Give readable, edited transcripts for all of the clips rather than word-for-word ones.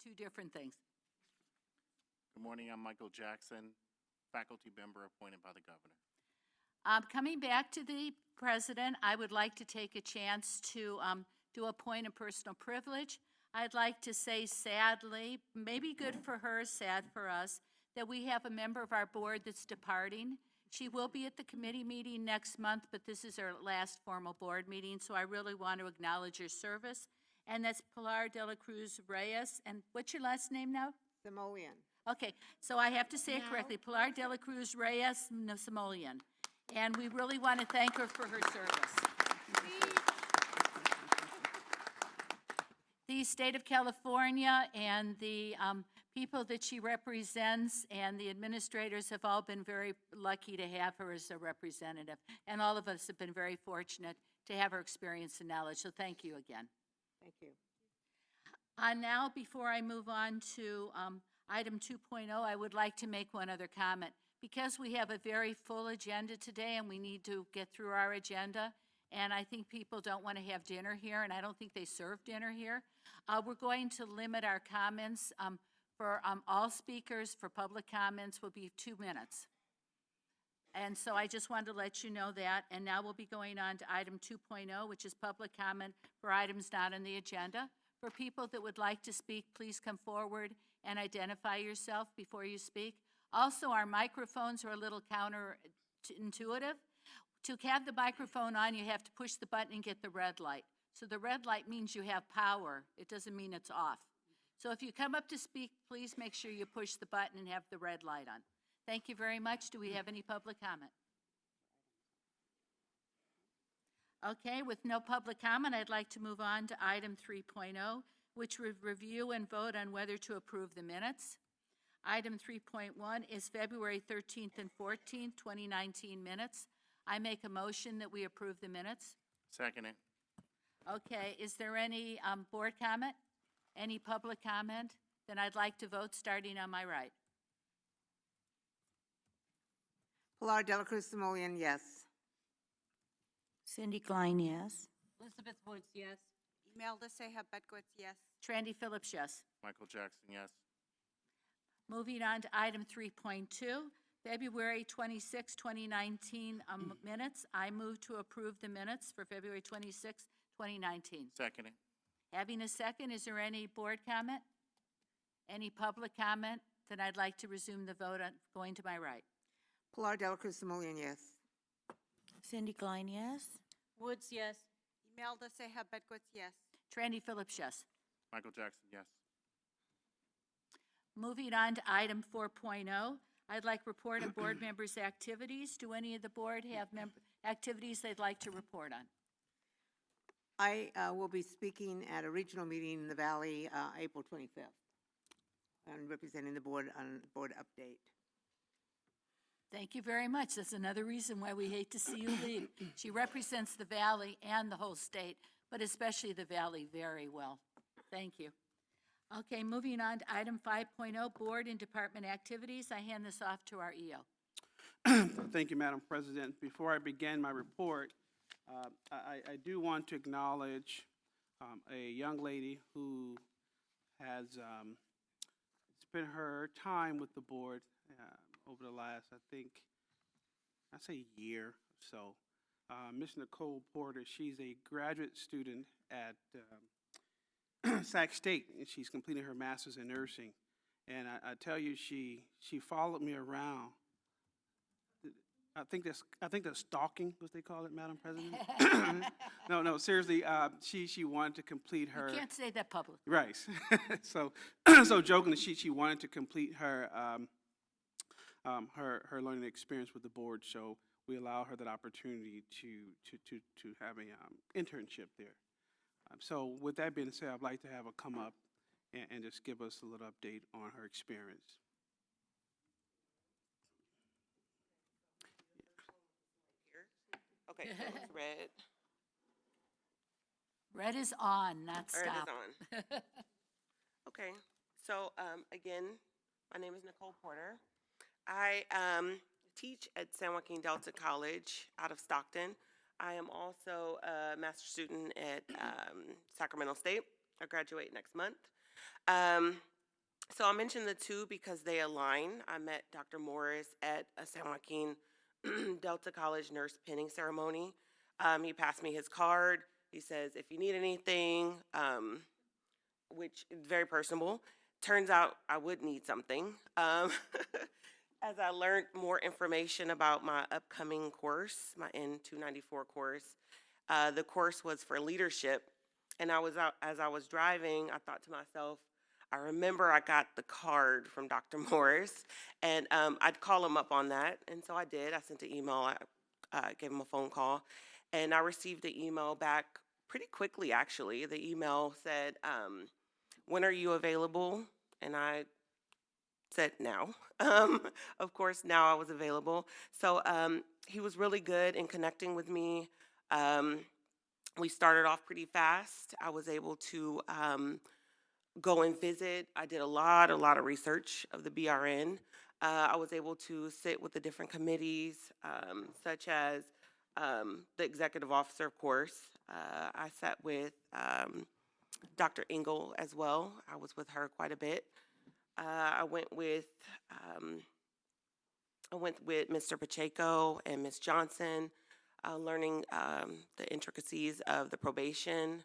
two different things. Good morning, I'm Michael Jackson, faculty member appointed by the governor. Coming back to the president, I would like to take a chance to do a point of personal privilege. I'd like to say sadly, maybe good for her, sad for us, that we have a member of our board that's departing. She will be at the committee meeting next month, but this is her last formal board meeting, so I really want to acknowledge her service. And that's Pilar de la Cruz Reyes. And what's your last name now? Samoan. Okay, so I have to say it correctly, Pilar de la Cruz Reyes Samoan. And we really want to thank her for her service. The state of California and the people that she represents and the administrators have all been very lucky to have her as a representative. And all of us have been very fortunate to have her experience and knowledge. So thank you again. Thank you. Now, before I move on to item 2.0, I would like to make one other comment. Because we have a very full agenda today and we need to get through our agenda, and I think people don't want to have dinner here, and I don't think they serve dinner here, we're going to limit our comments for all speakers. For public comments will be 2 minutes. And so I just wanted to let you know that. And now we'll be going on to item 2.0, which is public comment for items not on the agenda. For people that would like to speak, please come forward and identify yourself before you speak. Also, our microphones are a little counterintuitive. To have the microphone on, you have to push the button and get the red light. So the red light means you have power. It doesn't mean it's off. So if you come up to speak, please make sure you push the button and have the red light on. Thank you very much. Do we have any public comment? Okay, with no public comment, I'd like to move on to item 3.0, which would review and vote on whether to approve the minutes. Item 3.1 is February 13th and 14th, 2019 minutes. I make a motion that we approve the minutes. Second it. Okay, is there any board comment? Any public comment? Then I'd like to vote starting on my right. Pilar de la Cruz Samoan, yes. Cindy Klein, yes. Elizabeth Woods, yes. Imelda Seja Bedquitz, yes. Trandy Phillips, yes. Michael Jackson, yes. Moving on to item 3.2, February 26, 2019 minutes. I move to approve the minutes for February 26, 2019. Second it. Having a second, is there any board comment? Any public comment? Then I'd like to resume the vote on going to my right. Pilar de la Cruz Samoan, yes. Cindy Klein, yes. Woods, yes. Imelda Seja Bedquitz, yes. Trandy Phillips, yes. Michael Jackson, yes. Moving on to item 4.0, I'd like report on board members' activities. Do any of the board have activities they'd like to report on? I will be speaking at a regional meeting in the Valley, April 25th, and representing the board on board update. Thank you very much. That's another reason why we hate to see you leave. She represents the Valley and the whole state, but especially the Valley very well. Thank you. Okay, moving on to item 5.0, board and department activities. I hand this off to our EO. Thank you, Madam President. Before I begin my report, I do want to acknowledge a young lady who has spent her time with the board over the last, I'd say year or so. Miss Nicole Porter, she's a graduate student at Sac State, and she's completing her master's in nursing. And I tell you, she followed me around. I think that's stalking, what they call it, Madam President. No, seriously. She wanted to complete her. You can't say that publicly. Right. so jokingly, she wanted to complete her her learning experience with the board. So we allow her that opportunity to have a internship there. So with that being said, I'd like to have her come up and just give us a little update on her experience. Okay, so it's red. Red is on, not Or it stop. is on. Okay, so again, my name is Nicole Porter. I teach at San Joaquin Delta College out of Stockton. I am also a master's student at Sacramento State. I graduate next month. So I mentioned the two because they align. I met Dr. Morris at a San Joaquin Delta College nurse pinning ceremony. He passed me his card. He says, if you need anything, which is very personable. Turns out I would need something. As I learned more information about my upcoming course, my N294 course, the course was for leadership. And as I was driving, I thought to myself, I remember I got the card from Dr. Morris, and I'd call him up on that. And so I did. I sent an email, I gave him a phone call, and I received the email back pretty quickly, actually. The email said, when are you available? And I said now. Of course, now I was available. So he was really good in connecting with me. We started off pretty fast. I was able to go and visit. I did a lot of research of the BRN. I was able to sit with the different committees, such as the executive officer, of course. I sat with Dr. Engel as well. I was with her quite a bit. I went with Mr. Pacheco and Ms. Johnson, learning the intricacies of the probation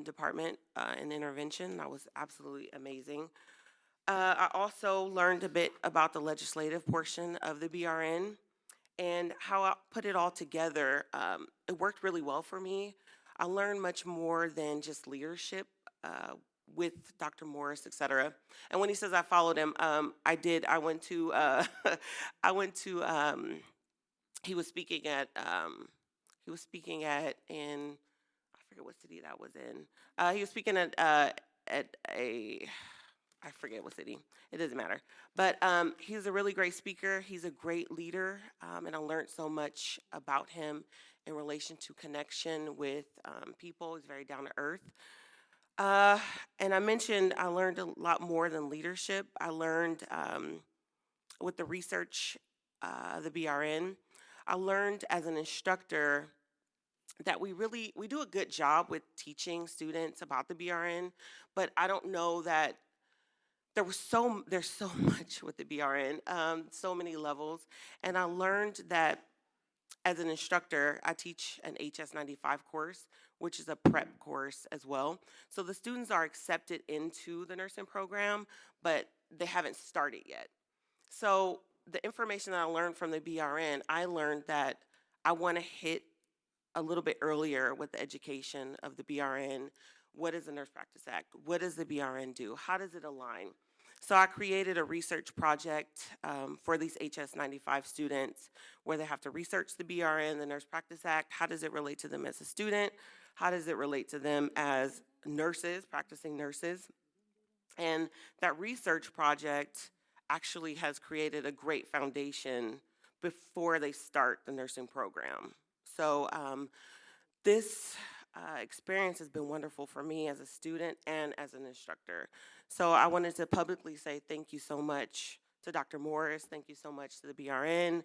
department and intervention. That was absolutely amazing. I also learned a bit about the legislative portion of the BRN and how I put it all together. It worked really well for me. I learned much more than just leadership with Dr. Morris, et cetera. And when he says I followed him, I did. I went to, he was speaking at, in, I forget what city that was in. He was speaking at a, I forget what city. It doesn't matter. But he's a really great speaker. He's a great leader, and I learned so much about him in relation to connection with people. He's very down to earth. And I mentioned I learned a lot more than leadership. I learned with the research, the BRN, I learned as an instructor that we do a good job with teaching students about the BRN, but I don't know that there's so much with the BRN, so many levels. And I learned that as an instructor, I teach an HS95 course, which is a prep course as well. So the students are accepted into the nursing program, but they haven't started yet. So the information that I learned from the BRN, I learned that I want to hit a little bit earlier with the education of the BRN. What is the Nurse Practice Act? What does the BRN do? How does it align? So I created a research project for these HS95 students where they have to research the BRN, the Nurse Practice Act. How does it relate to them as a student? How does it relate to them as nurses, practicing nurses? And that research project actually has created a great foundation before they start the nursing program. So this experience has been wonderful for me as a student and as an instructor. So I wanted to publicly say thank you so much to Dr. Morris. Thank you so much to the BRN,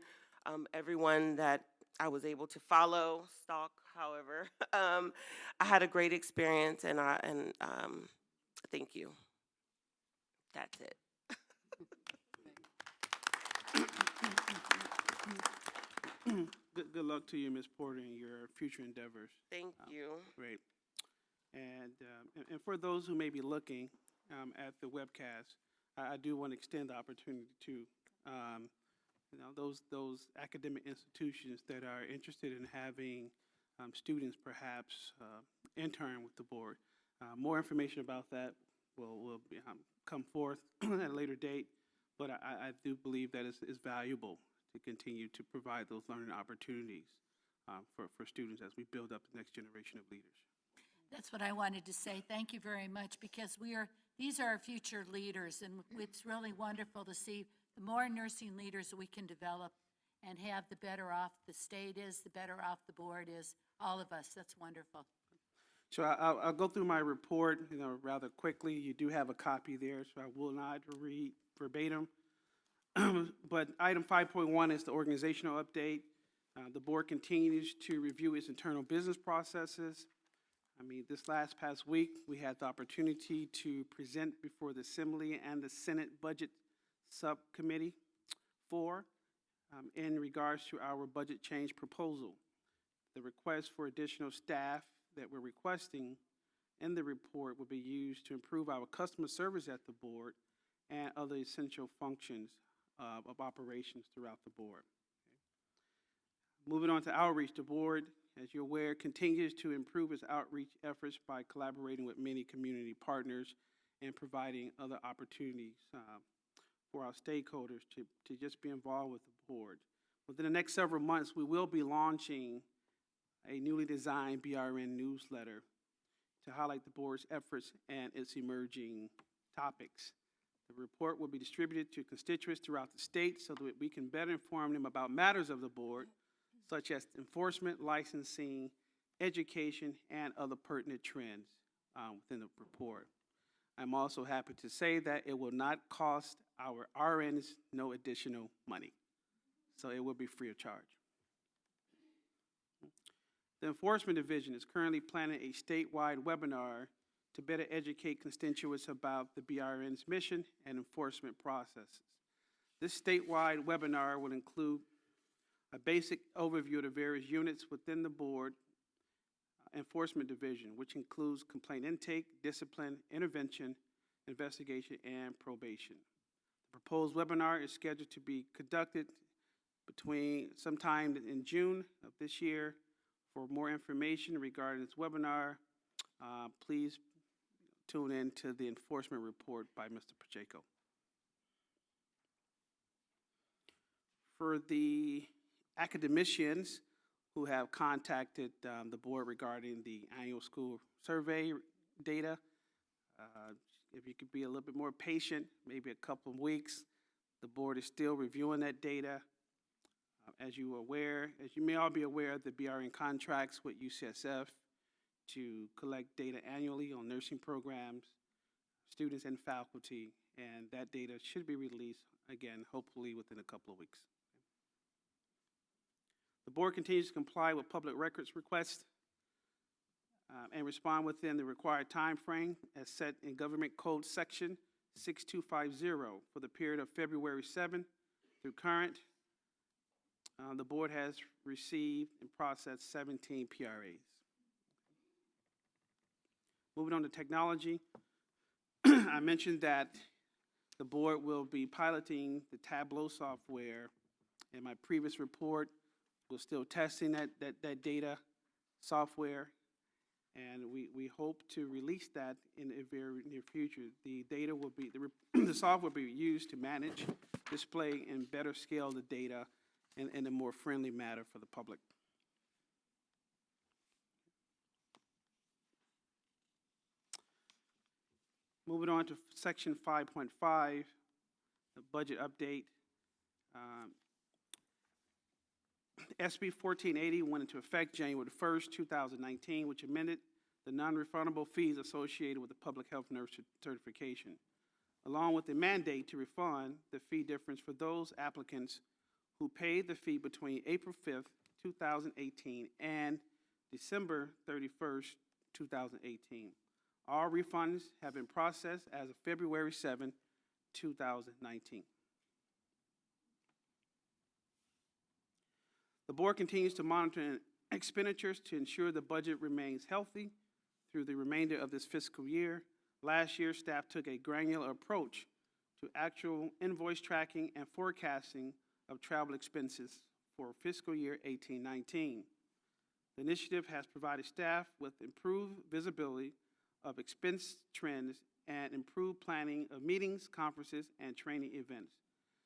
everyone that I was able to follow, stalk, however. I had a great experience, and thank you. That's it. Good luck to you, Ms. Porter, in your future endeavors. Thank you. Great. And for those who may be looking at the webcast, I do want to extend the opportunity to those academic institutions that are interested in having students perhaps intern with the board. More information about that will come forth at a later date, but I do believe that it's valuable to continue to provide those learning opportunities for students as we build up the next generation of leaders. That's what I wanted to say. Thank you very much, because these are our future leaders, and it's really wonderful to see the more nursing leaders we can develop and have, the better off the state is, the better off the board is, all of us. That's wonderful. So I'll go through my report, rather quickly. You do have a copy there, so I will not read verbatim. But item 5.1 is the organizational update. The board continues to review its internal business processes. This past week, we had the opportunity to present before the Assembly and the Senate Budget Subcommittee in regards to our budget change proposal. The request for additional staff that we're requesting in the report will be used to improve our customer service at the board and other essential functions of operations throughout the board. Moving on to outreach, the board, as you're aware, continues to improve its outreach efforts by collaborating with many community partners and providing other opportunities for our stakeholders to just be involved with the board. Within the next several months, we will be launching a newly designed BRN newsletter to highlight the board's efforts and its emerging topics. The report will be distributed to constituents throughout the state so that we can better inform them about matters of the board, such as enforcement, licensing, education, and other pertinent trends within the report. I'm also happy to say that it will not cost our RNs no additional money, so it will be free of charge. The Enforcement Division is currently planning a statewide webinar to better educate constituents about the BRN's mission and enforcement processes. This statewide webinar will include a basic overview of the various units within the board Enforcement Division, which includes complaint intake, discipline, intervention, investigation, and probation. The proposed webinar is scheduled to be conducted between sometime in June of this year. For more information regarding this webinar, please tune in to the enforcement report by Mr. Pacheco. For the academicians who have contacted the board regarding the annual school survey data, if you could be a little bit more patient, maybe a couple of weeks. The board is still reviewing that data. As you may all be aware, the BRN contracts with UCSF to collect data annually on nursing programs, students, and faculty, and that data should be released again, hopefully within a couple of weeks. The board continues to comply with public records requests and respond within the required time frame as set in Government Code Section 6250 for the period of February 7th through current. The board has received and processed 17 PRAs. Moving on to technology, I mentioned that the board will be piloting the Tableau software. In my previous report, we're still testing that data software, and we hope to release that in a very near future. The data will be, the software will be used to manage, display, and better scale the data in a more friendly manner for the public. Moving on to section 5.5, the budget update. SB 1480 went into effect January 1st, 2019, which amended the non-refundable fees associated with the public health nurse certification, along with the mandate to refund the fee difference for those applicants who paid the fee between April 5th, 2018 and December 31st, 2018. All refunds have been processed as of February 7, 2019. The board continues to monitor expenditures to ensure the budget remains healthy through the remainder of this fiscal year. Last year, staff took a granular approach to actual invoice tracking and forecasting of travel expenses for fiscal year 18-19. The initiative has provided staff with improved visibility of expense trends and improved planning of meetings, conferences, and training events.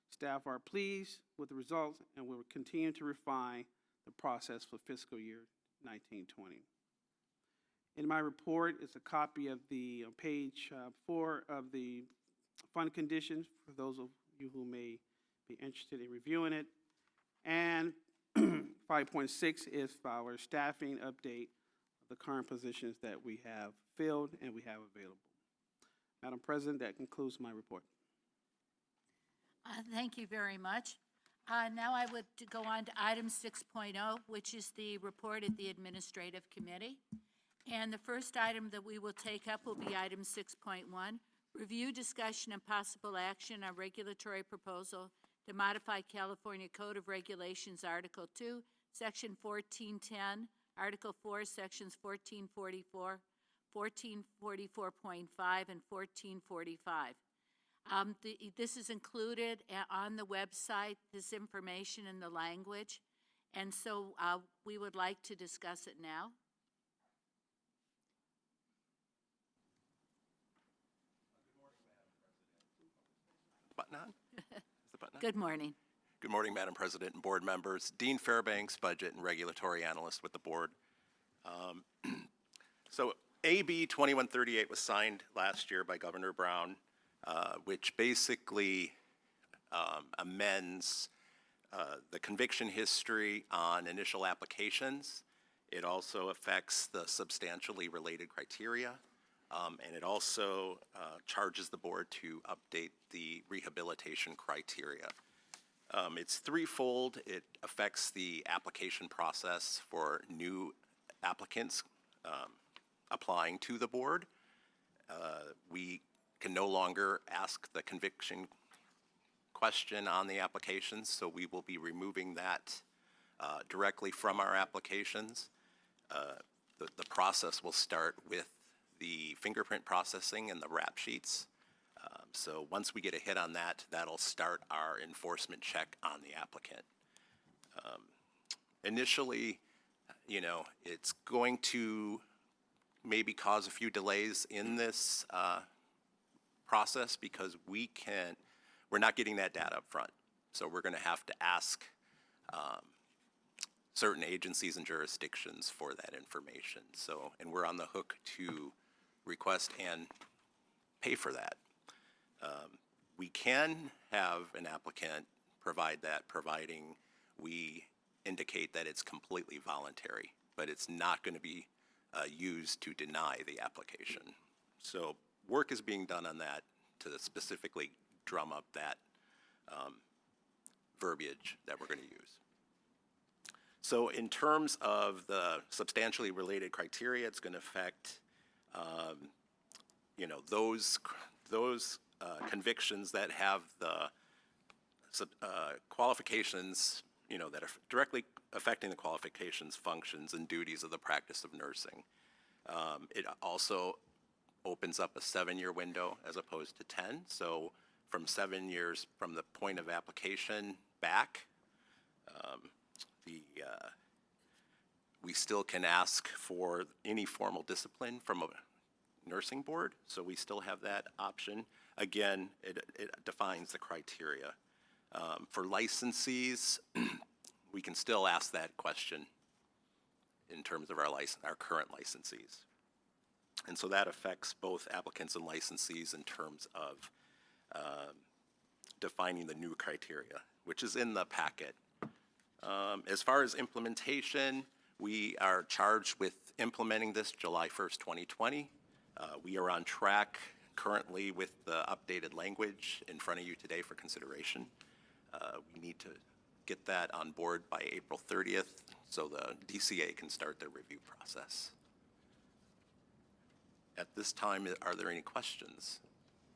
Staff are pleased with the results and will continue to refine the process for fiscal year 19-20. In my report is a copy of the page 4 of the fund conditions for those of you who may be interested in reviewing it. And 5.6 is our staffing update of the current positions that we have filled and we have available. Madam President, that concludes my report. Thank you very much. Now I would go on to item 6.0, which is the report of the Administrative Committee. And the first item that we will take up will be item 6.1, review, discussion, and possible action on regulatory proposal to modify California Code of Regulations, Article 2, Section 1410, Article 4, Sections 1444, 1444.5, and 1445. This is included on the website, this information and the language, and so we would like to discuss it now. Button on? Is the button on? Good morning. Good morning, Madam President and board members. Dean Fairbanks, Budget and Regulatory Analyst with the board. So AB 2138 was signed last year by Governor Brown, which basically amends the conviction history on initial applications. It also affects the substantially related criteria, and it also charges the board to update the rehabilitation criteria. It's threefold. It affects the application process for new applicants applying to the board. We can no longer ask the conviction question on the applications, so we will be removing that directly from our applications. The process will start with the fingerprint processing and the rap sheets. So once we get a hit on that, that'll start our enforcement check on the applicant. Initially, you know, it's going to maybe cause a few delays in this process because we're not getting that data up front. So we're going to have to ask certain agencies and jurisdictions for that information. So, and we're on the hook to request and pay for that. We can have an applicant provide that, providing we indicate that it's completely voluntary, but it's not going to be used to deny the application. So work is being done on that to specifically drum up that verbiage that we're going to use. So in terms of the substantially related criteria, it's going to affect, you know, those convictions that have the qualifications, you know, that are directly affecting the qualifications, functions, and duties of the practice of nursing. It also opens up a 7-year window as opposed to 10. So from 7 years from the point of application back, we still can ask for any formal discipline from a nursing board, so we still have that option. Again, it defines the criteria. For licensees, we can still ask that question in terms of our current licensees. And so that affects both applicants and licensees in terms of defining the new criteria, which is in the packet. As far as implementation, we are charged with implementing this July 1st, 2020. We are on track currently with the updated language in front of you today for consideration. We need to get that on board by April 30th so the DCA can start their review process. At this time, are there any questions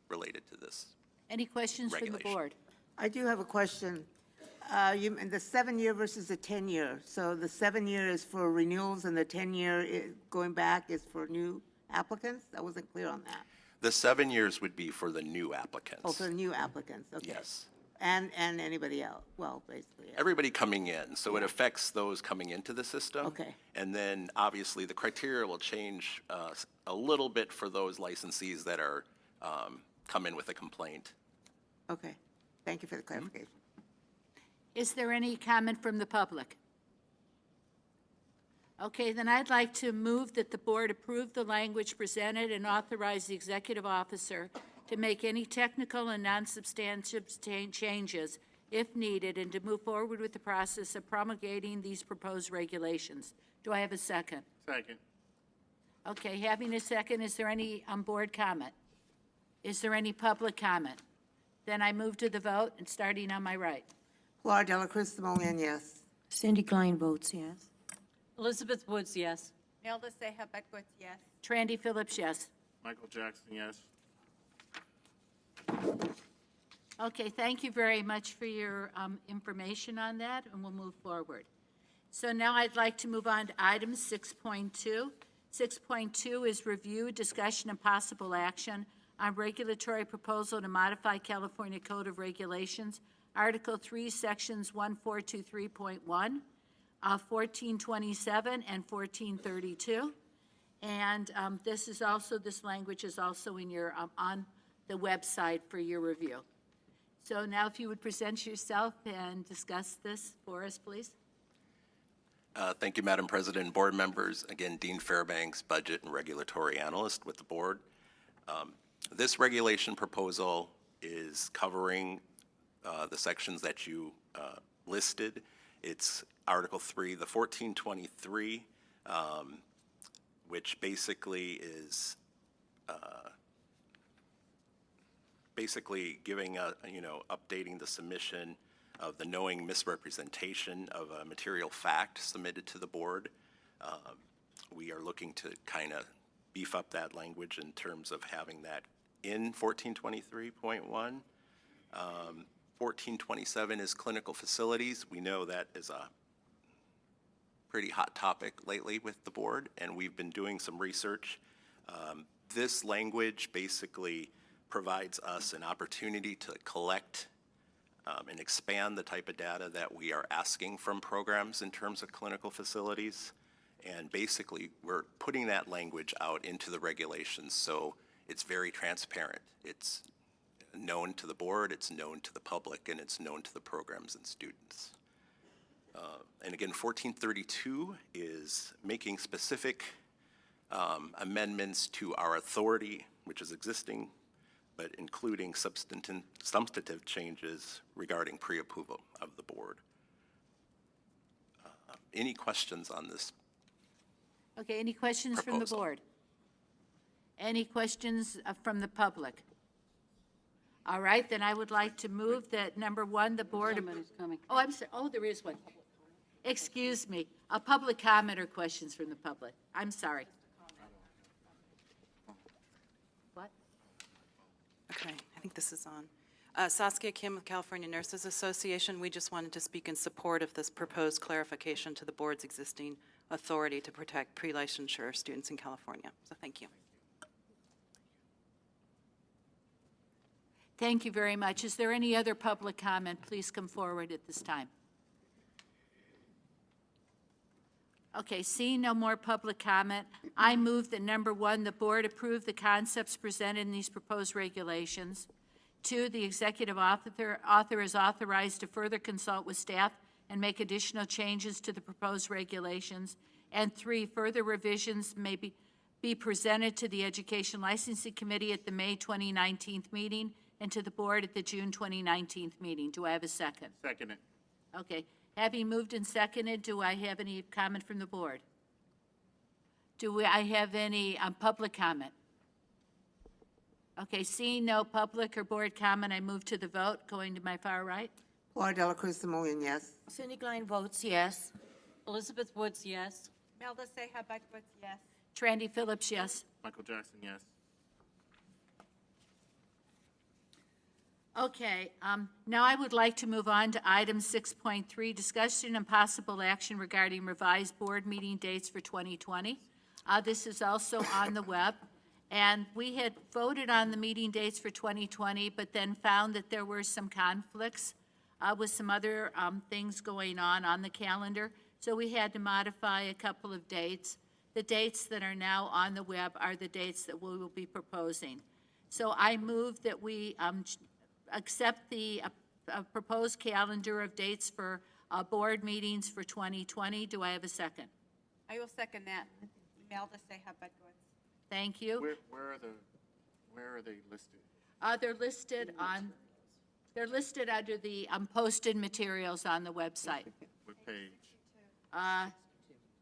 related to this? Any questions from the Regulation. board? I do have a question. And the 7-year versus the 10-year. So the 7-year is for renewals and the 10-year going back is for new applicants? I wasn't clear on that. The 7 years would be for the new applicants. Oh, for the new applicants, okay. Yes. And anybody else, well, basically. Yeah. Everybody coming in, so it affects those coming into the system. Okay. And then, obviously, the criteria will change a little bit for those licensees that are, come in with a complaint. Okay, thank you for the clarification. Is there any comment from the public? Okay, then I'd like to move that the board approve the language presented and authorize the executive officer to make any technical and non-substantive changes if needed and to move forward with the process of promulgating these proposed regulations. Do I have a second? Second. Okay, having a second, is there any on-board comment? Is there any public comment? Then I move to the vote, and starting on my right. Flora Dela Cruz Simonian, yes. Cindy Klein votes yes. Elizabeth Woods, yes. Imelda Seja Bedgood, yes. Trandy Phillips, yes. Michael Jackson, yes. Okay, thank you very much for your information on that, and we'll move forward. So now I'd like to move on to item 6.2. 6.2 is review, discussion, and possible action on regulatory proposal to modify California Code of Regulations, Article 3, Sections 1423.1, 1427, and 1432. And this language is also in your, on the website for your review. So now if you would present yourself and discuss this for us, please. Thank you, Madam President and board members. Again, Dean Fairbanks, Budget and Regulatory Analyst with the board. This regulation proposal is covering the sections that you listed. It's Article 3, the 1423, which basically is giving updating the submission of the knowing misrepresentation of a material fact submitted to the board. We are looking to kind of beef up that language in terms of having that in 1423.1. 1427 is clinical facilities. We know that is a pretty hot topic lately with the board, and we've been doing some research. This language basically provides us an opportunity to collect and expand the type of data that we are asking from programs in terms of clinical facilities. And basically, we're putting that language out into the regulations so it's very transparent. It's known to the board, it's known to the public, and it's known to the programs and students. And again, 1432 is making specific amendments to our authority, which is existing, but including substantive changes regarding pre-approval of the board. Any questions on this? Okay, any questions from the Proposal. board? Any questions from the public? All right, then I would like to move that, number one, the board. Somebody's coming. Oh, I'm sorry, oh, there is one. Excuse me, a public comment or questions from the public? I'm sorry. What? Okay, I think this is on. Saskia Kim with California Nurses Association. We just wanted to speak in support of this proposed clarification to the board's existing authority to protect pre-licensure students in California. So thank you. Thank you very much. Is there any other public comment? Please come forward at this time. Okay, seeing no more public comment, I move that number one, the board approve the concepts presented in these proposed regulations. Two, the executive author is authorized to further consult with staff and make additional changes to the proposed regulations. And three, further revisions may be presented to the Education Licensing Committee at the May 2019 meeting and to the board at the June 2019 meeting. Do I have a second? Second it. Okay. Having moved and seconded, do I have any comment from the board? I have any public comment? Okay, seeing no public or board comment, I move to the vote. Going to my far right. Laura Dela Cruz Simoleon, yes. Cindy Klein votes yes. Elizabeth Woods, yes. Imelda Seja Bedgood, yes. Trandy Phillips, yes. Michael Jackson, yes. Okay, now I would like to move on to item 6.3, discussion and possible action regarding revised board meeting dates for 2020. This is also on the web, and we had voted on the meeting dates for 2020, but then found that there were some conflicts with some other things going on the calendar, so we had to modify a couple of dates. The dates that are now on the web are the dates that we will be proposing. So I move that we accept the proposed calendar of dates for board meetings for 2020. Do I have a second? I will second that. Imelda Seja Bedgood. Thank you. Where are they listed? They're listed under the posted materials on the website. What page?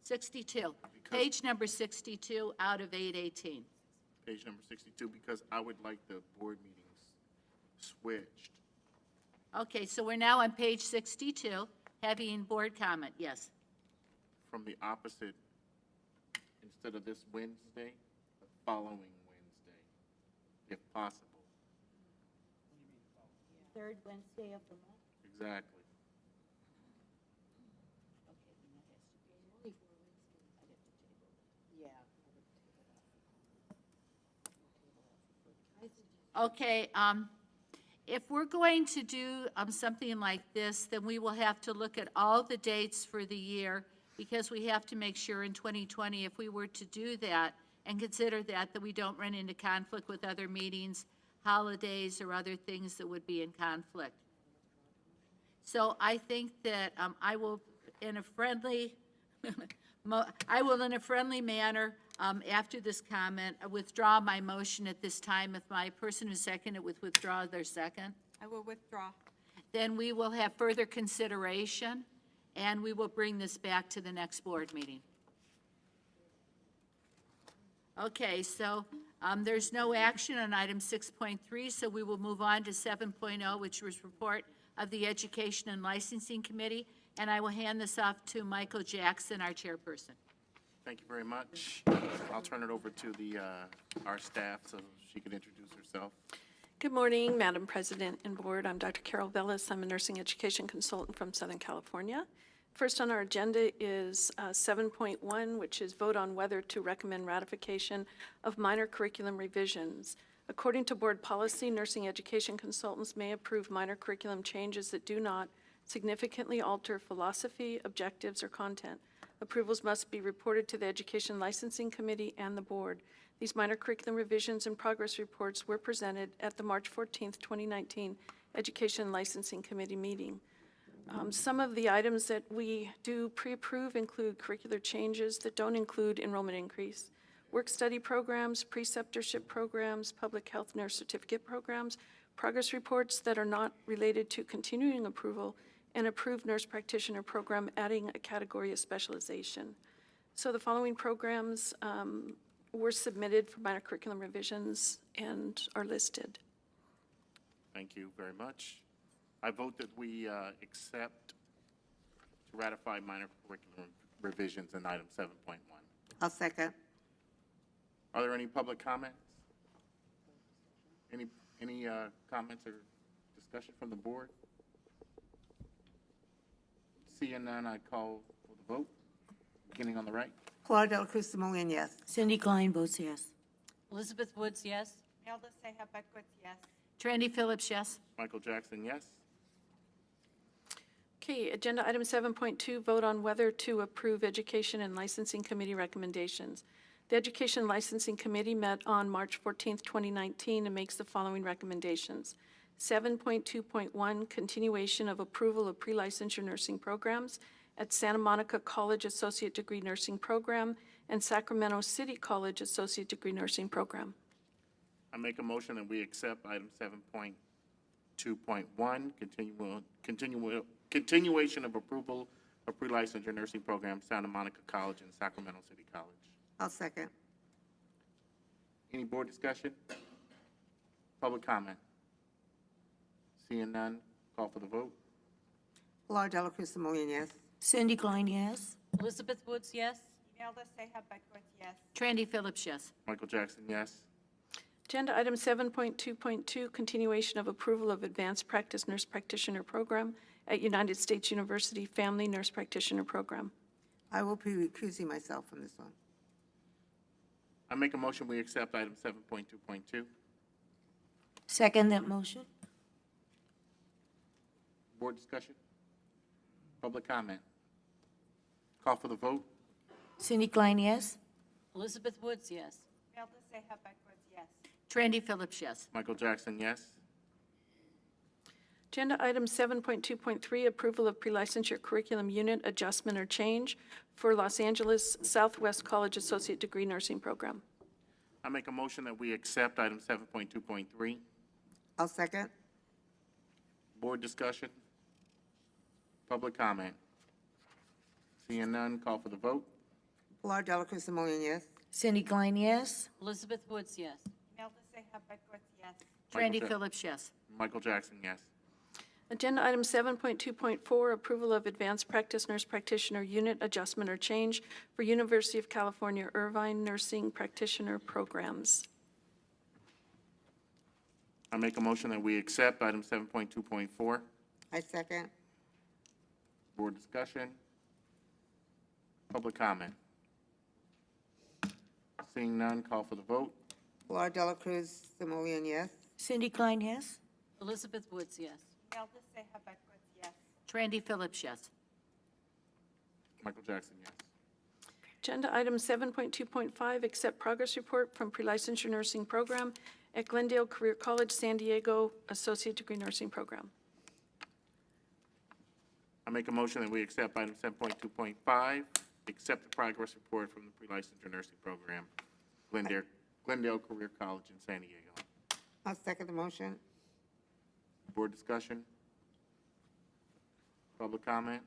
62, page number 62 out of 818. Page number 62, because I would like the board meetings switched. Okay, so we're now on page 62, having board comment, yes. From the opposite instead of this Wednesday, the following Wednesday, if possible. Third Wednesday of the month. Exactly. Okay, if we're going to do something like this, then we will have to look at all the dates for the year, because we have to make sure in 2020, if we were to do that and consider that, that we don't run into conflict with other meetings, holidays, or other things that would be in conflict. So I think that I will, in a friendly, manner, after this comment, withdraw my motion at this time. If my person who seconded it would withdraw their second, I will withdraw. then we will have further consideration, and we will bring this back to the next board meeting. Okay, so there's no action on item 6.3, so we will move on to 7.0, which was report of the Education and Licensing Committee, and I will hand this off to Michael Jackson, our chairperson. Thank you very much. I'll turn it over to our staff so she can introduce herself. Good morning, Madam President and Board. I'm Dr. Carol Vellis. I'm a nursing education consultant from Southern California. First on our agenda is 7.1, which is vote on whether to recommend ratification of minor curriculum revisions. According to board policy, nursing education consultants may approve minor curriculum changes that do not significantly alter philosophy, objectives, or content. Approvals must be reported to the Education Licensing Committee and the board. These minor curriculum revisions and progress reports were presented at the March 14th, 2019 Education Licensing Committee meeting. Some of the items that we do pre-approve include curricular changes that don't include enrollment increase, work-study programs, preceptorship programs, public health nurse certificate programs, progress reports that are not related to continuing approval, and approved nurse practitioner program adding a category of specialization. So the following programs were submitted for minor curriculum revisions and are listed. Thank you very much. I vote that we accept to ratify minor curriculum revisions in item 7.1. I'll second. Are there any public comments? Any comments or discussion from the board? Seeing none, I call for the vote. Beginning on the right. Pilar Del Cruz Simoleon, yes. Cindy Klein votes yes. Elizabeth Woods, yes. Imelda Seja Beckwith, yes. Trandy Phillips, yes. Michael Jackson, yes. Okay, agenda item 7.2, vote on whether to approve Education and Licensing Committee recommendations. The Education Licensing Committee met on March 14th, 2019, and makes the following recommendations. 7.2.1, continuation of approval of pre-licensure nursing programs at Santa Monica College Associate Degree Nursing Program and Sacramento City College Associate Degree Nursing Program. I make a motion that we accept item 7.2.1, continuation of approval of pre-licensure nursing program, Santa Monica College and Sacramento City College. I'll second. Any board discussion? Public comment? Seeing none, call for the vote. Pilar Del Cruz Simoleon, yes. Cindy Klein, yes. Elizabeth Woods, yes. Imelda Seja Beckwith, yes. Trandy Phillips, yes. Michael Jackson, yes. Agenda item 7.2.2, continuation of approval of advanced practice nurse practitioner program at United States University Family Nurse Practitioner Program. I will be recusing myself from this one. I make a motion we accept item 7.2.2. Second that motion. Board discussion? Public comment? Call for the vote. Cindy Klein, yes. Elizabeth Woods, yes. Imelda Seja Beckwith, yes. Trandy Phillips, yes. Michael Jackson, yes. Agenda item 7.2.3, approval of pre-licensure curriculum unit adjustment or change for Los Angeles Southwest College Associate Degree Nursing Program. I make a motion that we accept item 7.2.3. I'll second. Board discussion? Public comment? Seeing none, call for the vote. Pilar Del Cruz Simoleon, yes. Cindy Klein, yes. Elizabeth Woods, yes. Imelda Seja Beckwith, yes. Michael Trandy Ja- Phillips, yes. Michael Jackson, yes. Agenda item 7.2.4, approval of advanced practice nurse practitioner unit adjustment or change for University of California Irvine Nursing Practitioner Programs. I make a motion that we accept item 7.2.4. I second. Board discussion. Public comment. Seeing none, call for the vote. Laura Dela Cruz, Simullian, yes. Cindy Klein, yes. Elizabeth Woods, yes. Imelda Seja Backwards, yes. Randy Phillips, yes. Michael Jackson, yes. Agenda item 7.2.5, accept progress report from pre-licensure nursing program at Glendale Career College, San Diego, Associate Degree Nursing Program. I make a motion that we accept item 7.2.5, accept the progress report from the pre-licensure nursing program, Glendale Career College in San Diego. I'll second the motion. Board discussion. Public comment.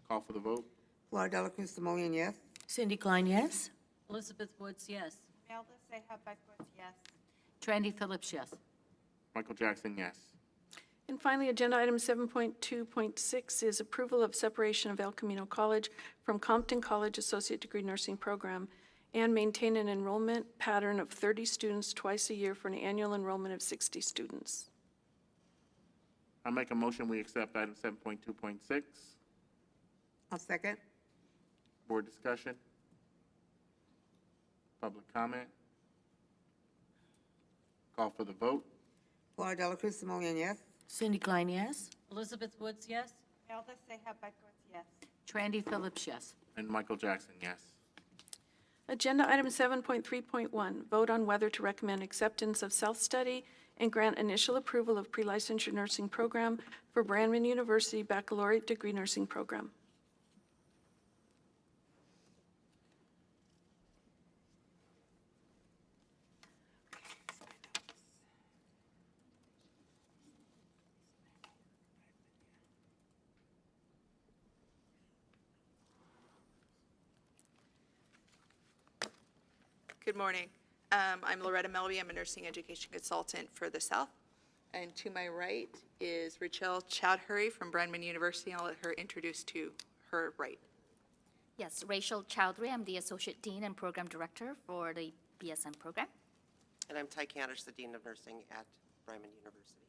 Call for the vote. Laura Dela Cruz, Simullian, yes. Cindy Klein, yes. Elizabeth Woods, yes. Imelda Seja Backwards, yes. Randy Phillips, yes. Michael Jackson, yes. And finally, agenda item 7.2.6 is approval of separation of El Camino College from Compton College Associate Degree Nursing Program and maintain an enrollment pattern of 30 students twice a year for an annual enrollment of 60 students. I make a motion we accept item 7.2.6. I'll second. Board discussion. Public comment. Call for the vote. Laura Dela Cruz, Simullian, yes. Cindy Klein, yes. Elizabeth Woods, yes. Imelda Seja Backwards, yes. Randy Phillips, yes. And Michael Jackson, yes. Agenda item 7.3.1, vote on whether to recommend acceptance of self-study and grant initial approval of pre-licensure nursing program for Brandman University Baccalaureate Degree Nursing Program. Good morning. I'm Loretta Melby. I'm a nursing education consultant for the South. And to my right is Rachel Chowdhury from Brandman University. I'll let her introduce to her right. Yes, Rachel Chowdhury. I'm the Associate Dean and Program Director for the BSN program. And I'm Ty Candish, the Dean of Nursing at Brandman University.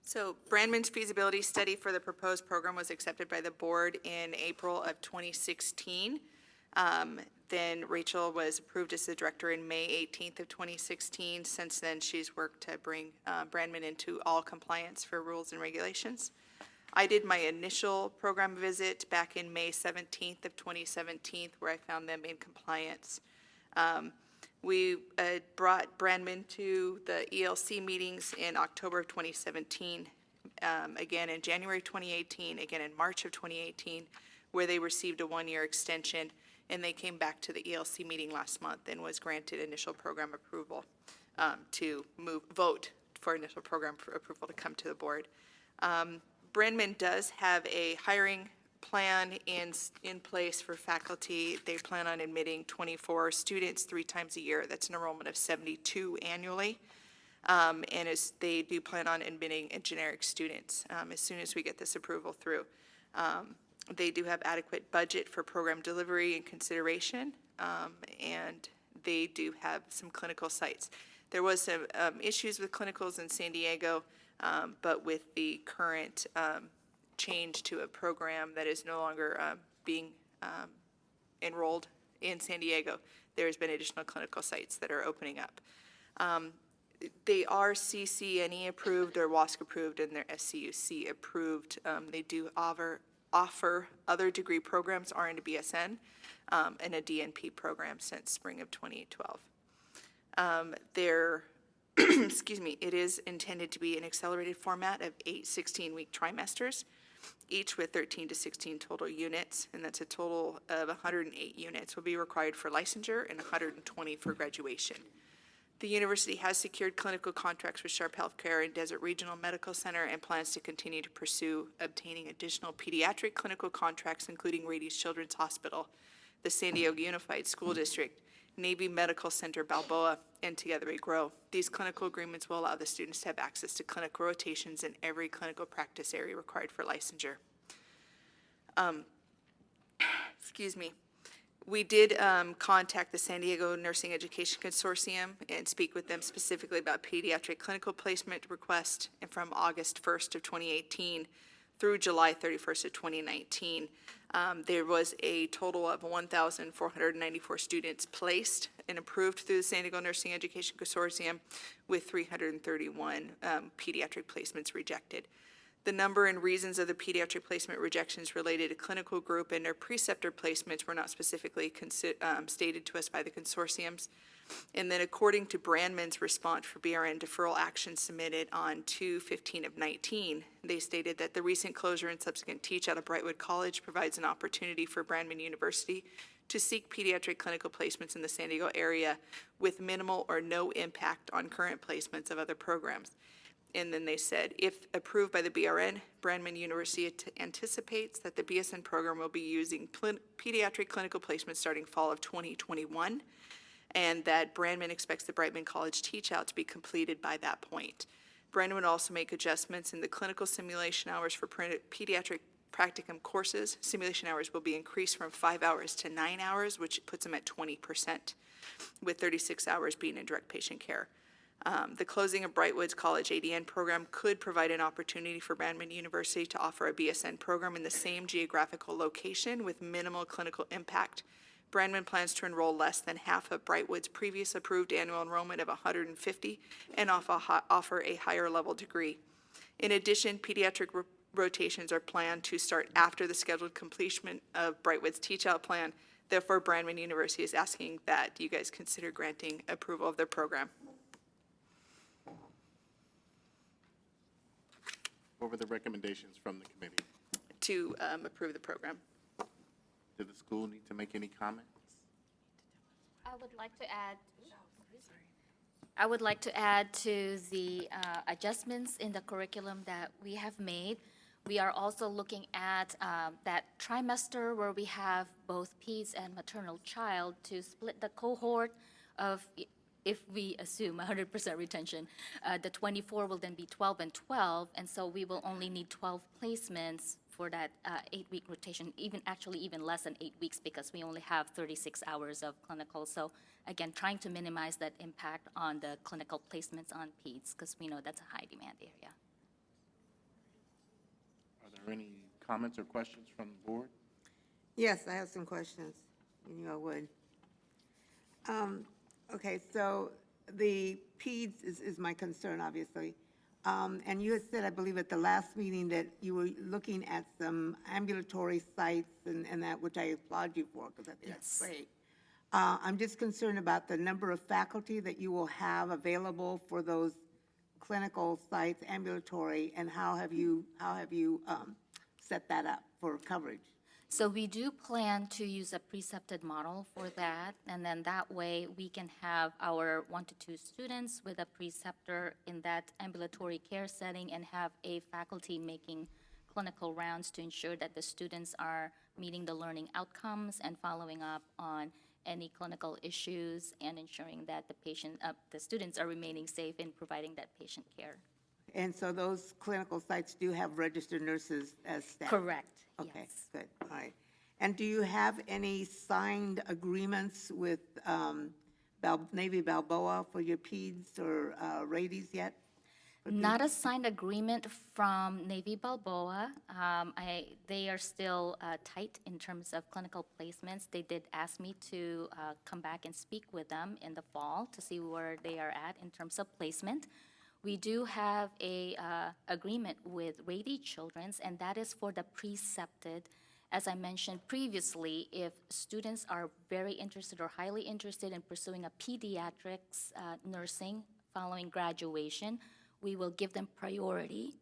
So Brandman's feasibility study for the proposed program was accepted by the board in April of 2016. Then Rachel was approved as the director in May 18th of 2016. Since then, she's worked to bring Brandman into all compliance for rules and regulations. I did my initial program visit back in May 17th of 2017, where I found them in compliance. We brought Brandman to the ELC meetings in October of 2017, again in January 2018, again in March of 2018, where they received a one-year extension, and they came back to the ELC meeting last month and was granted initial program approval to vote for initial program approval to come to the board. Brandman does have a hiring plan in place for faculty. They plan on admitting 24 students 3 times a year. That's an enrollment of 72 annually. And they do plan on admitting generic students as soon as we get this approval through. They do have adequate budget for program delivery and consideration, and they do have some clinical sites. There was some issues with clinicals in San Diego, but with the current change to a program that is no longer being enrolled in San Diego, there's been additional clinical sites that are opening up. They are CCNE approved or WASC approved, and they're SCUC approved. They do offer other degree programs, RN to BSN, and a DNP program since spring of 2012. Excuse me, it is intended to be an accelerated format of 8 16-week trimesters, each with 13 to 16 total units, and that's a total of 108 units will be required for licensure and 120 for graduation. The university has secured clinical contracts with Sharp Healthcare and Desert Regional Medical Center and plans to continue to pursue obtaining additional pediatric clinical contracts, including Rady's Children's Hospital, the San Diego Unified School District, Navy Medical Center Balboa, and Together We Grow. These clinical agreements will allow the students to have access to clinical rotations in every clinical practice area required for licensure. Excuse me. We did contact the San Diego Nursing Education Consortium and speak with them specifically about pediatric clinical placement request, and from August 1st of 2018 through July 31st of 2019, there was a total of 1,494 students placed and approved through the San Diego Nursing Education Consortium, with 331 pediatric placements rejected. The number and reasons of the pediatric placement rejections related to clinical group and their preceptor placements were not specifically stated to us by the consortiums. And then according to Brandman's response for BRN deferral action submitted on 2/15 of 19, they stated that the recent closure and subsequent teach out of Brightwood College provides an opportunity for Brandman University to seek pediatric clinical placements in the San Diego area with minimal or no impact on current placements of other programs. And then they said, if approved by the BRN, Brandman University anticipates that the BSN program will be using pediatric clinical placement starting fall of 2021, and that Brandman expects the Brightman College teach-out to be completed by that point. Brandman would also make adjustments in the clinical simulation hours for pediatric practicum courses. Simulation hours will be increased from 5 hours to 9 hours, which puts them at 20%, with 36 hours being in direct patient care. The closing of Brightwood's College ADN program could provide an opportunity for Brandman University to offer a BSN program in the same geographical location with minimal clinical impact. Brandman plans to enroll less than half of Brightwood's previous approved annual enrollment of 150 and offer a higher level degree. In addition, pediatric rotations are planned to start after the scheduled completion of Brightwood's teach-out plan. Therefore, Brandman University is asking that you guys consider granting approval of their program. What were the recommendations from the committee? To approve the program. Did the school need to make any comments? I would like to add to the adjustments in the curriculum that we have made. We are also looking at that trimester where we have both peds and maternal child to split the cohort of, if we assume 100% retention, the 24 will then be 12 and 12, and so we will only need 12 placements for that 8-week rotation, even less than 8 weeks, because we only have 36 hours of clinical. So again, trying to minimize that impact on the clinical placements on peds, because we know that's a high demand area. Are there any comments or questions from the board? Yes, I have some questions. You knew I would. Okay, so the peds is my concern, obviously. And you had said, I believe, at the last meeting that you were looking at some ambulatory sites and that, which I applaud you for, because I think that's great. I'm just concerned about the number of faculty that you will have available for those clinical sites, ambulatory, and how have you set that up for coverage? So we do plan to use a precepted model for that, and then that way we can have our 1 to 2 students with a preceptor in that ambulatory care setting and have a faculty making clinical rounds to ensure that the students are meeting the learning outcomes and following up on any clinical issues and ensuring that the students are remaining safe in providing that patient care. And so those clinical sites do have registered nurses as staff? Correct. Okay, Yes. good, all right. And do you have any signed agreements with Navy Balboa for your peds or rabies yet? Not a signed agreement from Navy Balboa. They are still tight in terms of clinical placements. They did ask me to come back and speak with them in the fall to see where they are at in terms of placement. We do have a agreement with Rady Children's, and that is for the precepted. As I mentioned previously, if students are very interested or highly interested in pursuing a pediatrics nursing following graduation, we will give them priority,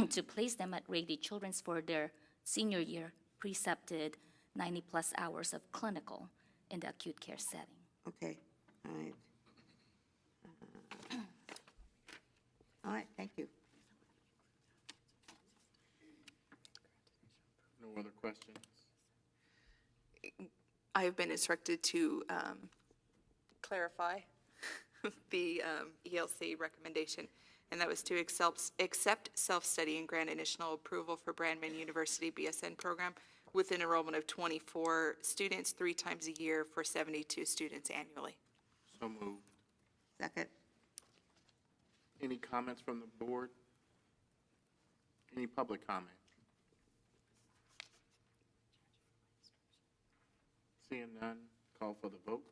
to place them at Rady Children's for their senior year precepted 90-plus hours of clinical in the acute care setting. Okay, all right. All right, thank you. No other questions? I have been instructed to clarify the ELC recommendation, and that was to accept self-study and grant initial approval for Brandman University BSN program with an enrollment of 24 students 3 times a year for 72 students annually. So moved. Second. Any comments from the board? Any public comment? Seeing none, call for the vote.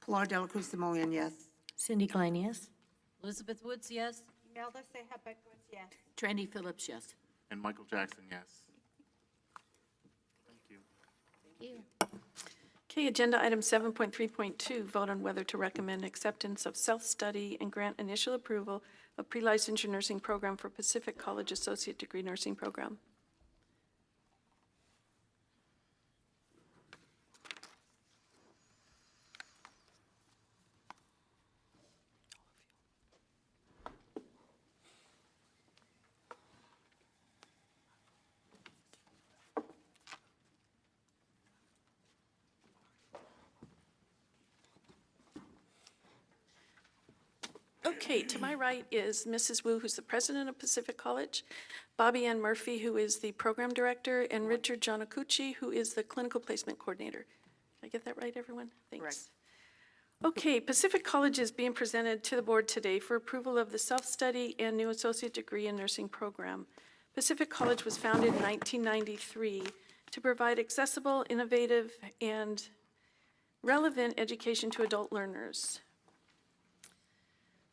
Pilar Delacruz Simoleon, yes. Cindy Klein, yes. Elizabeth Woods, yes. Imelda Seja Bedwoods, yes. Trendy Phillips, yes. And Michael Jackson, yes. Thank you. Thank you. Okay, agenda item 7.3.2, vote on whether to recommend acceptance of self-study and grant initial approval of pre-licensure nursing program for Pacific College Associate Degree Nursing Program. Okay, to my right is Mrs. Wu, who's the president of Pacific College, Bobby Ann Murphy, who is the program director, and Richard Giannacucci, who is the clinical placement coordinator. Did I get that right, everyone? Thanks. Okay, Pacific College is being presented to the board today for approval of the self-study and new associate degree in nursing program. Pacific College was founded in 1993 to provide accessible, innovative, and relevant education to adult learners.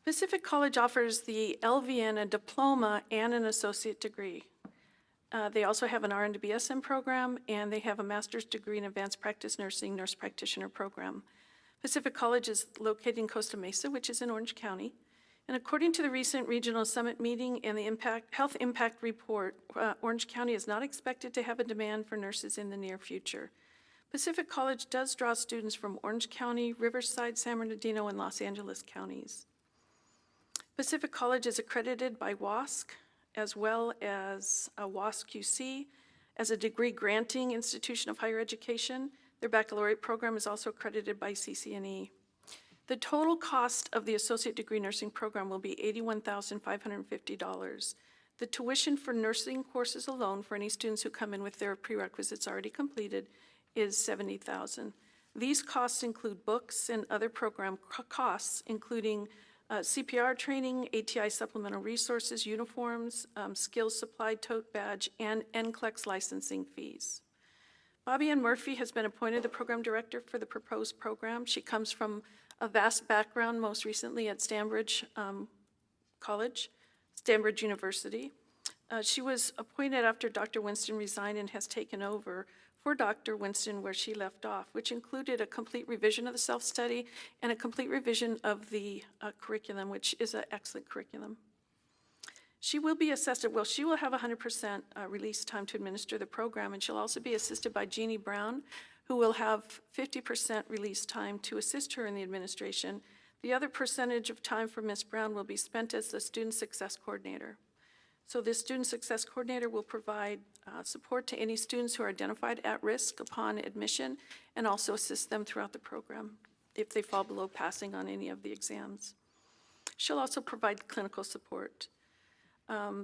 Pacific College offers the LVN, a diploma, and an associate degree. They also have an RN to BSN program, and they have a master's degree in advanced practice nursing nurse practitioner program. Pacific College is located in Costa Mesa, which is in Orange County. And according to the recent regional summit meeting and the health impact report, Orange County is not expected to have a demand for nurses in the near future. Pacific College does draw students from Orange County, Riverside, San Bernardino, and Los Angeles counties. Pacific College is accredited by WASC as well as WASC QC as a degree granting institution of higher education. Their baccalaureate program is also accredited by CCNE. The total cost of the associate degree nursing program will be $81,550. The tuition for nursing courses alone for any students who come in with their prerequisites already completed is $70,000. These costs include books and other program costs, including CPR training, ATI supplemental resources, uniforms, skills supply, tote badge, and NCLEX licensing fees. Bobby Ann Murphy has been appointed the program director for the proposed program. She comes from a vast background, most recently at Stanbridge Stanbridge University. She was appointed after Dr. Winston resigned and has taken over for Dr. Winston where she left off, which included a complete revision of the self-study and a complete revision of the curriculum, which is an excellent curriculum. She will be assessed, she will have 100% release time to administer the program, and she'll also be assisted by Jeannie Brown, who will have 50% release time to assist her in the administration. The other percentage of time for Ms. Brown will be spent as the student success coordinator. So this student success coordinator will provide support to any students who are identified at risk upon admission and also assist them throughout the program if they fall below passing on any of the exams. She'll also provide clinical support.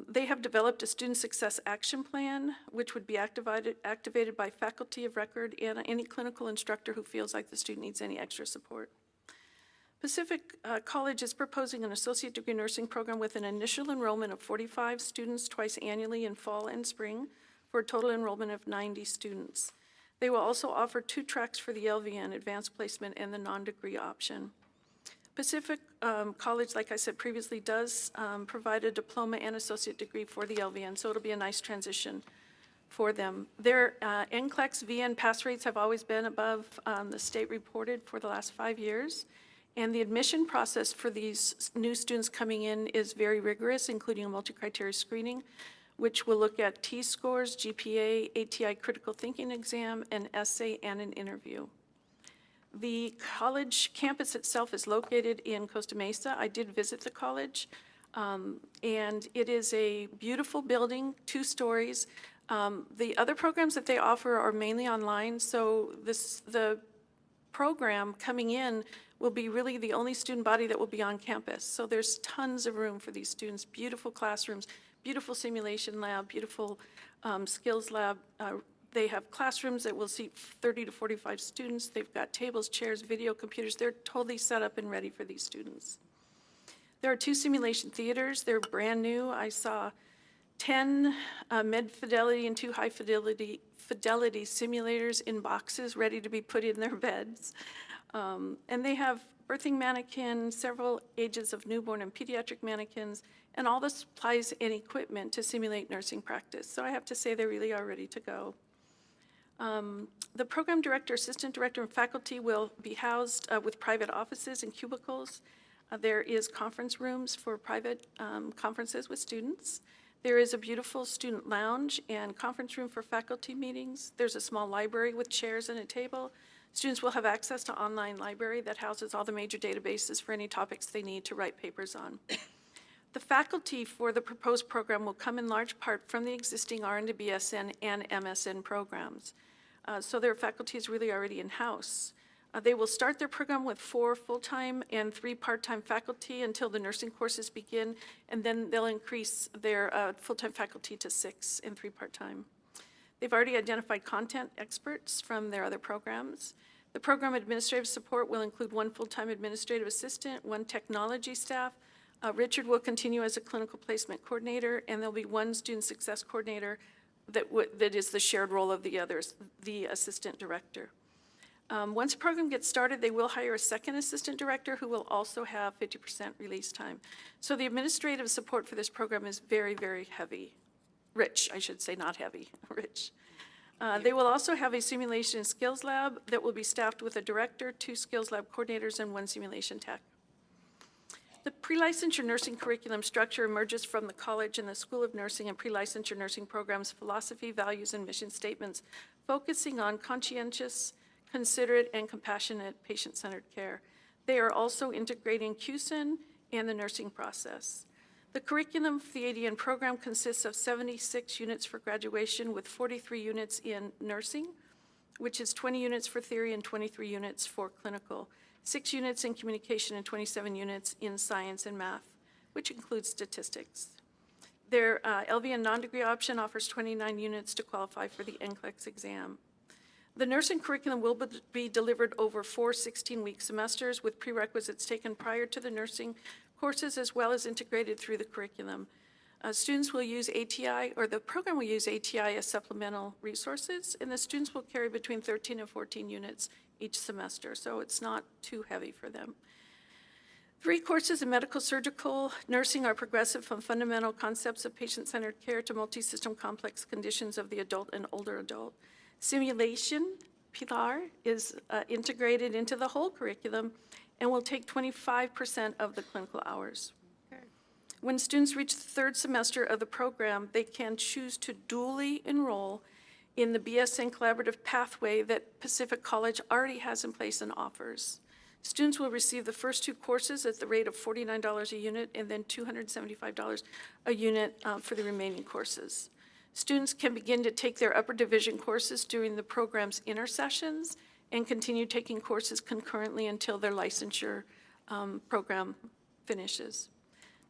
They have developed a student success action plan, which would be activated by faculty of record and any clinical instructor who feels like the student needs any extra support. Pacific College is proposing an associate degree nursing program with an initial enrollment of 45 students twice annually in fall and spring for a total enrollment of 90 students. They will also offer 2 tracks for the LVN, advanced placement, and the non-degree option. Pacific College, like I said previously, does provide a diploma and associate degree for the LVN, so it'll be a nice transition for them. Their NCLEX VN pass rates have always been above the state reported for the last 5 years. And the admission process for these new students coming in is very rigorous, including a multi-criteria screening, which will look at T-scores, GPA, ATI critical thinking exam, an essay, and an interview. The college campus itself is located in Costa Mesa. I did visit the college, and it is a beautiful building, 2 stories. The other programs that they offer are mainly online, so the program coming in will be really the only student body that will be on campus. So there's tons of room for these students, beautiful classrooms, beautiful simulation lab, beautiful skills lab. They have classrooms that will seat 30 to 45 students. They've got tables, chairs, video, computers. They're totally set up and ready for these students. There are 2 simulation theaters. They're brand new. I saw 10 mid-fidelity and 2 high-fidelity simulators in boxes ready to be put in their beds. And they have birthing mannequin, several ages of newborn and pediatric mannequins, and all the supplies and equipment to simulate nursing practice. So I have to say they really are ready to go. The program director, assistant director, and faculty will be housed with private offices and cubicles. There is conference rooms for private conferences with students. There is a beautiful student lounge and conference room for faculty meetings. There's a small library with chairs and a table. Students will have access to online library that houses all the major databases for any topics they need to write papers on. The faculty for the proposed program will come in large part from the existing RN to BSN and MSN programs. So their faculty is really already in-house. They will start their program with 4 full-time and 3 part-time faculty until the nursing courses begin, and then they'll increase their full-time faculty to 6 and 3 part-time. They've already identified content experts from their other programs. The program administrative support will include 1 full-time administrative assistant, 1 technology staff. Richard will continue as a clinical placement coordinator, and there'll be 1 student success coordinator that is the shared role of the others, the assistant director. Once the program gets started, they will hire a 2nd assistant director who will also have 50% release time. So the administrative support for this program is very, very heavy. Rich, I should say, not heavy, rich. They will also have a simulation and skills lab that will be staffed with a director, 2 skills lab coordinators, and 1 simulation tech. The pre-licensure nursing curriculum structure emerges from the college and the School of Nursing and pre-licensure nursing programs' philosophy, values, and mission statements, focusing on conscientious, considerate, and compassionate patient-centered care. They are also integrating QSIN and the nursing process. The curriculum for the ADN program consists of 76 units for graduation with 43 units in nursing, which is 20 units for theory and 23 units for clinical, 6 units in communication and 27 units in science and math, which includes statistics. Their LVN non-degree option offers 29 units to qualify for the NCLEX exam. The nursing curriculum will be delivered over 4 16-week semesters with prerequisites taken prior to the nursing courses as well as integrated through the curriculum. Students will use ATI, or the program will use ATI as supplemental resources, and the students will carry between 13 and 14 units each semester, so it's not too heavy for them. 3 courses in medical surgical nursing are progressive from fundamental concepts of patient-centered care to multi-system complex conditions of the adult and older adult. Simulation, PILAR, is integrated into the whole curriculum and will take 25% of the clinical hours. When students reach the 3rd semester of the program, they can choose to dually enroll in the BSN collaborative pathway that Pacific College already has in place and offers. Students will receive the first 2 courses at the rate of $49 a unit and then $275 a unit for the remaining courses. Students can begin to take their upper division courses during the program's intersessions and continue taking courses concurrently until their licensure program finishes.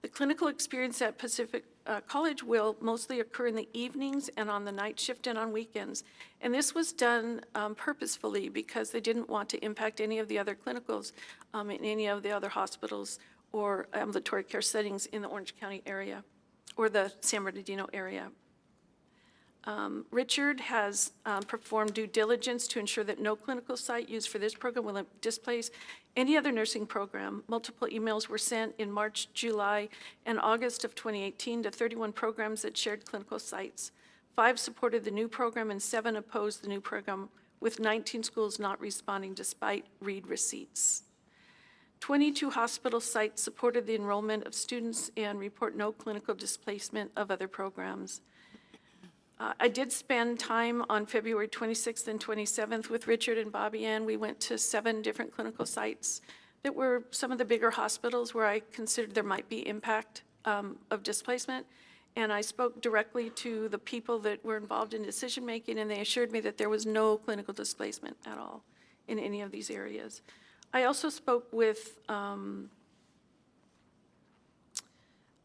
The clinical experience at Pacific College will mostly occur in the evenings and on the night shift and on weekends. And this was done purposefully because they didn't want to impact any of the other clinicals in any of the other hospitals or ambulatory care settings in the Orange County area or the San Bernardino area. Richard has performed due diligence to ensure that no clinical site used for this program will displace any other nursing program. Multiple emails were sent in March, July, and August of 2018 to 31 programs that shared clinical sites. 5 supported the new program and 7 opposed the new program, with 19 schools not responding despite read receipts. 22 hospital sites supported the enrollment of students and report no clinical displacement of other programs. I did spend time on February 26th and 27th with Richard and Bobby Ann. We went to 7 different clinical sites that were some of the bigger hospitals where I considered there might be impact of displacement. And I spoke directly to the people that were involved in decision-making, and they assured me that there was no clinical displacement at all in any of these areas. I also spoke with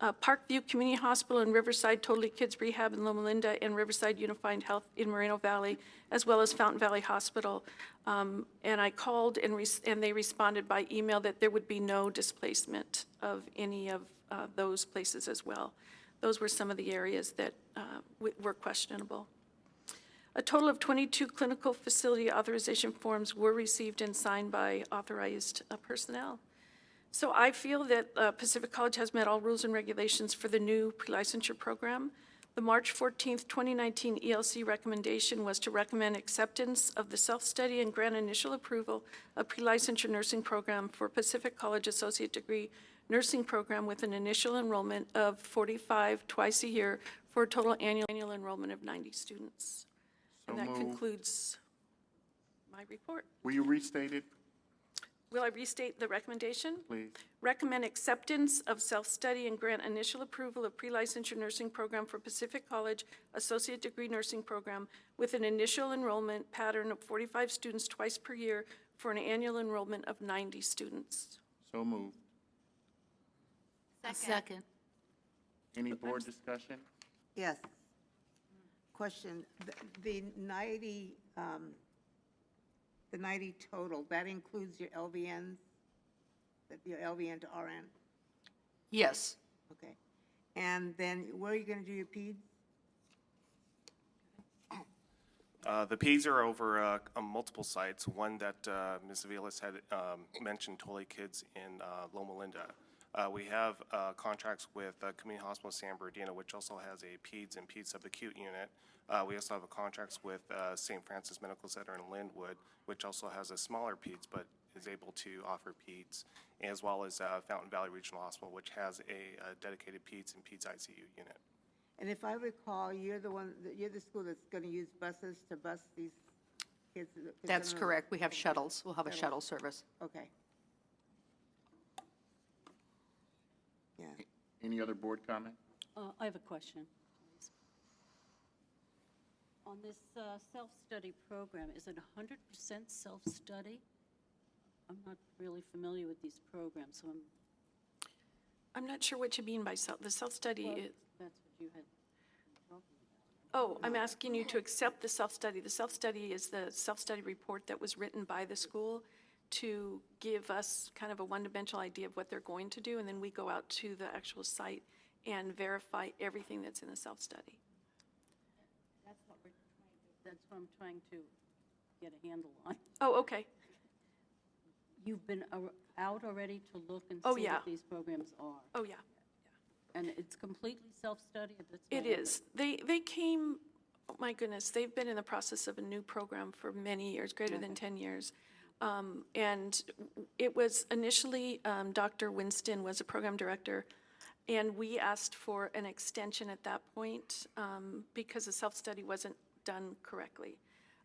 Parkview Community Hospital and Riverside Totally Kids Rehab in Loma Linda and Riverside Unified Health in Moreno Valley, as well as Fountain Valley Hospital. And I called and they responded by email that there would be no displacement of any of those places as well. Those were some of the areas that were questionable. A total of 22 clinical facility authorization forms were received and signed by authorized personnel. So I feel that Pacific College has met all rules and regulations for the new pre-licensure program. The March 14th, 2019 ELC recommendation was to recommend acceptance of the self-study and grant initial approval of pre-licensure nursing program for Pacific College Associate Degree Nursing Program with an initial enrollment of 45 twice a year for a total annual enrollment of 90 students. And that moved. concludes my report. Will you restate it, Will I restate the recommendation? please? Recommend acceptance of self-study and grant initial approval of pre-licensure nursing program for Pacific College Associate Degree Nursing Program with an initial enrollment pattern of 45 students twice per year for an annual enrollment of 90 students. So moved. Second. Any board discussion? Yes. Question, the 90 total, that includes your LVNs, your LVN to RN? Yes. Okay. And then where are you going to do your peds? The P's are over on multiple sites. One that Ms. Vilas had mentioned, Totally Kids in Loma Linda. We have contracts with Community Hospital San Bernardino, which also has a Peds and Peds subacute unit. We also have contracts with St. Francis Medical Center in Linwood, which also has a smaller Peds, but is able to offer Peds, as well as Fountain Valley Regional Hospital, which has a dedicated Peds and Peds ICU unit. And if I recall, you're the school that's going to use buses to bus these kids? That's correct. We have shuttles. We'll have a shuttle service. Okay. Yeah. Any other board comment? I have a question, please. On this self-study program, is it 100% self-study? I'm not really familiar with these programs, so I'm not sure what you mean by the self-study. well, is- that's what you had been talking about. Oh, I'm asking you to accept the self-study. The self-study is the self-study report that was written by the school to give us kind of a one-dimensional idea of what they're going to do, and then we go out to the actual site and verify everything that's in the self-study. That's what I'm trying to get a handle on. Oh, okay. You've been out already to look and Oh, see yeah. what these programs are? Oh, yeah. And it's completely self-study? It is. They came, oh my goodness, they've been in the process of a new program for many years, greater than 10 years. And it was initially, Dr. Winston was a program director, and we asked for an extension at that point because the self-study wasn't done correctly.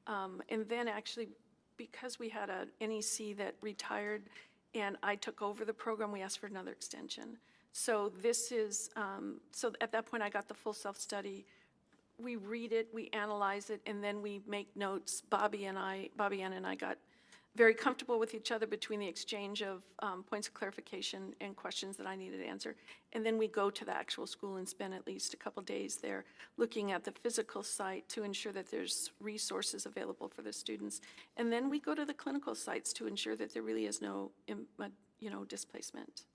And then actually, because we had a NEC that retired and I took over the program, we asked for another extension. So this is, so at that point, I got the full self-study. We read it, we analyze it, and then we make notes. Bobby Ann and I got very comfortable with each other between the exchange of points of clarification and questions that I needed to answer. And then we go to the actual school and spend at least a couple days there looking at the physical site to ensure that there's resources available for the students. And then we go to the clinical sites to ensure that there really is no, displacement.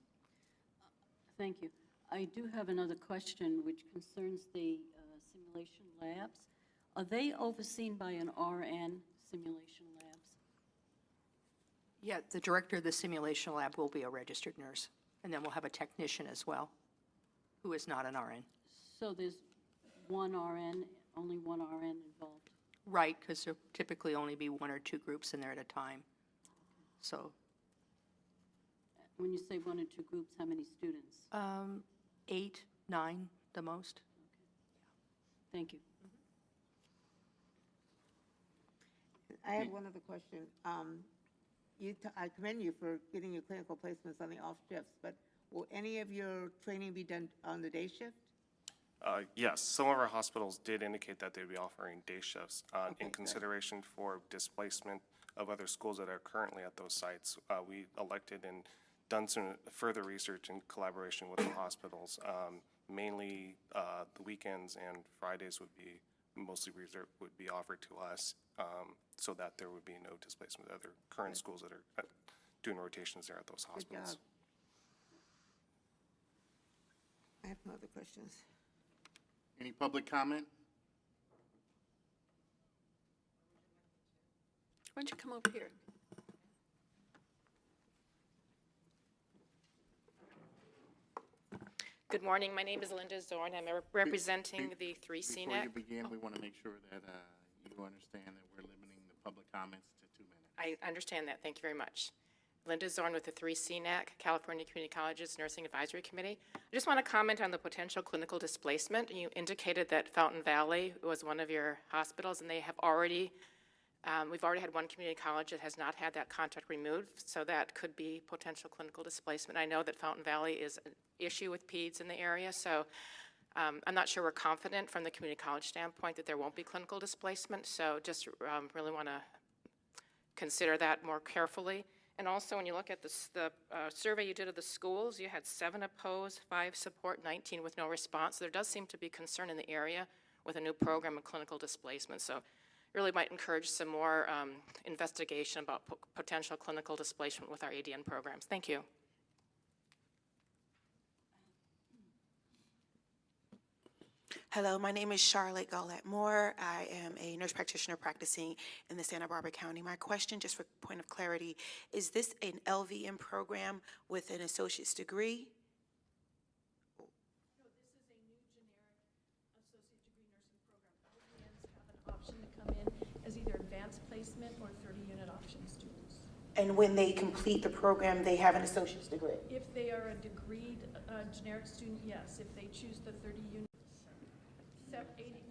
Thank you. I do have another question which concerns the simulation labs. Are they overseen by an RN, simulation labs? Yeah, the director of the simulation lab will be a registered nurse, and then we'll have a technician as well, who is not an RN. So there's one RN, only one RN involved? Right, because there'll typically only be one or two groups in there at a time. So, When you say one or two groups, how many students? 8, 9, the most. Thank you. I have one other question. I commend you for getting your clinical placements on the off shifts, but will any of your training be done on the day shift? Yes, some of our hospitals did indicate that they'd be offering day shifts in consideration for displacement of other schools that are currently at those sites. We elected and done some further research in collaboration with the hospitals. Mainly, the weekends and Fridays would be mostly reserved, would be offered to us, so that there would be no displacement of other current schools that are doing rotations there at those Good hospitals. job. I have no other questions. Any public comment? Why don't you come over here? Good morning. My name is Linda Zorn. I'm representing the 3 Before you CNET. begin, we want to make sure that you understand that we're limiting the public comments to 2 minutes. I understand that. Thank you very much. Linda Zorn with the 3 CNET, California Community Colleges Nursing Advisory Committee. I just want to comment on the potential clinical displacement. You indicated that Fountain Valley was one of your hospitals, and they have already, we've already had one community college that has not had that contract removed, so that could be potential clinical displacement. I know that Fountain Valley is an issue with peds in the area, so I'm not sure we're confident from the community college standpoint that there won't be clinical displacement, so just really want to consider that more carefully. And also, when you look at the survey you did of the schools, you had 7 opposed, 5 support, 19 with no response. There does seem to be concern in the area with a new program of clinical displacement. So really might encourage some more investigation about potential clinical displacement with our ADN programs. Thank you. Hello, my name is Charlotte Gollett Moore. I am a nurse practitioner practicing in the Santa Barbara County. My question, just for point of clarity, is this an LVN program with an associate's degree? No, this is a new generic associate degree nursing program. LVNs have an option to come in as either advanced placement or 30-unit option students. And when they complete the program, they have an associate's degree? If they are a degreed generic student, yes. If they choose the 30 units,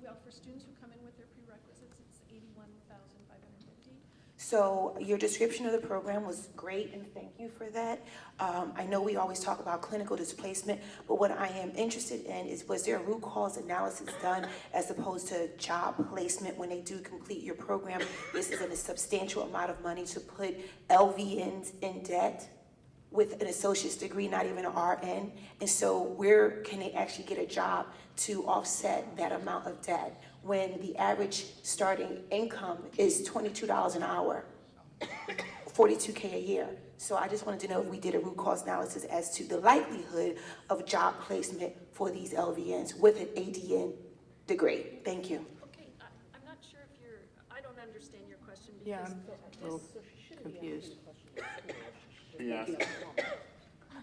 well, for students who come in with their prerequisites, it's $81,550. So your description of the program was great, and thank you for that. I know we always talk about clinical displacement, but what I am interested in is, was there a root cause analysis done as opposed to job placement when they do complete your program? This is a substantial amount of money to put LVNs in debt with an associate's degree, not even an RN. And so where can they actually get a job to offset that amount of debt when the average starting income is $22 an hour, $42K a year? So I just wanted to know if we did a root cause analysis as to the likelihood of job placement for these LVNs with an ADN degree. Thank you. Okay, I'm not sure if I don't understand your question. Yeah, because I'm a little confused. Yes.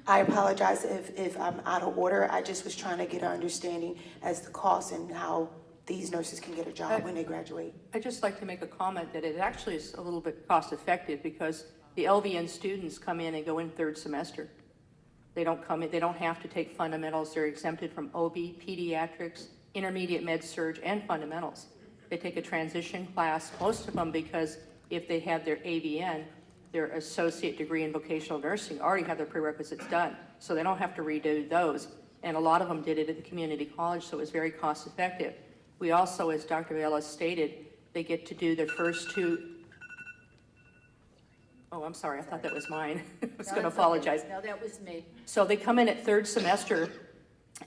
I apologize if I'm out of order. I just was trying to get an understanding as to cost and how these nurses can get a job when they graduate. I'd just like to make a comment that it actually is a little bit cost-effective because the LVN students come in and go in 3rd semester. They don't come in, they don't have to take fundamentals. They're exempted from OB, pediatrics, intermediate med surg, and fundamentals. They take a transition class, most of them because if they have their AVN, their associate degree in vocational nursing, already have their prerequisites done, so they don't have to redo those. And a lot of them did it at the community college, so it was very cost effective. We also, as Dr. Velez stated, they get to do their first 2, oh, I'm sorry, I thought that was mine. I was gonna apologize. No, that was me. So they come in at 3rd semester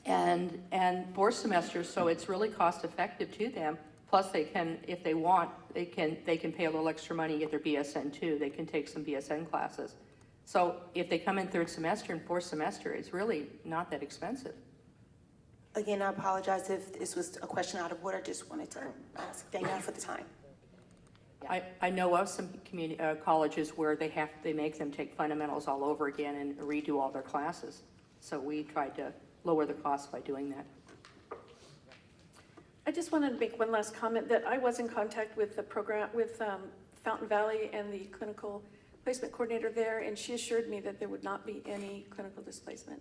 and 4th semester, so it's really cost effective to them. Plus, they can, if they want, they can pay a little extra money and get their BSN too. They can take some BSN classes. So if they come in 3rd semester and 4th semester, it's really not that expensive. Again, I apologize if this was a question out of order. Just wanted to ask. Thank you for the time. I know of some community colleges where they make them take fundamentals all over again and redo all their classes. So we tried to lower the cost by doing that. I just wanted to make one last comment that I was in contact with the program, with Fountain Valley and the clinical placement coordinator there, and she assured me that there would not be any clinical displacement.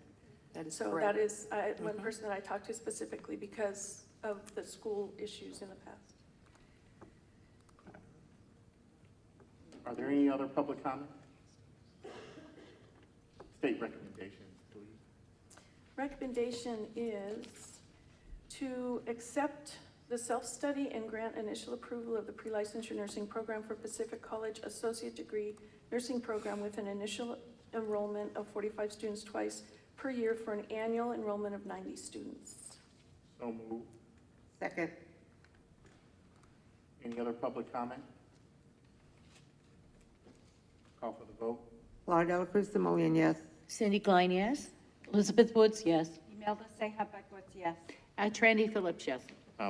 That is So correct. that is one person that I talked to specifically because of the school issues in the past. Are there any other public comments? State recommendations, please. Recommendation is to accept the self-study and grant initial approval of the pre-licensure nursing program for Pacific College Associate Degree Nursing Program with an initial enrollment of 45 students twice per year for an annual enrollment of 90 students. So moved. Second. Any other public comment? Call for the vote. Laura Delacruz, Simoleon, yes. Cindy Klein, yes. Elizabeth Woods, yes. Imelda Seha Butowitz, yes. Trandy Phillips, yes.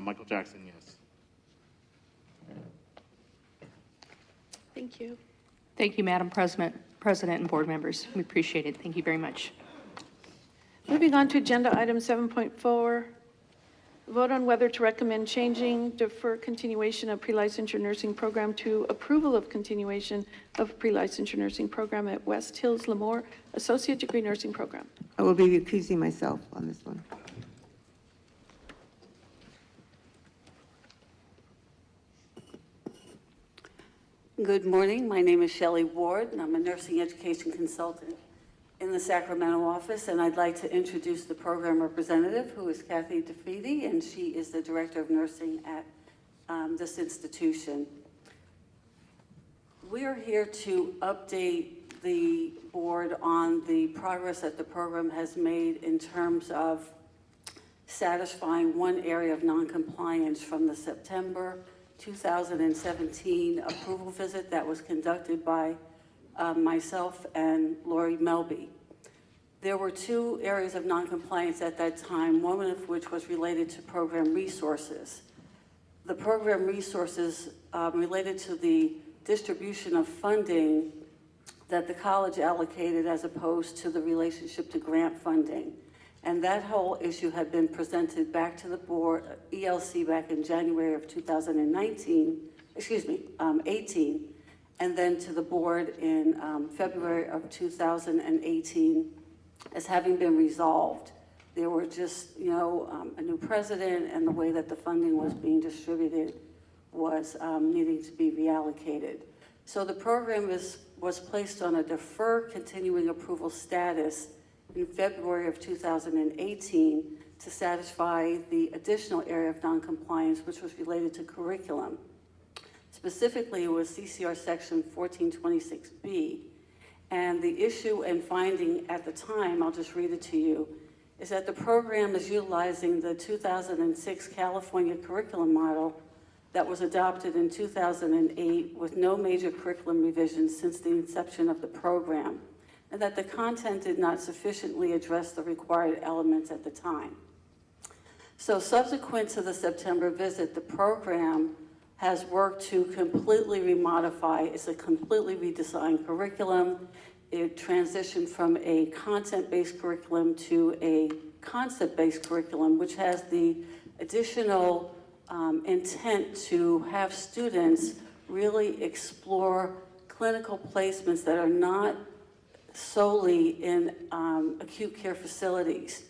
Michael Jackson, yes. Thank you. Thank you, Madam President and board members. We appreciate it. Thank you very much. Moving on to agenda item 7.4, vote on whether to recommend changing, defer continuation of pre-licensure nursing program to approval of continuation of pre-licensure nursing program at West Hills Lemoore Associate Degree Nursing Program. I will be recusing myself on this one. Good morning. My name is Shelley Ward, and I'm a nursing education consultant in the Sacramento office, and I'd like to introduce the program representative, who is Kathy DeFeedy, and she is the director of nursing at this institution. We are here to update the board on the progress that the program has made in terms of satisfying one area of noncompliance from the September 2017 approval visit that was conducted by myself and Lori Melby. There were two areas of noncompliance at that time, one of which was related to program resources. The program resources related to the distribution of funding that the college allocated as opposed to the relationship to grant funding. And that whole issue had been presented back to the board, ELC, back in January of 18, and then to the board in February of 2018 as having been resolved. There were just, a new president, and the way that the funding was being distributed was needing to be reallocated. So the program was placed on a defer continuing approval status in February of 2018 to satisfy the additional area of noncompliance, which was related to curriculum. Specifically, it was CCR section 1426B. And the issue and finding at the time, I'll just read it to you, is that the program is utilizing the 2006 California curriculum model that was adopted in 2008 with no major curriculum revisions since the inception of the program, and that the content did not sufficiently address the required elements at the time. So subsequent to the September visit, the program has worked to completely remodify. It's a completely redesigned curriculum. It transitioned from a content-based curriculum to a concept-based curriculum, which has the additional intent to have students really explore clinical placements that are not solely in acute care facilities.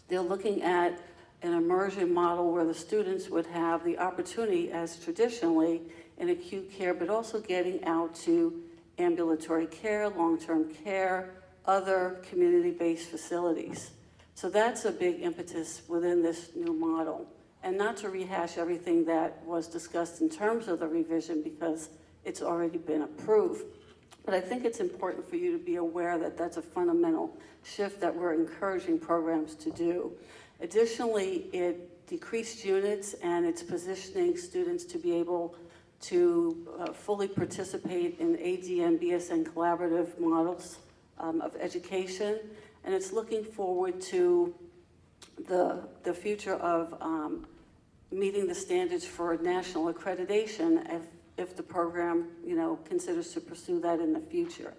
They're looking at an immersion model where the students would have the opportunity, as traditionally in acute care, but also getting out to ambulatory care, long-term care, other community-based facilities. So that's a big impetus within this new model. And not to rehash everything that was discussed in terms of the revision, because it's already been approved. But I think it's important for you to be aware that that's a fundamental shift that we're encouraging programs to do. Additionally, it decreased units, and it's positioning students to be able to fully participate in ADN, BSN collaborative models of education. And it's looking forward to the future of meeting the standards for national accreditation if the program, considers to pursue that in the future.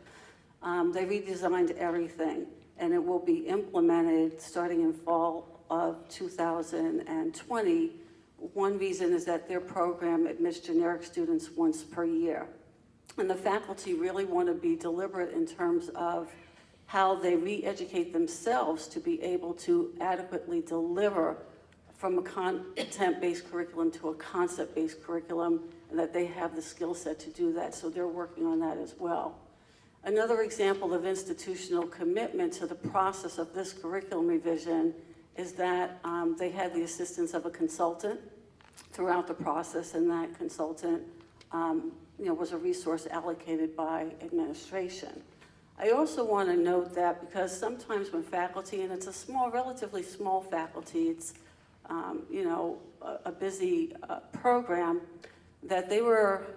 They redesigned everything, and it will be implemented starting in fall of 2020. One reason is that their program admits generic students once per year. And the faculty really want to be deliberate in terms of how they re-educate themselves to be able to adequately deliver from a content-based curriculum to a concept-based curriculum, and that they have the skill set to do that. So they're working on that as well. Another example of institutional commitment to the process of this curriculum revision is that they had the assistance of a consultant throughout the process, and that consultant, was a resource allocated by administration. I also want to note that because sometimes when faculty, and it's a small, relatively small faculty, it's, a busy program, that they were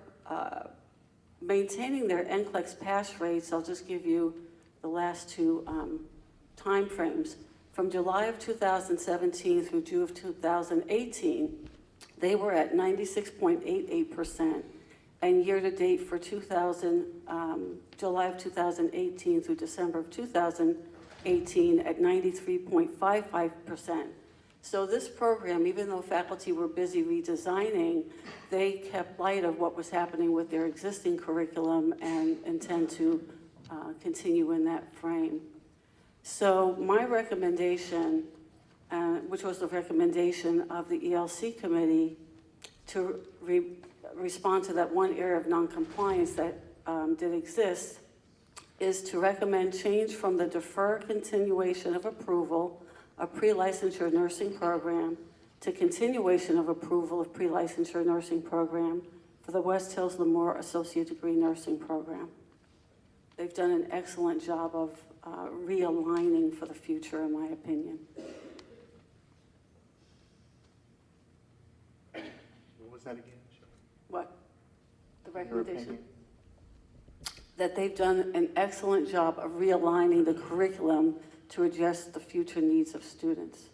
maintaining their NCLEX pass rates. I'll just give you the last two timeframes. From July of 2017 through June of 2018, they were at 96.88%, and year-to-date for July of 2018 through December of 2018 at 93.55%. So this program, even though faculty were busy redesigning, they kept light of what was happening with their existing curriculum and intend to continue in that frame. So my recommendation, which was the recommendation of the ELC committee, to respond to that one area of noncompliance that did exist, is to recommend change from the defer continuation of approval of pre-licensure nursing program to continuation of approval of pre-licensure nursing program for the West Hills Lemoore Associate Degree Nursing Program. They've done an excellent job of realigning for the future, in my opinion. What was that again? What? The Your recommendation? opinion? That they've done an excellent job of realigning the curriculum to address the future needs of students.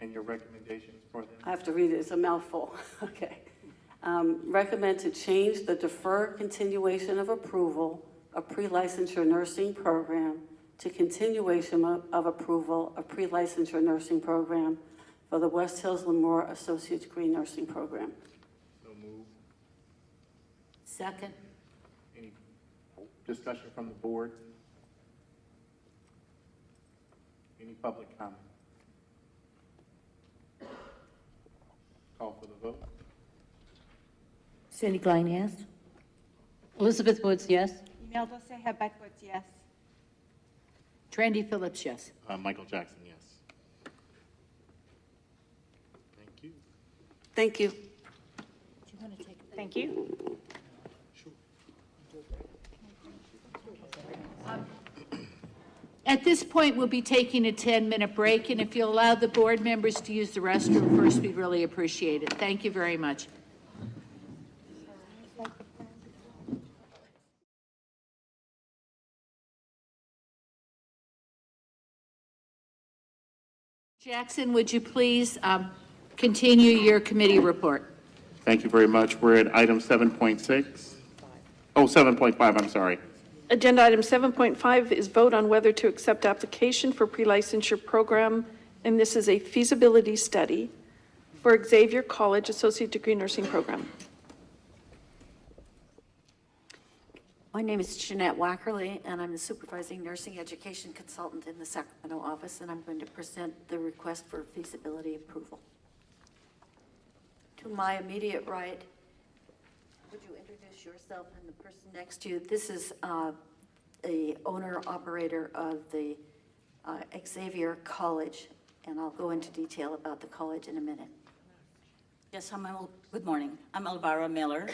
And your recommendations for them? I have to read it, it's a mouthful. Okay. Recommend to change the defer continuation of approval of pre-licensure nursing program to continuation of approval of pre-licensure nursing program for the West Hills Lemoore Associate Degree Nursing Program. So move. Second. Any discussion from the board? Any public comment? Call for the vote. Cindy Klein, yes. Elizabeth Woods, yes. Imelda Sehabet Woods, yes. Trendy Phillips, yes. Michael Jackson, yes. Thank you. Thank you. Thank you. At this point, we'll be taking a 10-minute break, and if you'll allow the board members to use the restroom first, we'd really appreciate it. Thank you very much. Jackson, would you please continue your committee report? Thank you very much. We're at item 7.6. Oh, 7.5, I'm sorry. Agenda item 7.5 is vote on whether to accept application for pre-licensure program, and this is a feasibility study for Xavier College Associate Degree Nursing Program. My name is Jeanette Wackerly, and I'm the supervising nursing education consultant in the Sacramento office, and I'm going to present the request for feasibility approval. To my immediate right, would you introduce yourself and the person next to you? This is the owner-operator of the Xavier College, and I'll go into detail about the college in a minute. Yes, good morning. I'm Elvira Miller.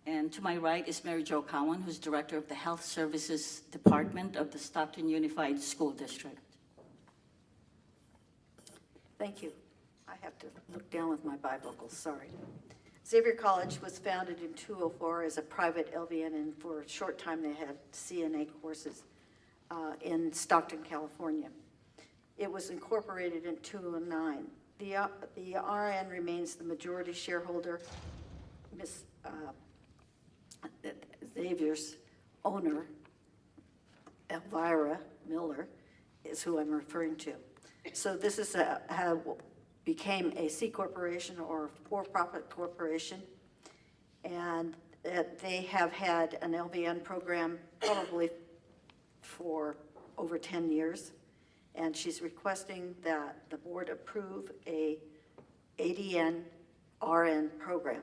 And to my right is Mary Jo Cowan, who's Director of the Health Services Department of the Stockton Unified School District. Thank you. I have to look down with my bifocals, sorry. Xavier College was founded in 2004 as a private LVN, and for a short time they had CNA courses in Stockton, California. It was incorporated in 2009. The RN remains the majority shareholder. Ms. Xavier's owner, Elvira Miller, is who I'm referring to. So this is became a C corporation or for-profit corporation, and they have had an LVN program probably for over 10 years, and she's requesting that the board approve a ADN RN program.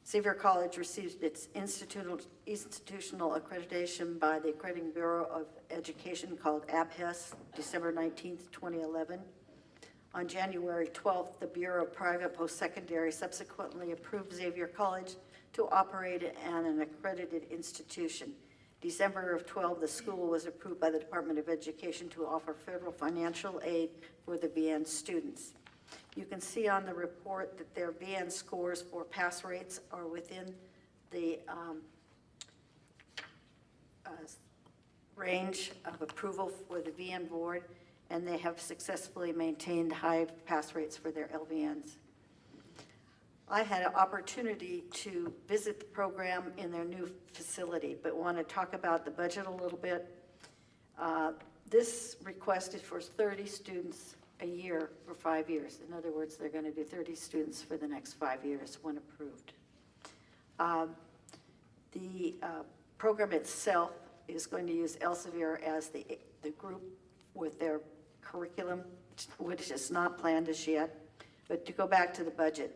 Xavier College received its institutional accreditation by the Accrediting Bureau of Education called ABHES, December 19th, 2011. On January 12th, the Bureau of Private Post-Secondary subsequently approved Xavier College to operate as an accredited institution. December of 12, the school was approved by the Department of Education to offer federal financial aid for the VN students. You can see on the report that their VN scores for pass rates are within the range of approval for the VN board, and they have successfully maintained high pass rates for their LVNs. I had an opportunity to visit the program in their new facility, but want to talk about the budget a little bit. This request is for 30 students a year for 5 years. In other words, they're going to do 30 students for the next 5 years when approved. The program itself is going to use Elsevier as the group with their curriculum, which is not planned as yet. But to go back to the budget,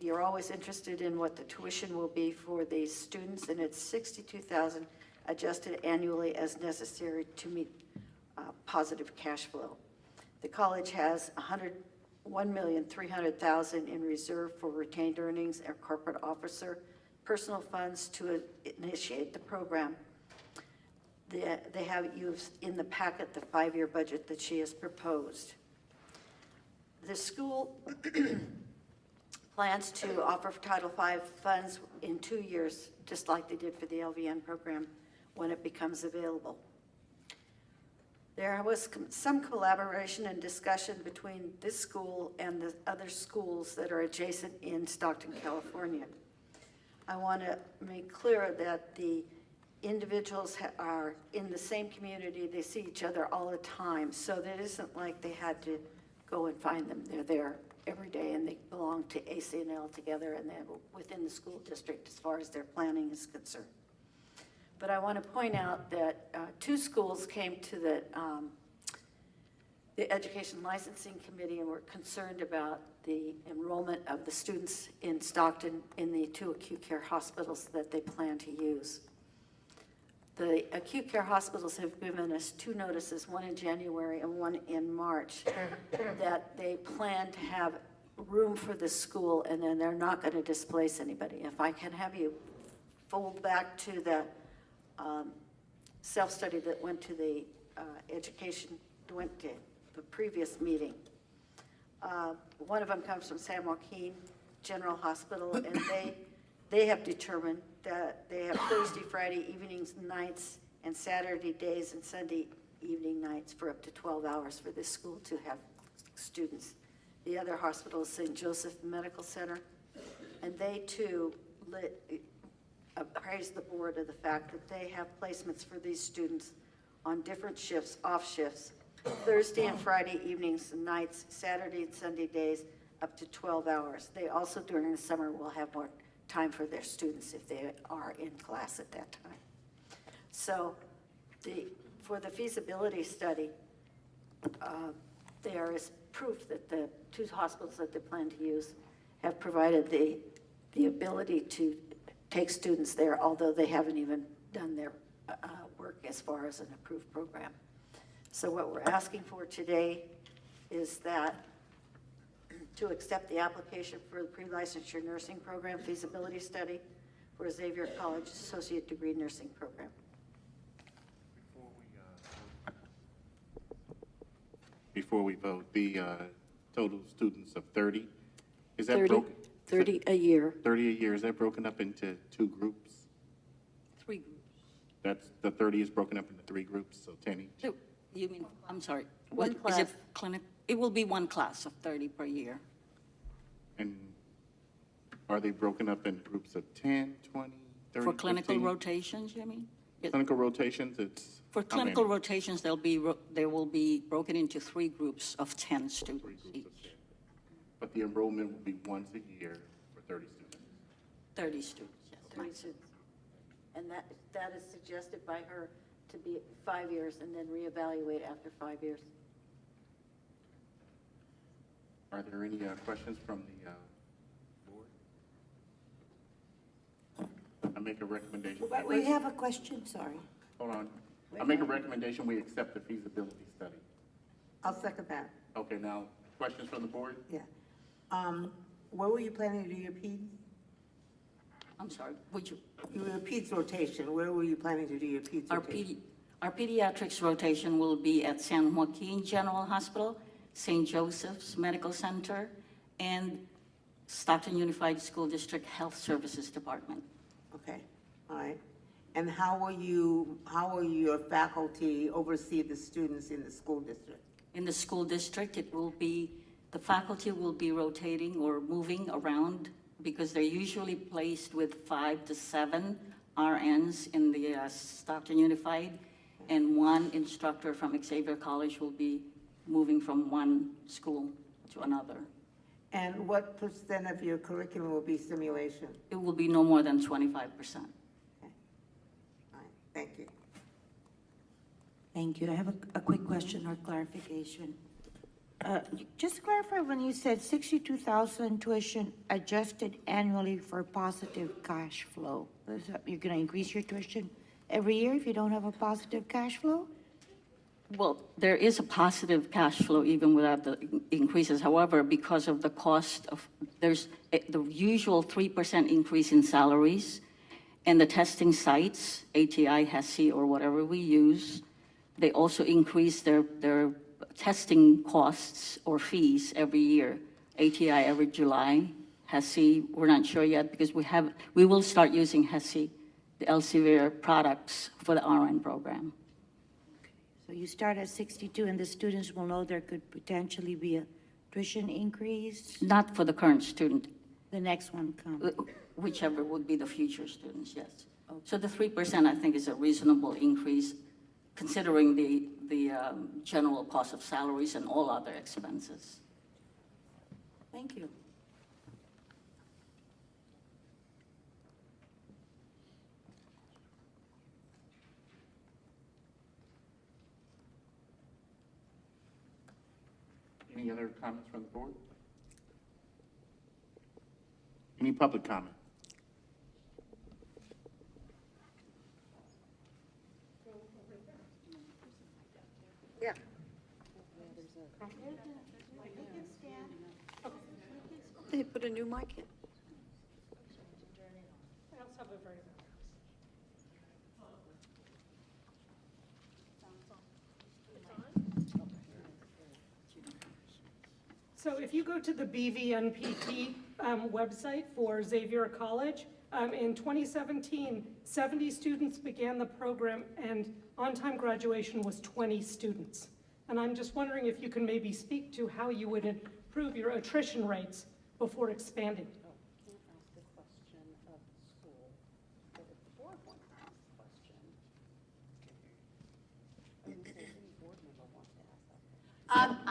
you're always interested in what the tuition will be for these students, and it's $62,000 adjusted annually as necessary to meet positive cash flow. The college has $1,300,000 in reserve for retained earnings and corporate officer personal funds to initiate the program. They have used in the packet the 5-year budget that she has proposed. The school plans to offer Title V funds in 2 years, just like they did for the LVN program when it becomes available. There was some collaboration and discussion between this school and the other schools that are adjacent in Stockton, California. I want to make clear that the individuals are in the same community. They see each other all the time, so that isn't like they had to go and find them. They're there every day, and they belong to ACNL together, and they're within the school district as far as their planning is concerned. But I want to point out that 2 schools came to the Education Licensing Committee and were concerned about the enrollment of the students in Stockton in the 2 acute care hospitals that they plan to use. The acute care hospitals have given us 2 notices, one in January and one in March, that they plan to have room for the school, and then they're not going to displace anybody. If I can have you fold back to the self-study that went to the went to the previous meeting. One of them comes from San Joaquin General Hospital, and they have determined that they have Thursday, Friday evenings, nights, and Saturday days and Sunday evening nights for up to 12 hours for this school to have students. The other hospital is St. Joseph Medical Center, and they too appraised the board of the fact that they have placements for these students on different shifts, off shifts, Thursday and Friday evenings and nights, Saturday and Sunday days, up to 12 hours. They also, during the summer, will have more time for their students if they are in class at that time. So for the feasibility study, there is proof that the 2 hospitals that they plan to use have provided the ability to take students there, although they haven't even done their work as far as an approved program. So what we're asking for today is that to accept the application for the pre-licensure nursing program feasibility study for Xavier College Associate Degree Nursing Program. Before we vote, the total students of 30, is that 30 broken? 30 a year. 30 a year, is that broken up into 2 groups? 3 groups. That's, the 30 is broken up into 3 groups, so 10 each? So, you mean, I'm sorry. One Is it class. clinic? It will be 1 class of 30 per year. And are they broken up in groups of 10, 20, 30, For clinical 15? rotations, you mean? It- Clinical rotations, it's? For how many? clinical rotations, they will be broken into 3 groups of 10 students Groups of each. 10. But the enrollment will be once a year for 30 students. 30 students, yes. 3 students. And that is suggested by her to be 5 years and then reevaluate after 5 years. Are there any questions from the board? I make a recommendation. But we have a question, sorry. Hold on. I make a recommendation, we accept the feasibility study. I'll second that, Okay, now, questions from the board? yeah. Where were you planning to do your peds? I'm sorry, would you, Your peds rotation, where were you planning to do your peds our rotation? our pediatrics rotation will be at San Joaquin General Hospital, St. Joseph's Medical Center, and Stockton Unified School District Health Services Department. Okay, all right. And how will your faculty oversee the students in the school district? In the school district, it will be, the faculty will be rotating or moving around because they're usually placed with 5 to 7 RNs in the Stockton Unified, and one instructor from Xavier College will be moving from one school to another. And what percent of your curriculum will be simulation? It will be no more than 25%. All right, thank you. Thank you. I have a quick question or clarification. Just to clarify, when you said 62,000 tuition adjusted annually for positive cash flow, is that you're going to increase your tuition every year if you don't have a positive cash flow? Well, there is a positive cash flow even without the increases. However, because of the cost of, there's the usual 3% increase in salaries, and the testing sites, ATI, HESI, or whatever we use, they also increase their testing costs or fees every year. ATI every July, HESI, we're not sure yet because we will start using HESI, the Elsevier products for the RN program. So you start at 62 and the students will know there could potentially be a tuition increase? Not for the current student, The next one comes. whichever would be the future students, yes. So the 3% I think is a reasonable increase considering the general cost of salaries and all other expenses. Thank you. Any other comments from the board? Any public comment? Yeah. They put a new mic in. So if you go to the BVNPT website for Xavier College, in 2017, 70 students began the program, and on-time graduation was 20 students. And I'm just wondering if you can maybe speak to how you would improve your attrition rates before expanding.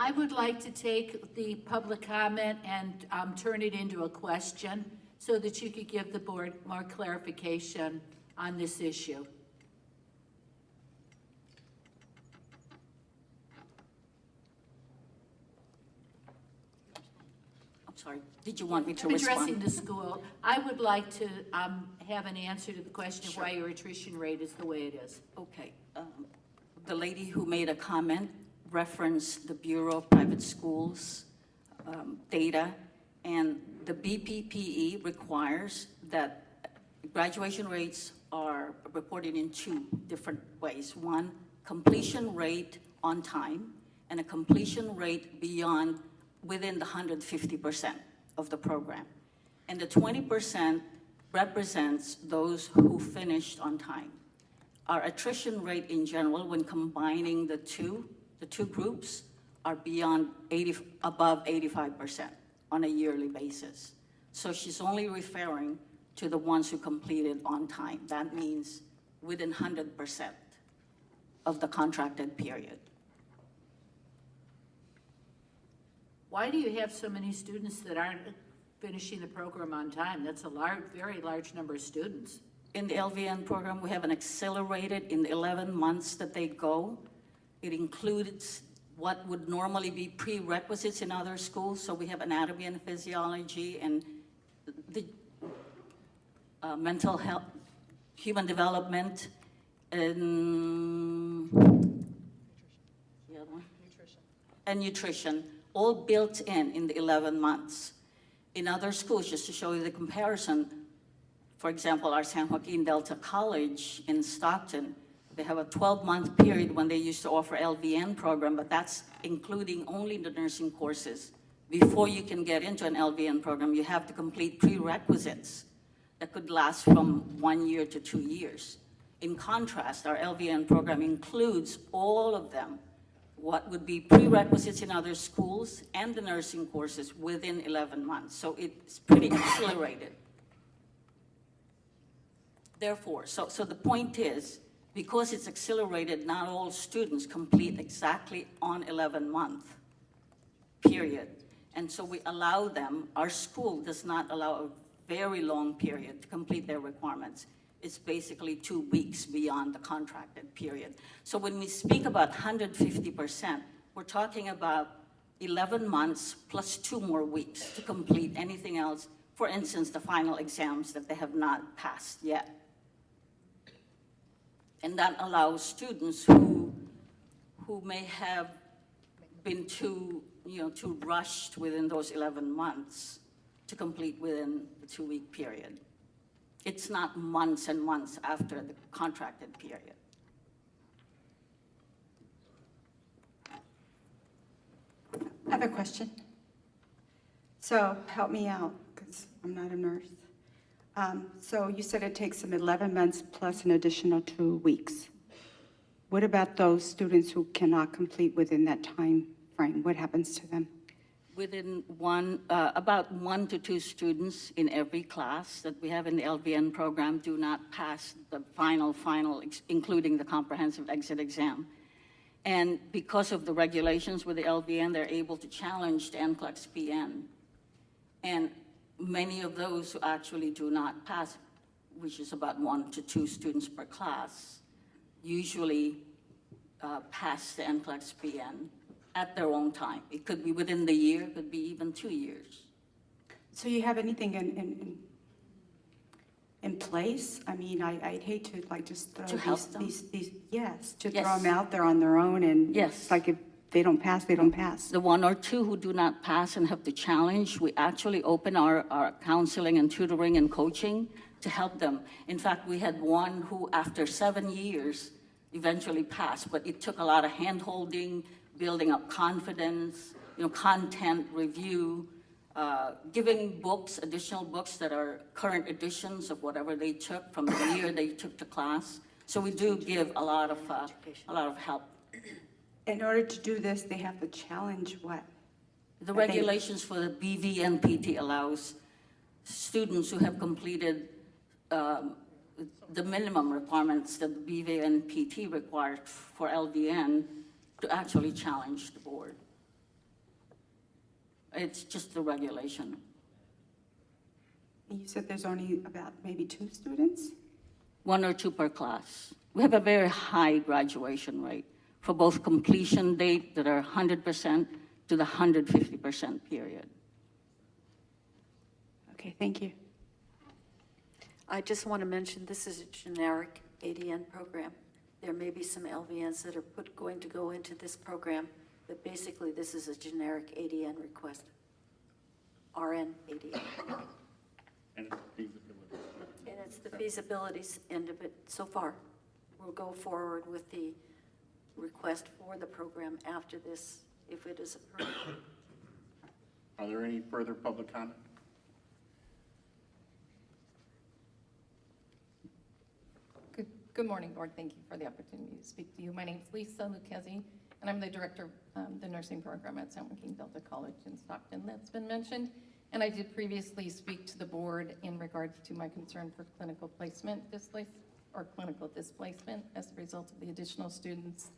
I would like to take the public comment and turn it into a question so that you could give the board more clarification on this issue. I'm sorry, did you want me to I'm respond? addressing the school. I would like to have an answer to the question of why your attrition rate is the way it is. Okay. The lady who made a comment referenced the Bureau of Private Schools data, and the BPPE requires that graduation rates are reported in 2 different ways. One, completion rate on time, and a completion rate within the 150% of the program. And the 20% represents those who finished on time. Our attrition rate in general, when combining the two groups, are above 85% on a yearly basis. So she's only referring to the ones who completed on time. That means within 100% of the contracted period. Why do you have so many students that aren't finishing the program on time? That's a very large number of students. In the LVN program, we have an accelerated in the 11 months that they go. It includes what would normally be prerequisites in other schools. So we have anatomy and physiology and the mental health, human development, and the other one? And nutrition, all built in the 11 months. In other schools, just to show you the comparison, for example, our San Joaquin Delta College in Stockton, they have a 12-month period when they used to offer LVN program, but that's including only the nursing courses. Before you can get into an LVN program, you have to complete prerequisites that could last from 1 year to 2 years. In contrast, our LVN program includes all of them, what would be prerequisites in other schools and the nursing courses within 11 months. So it's pretty accelerated. Therefore, so the point is, because it's accelerated, not all students complete exactly on 11-month period. And so we allow them, our school does not allow a very long period to complete their requirements. It's basically 2 weeks beyond the contracted period. So when we speak about 150%, we're talking about 11 months plus 2 more weeks to complete anything else. For instance, the final exams that they have not passed yet. And that allows students who may have been too rushed within those 11 months to complete within the 2-week period. It's not months and months after the contracted period. I have a question. So help me out, because I'm not a nurse. So you said it takes them 11 months plus an additional 2 weeks. What about those students who cannot complete within that time frame? What happens to them? Within about 1 to 2 students in every class that we have in the LVN program do not pass the final, including the comprehensive exit exam. And because of the regulations with the LVN, they're able to challenge the NCLEX PN. And many of those who actually do not pass, which is about 1 to 2 students per class, usually pass the NCLEX PN at their own time. It could be within the year, it could be even 2 years. So you have anything in place? I mean, I'd hate to just throw To help them? these, yes, to Yes. throw them out there on their own and Yes. it's like if they don't pass, they don't pass. The 1 or 2 who do not pass and have to challenge, we actually open our counseling and tutoring and coaching to help them. In fact, we had one who, after 7 years, eventually passed, but it took a lot of hand-holding, building up confidence, content review, giving books, additional books that are current editions of whatever they took from the year they took to class. So we do give a lot of help. In order to do this, they have to challenge what? The regulations for the BVNPT allows students who have completed the minimum requirements that the BVNPT required for LVN to actually challenge the board. It's just the regulation. You said there's only about maybe 2 students? 1 or 2 per class. We have a very high graduation rate for both completion date that are 100% to the 150% period. Okay, thank you. I just want to mention, this is a generic ADN program. There may be some LVNs that are going to go into this program, but basically this is a generic ADN request. RN ADN. And feasibility. And it's the feasibilities end of it so far. We'll go forward with the request for the program after this, if it is approved. Are there any further public comment? Good morning, Board. Thank you for the opportunity to speak to you. My name is Lisa Lucchesi, and I'm the director of the nursing program at San Joaquin Delta College in Stockton that's been mentioned. And I did previously speak to the board in regards to my concern for clinical displacement as a result of the additional students.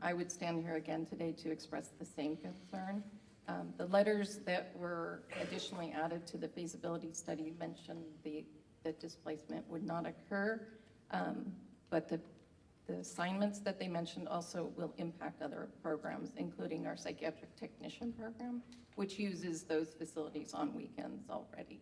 I would stand here again today to express the same concern. The letters that were additionally added to the feasibility study mentioned that displacement would not occur, but the assignments that they mentioned also will impact other programs, including our psychiatric technician program, which uses those facilities on weekends already.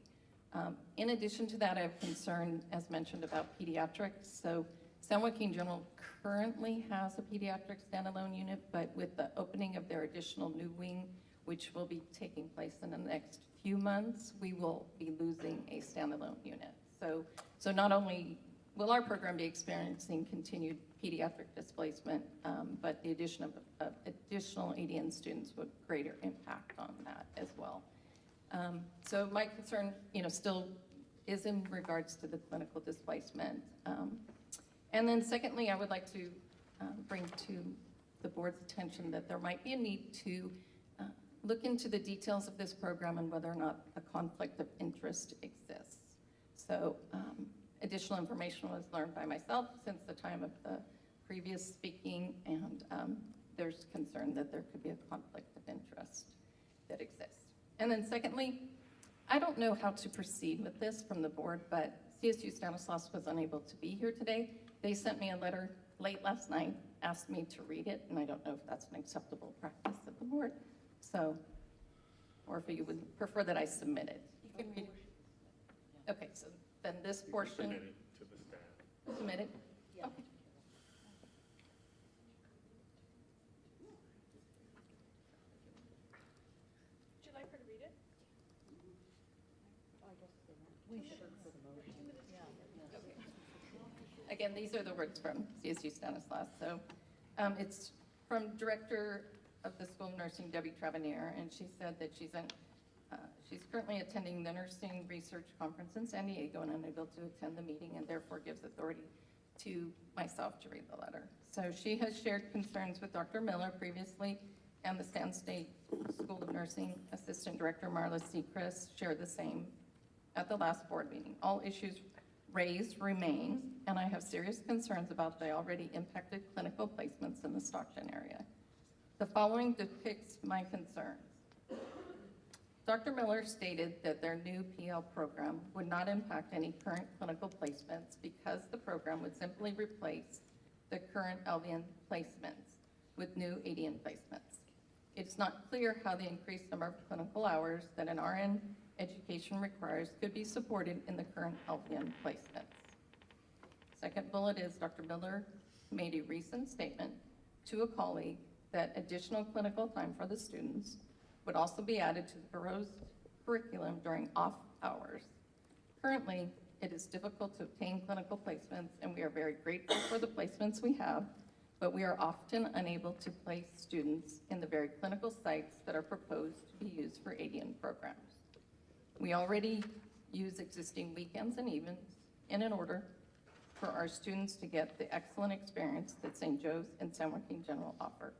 In addition to that, I have concern, as mentioned, about pediatrics. So San Joaquin General currently has a pediatric standalone unit, but with the opening of their additional new wing, which will be taking place in the next few months, we will be losing a standalone unit. So not only will our program be experiencing continued pediatric displacement, but the addition of additional ADN students would greater impact on that as well. So my concern, still is in regards to the clinical displacement. And then secondly, I would like to bring to the board's attention that there might be a need to look into the details of this program and whether or not a conflict of interest exists. So additional information was learned by myself since the time of the previous speaking, and there's concern that there could be a conflict of interest that exists. And then secondly, I don't know how to proceed with this from the board, but CSU Stanislaus was unable to be here today. They sent me a letter late last night, asked me to read it, and I don't know if that's an acceptable practice of the board. So, or if you would prefer that I submit it. You can read it. Okay, so then this portion. Submit it to the staff. Submit it? Okay. Would you like her to read it? Again, these are the words from CSU Stanislaus. So it's from Director of the School of Nursing, Debbie Travanier, and she said that she's currently attending the Nursing Research Conference in San Diego and unable to attend the meeting, and therefore gives authority to myself to read the letter. So she has shared concerns with Dr. Miller previously, and the San State School of Nursing Assistant Director Marla Sechrist shared the same at the last board meeting. All issues raised remain, and I have serious concerns about the already impacted clinical placements in the Stockton area. The following depicts my concerns. Dr. Miller stated that their new PL program would not impact any current clinical placements because the program would simply replace the current LVN placements with new ADN placements. It's not clear how the increased number of clinical hours that an RN education requires could be supported in the current LVN placements. Second bullet is Dr. Miller made a recent statement to a colleague that additional clinical time for the students would also be added to the proposed curriculum during off hours. Currently, it is difficult to obtain clinical placements, and we are very grateful for the placements we have, but we are often unable to place students in the very clinical sites that are proposed to be used for ADN programs. We already use existing weekends and evens in order for our students to get the excellent experience that St. Joe's and San Joaquin General offer.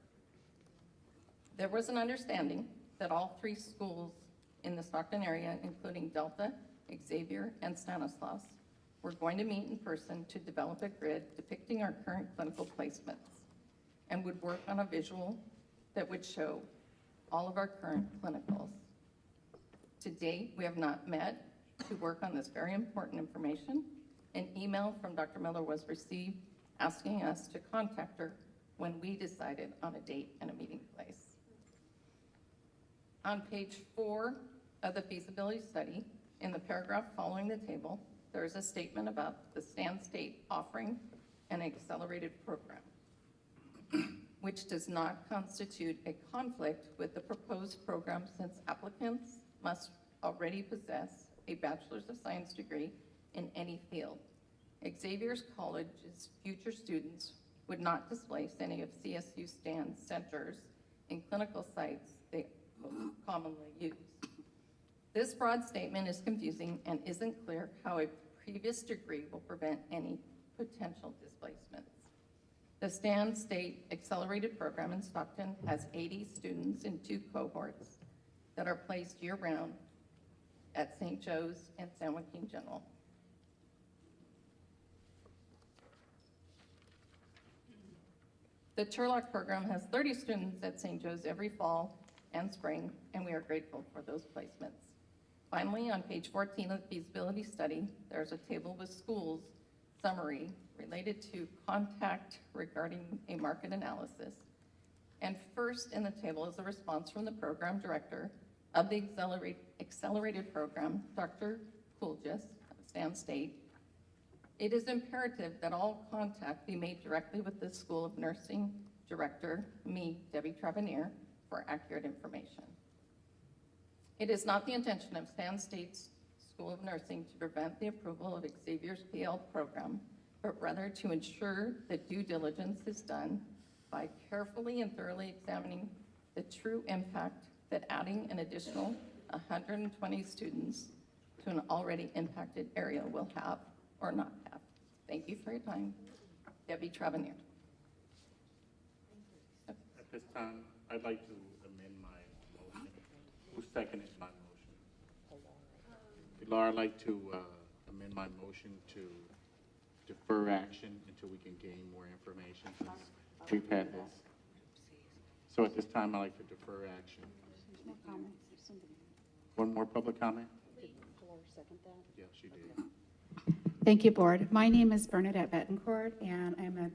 There was an understanding that all three schools in the Stockton area, including Delta, Xavier, and Stanislaus, were going to meet in person to develop a grid depicting our current clinical placements and would work on a visual that would show all of our current clinicals. To date, we have not met to work on this very important information. An email from Dr. Miller was received asking us to contact her when we decided on a date and a meeting place. On page 4 of the feasibility study, in the paragraph following the table, there is a statement about the San State offering an accelerated program, which does not constitute a conflict with the proposed program since applicants must already possess a Bachelor's of Science degree in any field. Xavier's College's future students would not displace any of CSU STAN's centers in clinical sites they commonly use. This broad statement is confusing and isn't clear how a previous degree will prevent any potential displacements. The Stan State Accelerated Program in Stockton has 80 students in 2 cohorts that are placed year-round at St. Joe's and San Joaquin General. The Turlock program has 30 students at St. Joe's every fall and spring, and we are grateful for those placements. Finally, on page 14 of the feasibility study, there's a table with schools summary related to contact regarding a market analysis. And first in the table is a response from the program director of the accelerated program, Dr. Coolgis of Stan State, it is imperative that all contact be made directly with the School of Nursing Director, me, Debbie Trevanier, for accurate information. It is not the intention of Stan State's School of Nursing to prevent the approval of Xavier's PL program, but rather to ensure that due diligence is done by carefully and thoroughly examining the true impact that adding an additional 120 students to an already impacted area will have or not have. Thank you for your time. Debbie Trevanier. At this time, I'd like to amend my motion. Who seconded my motion? Laura, I'd like to amend my motion to defer action until we can gain more information, since we've had this. So at this time, I'd like to defer action. One more public comment? Yeah, she did. Thank you, Board. My name is Bernadette Betancourt, and I'm a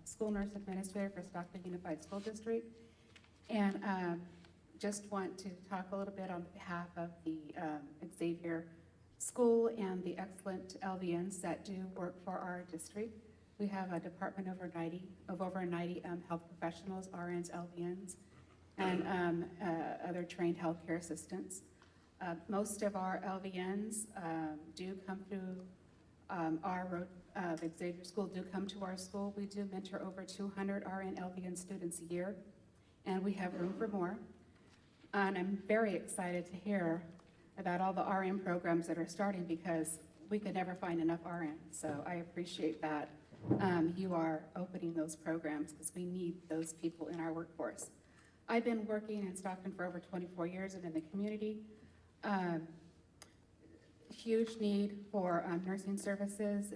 school nurse administrator for Stockton Unified School District. And just want to talk a little bit on behalf of the Xavier School and the excellent LVNs that do work for our district. We have a department of over 90 health professionals, RNs, LVNs, and other trained healthcare assistants. Most of our LVNs do come through Xavier School, do come to our school. We do mentor over 200 RN LVN students a year, and we have room for more. And I'm very excited to hear about all the RN programs that are starting, because we could never find enough RNs. So I appreciate that you are opening those programs, because we need those people in our workforce. I've been working in Stockton for over 24 years and in the community. Huge need for nursing services.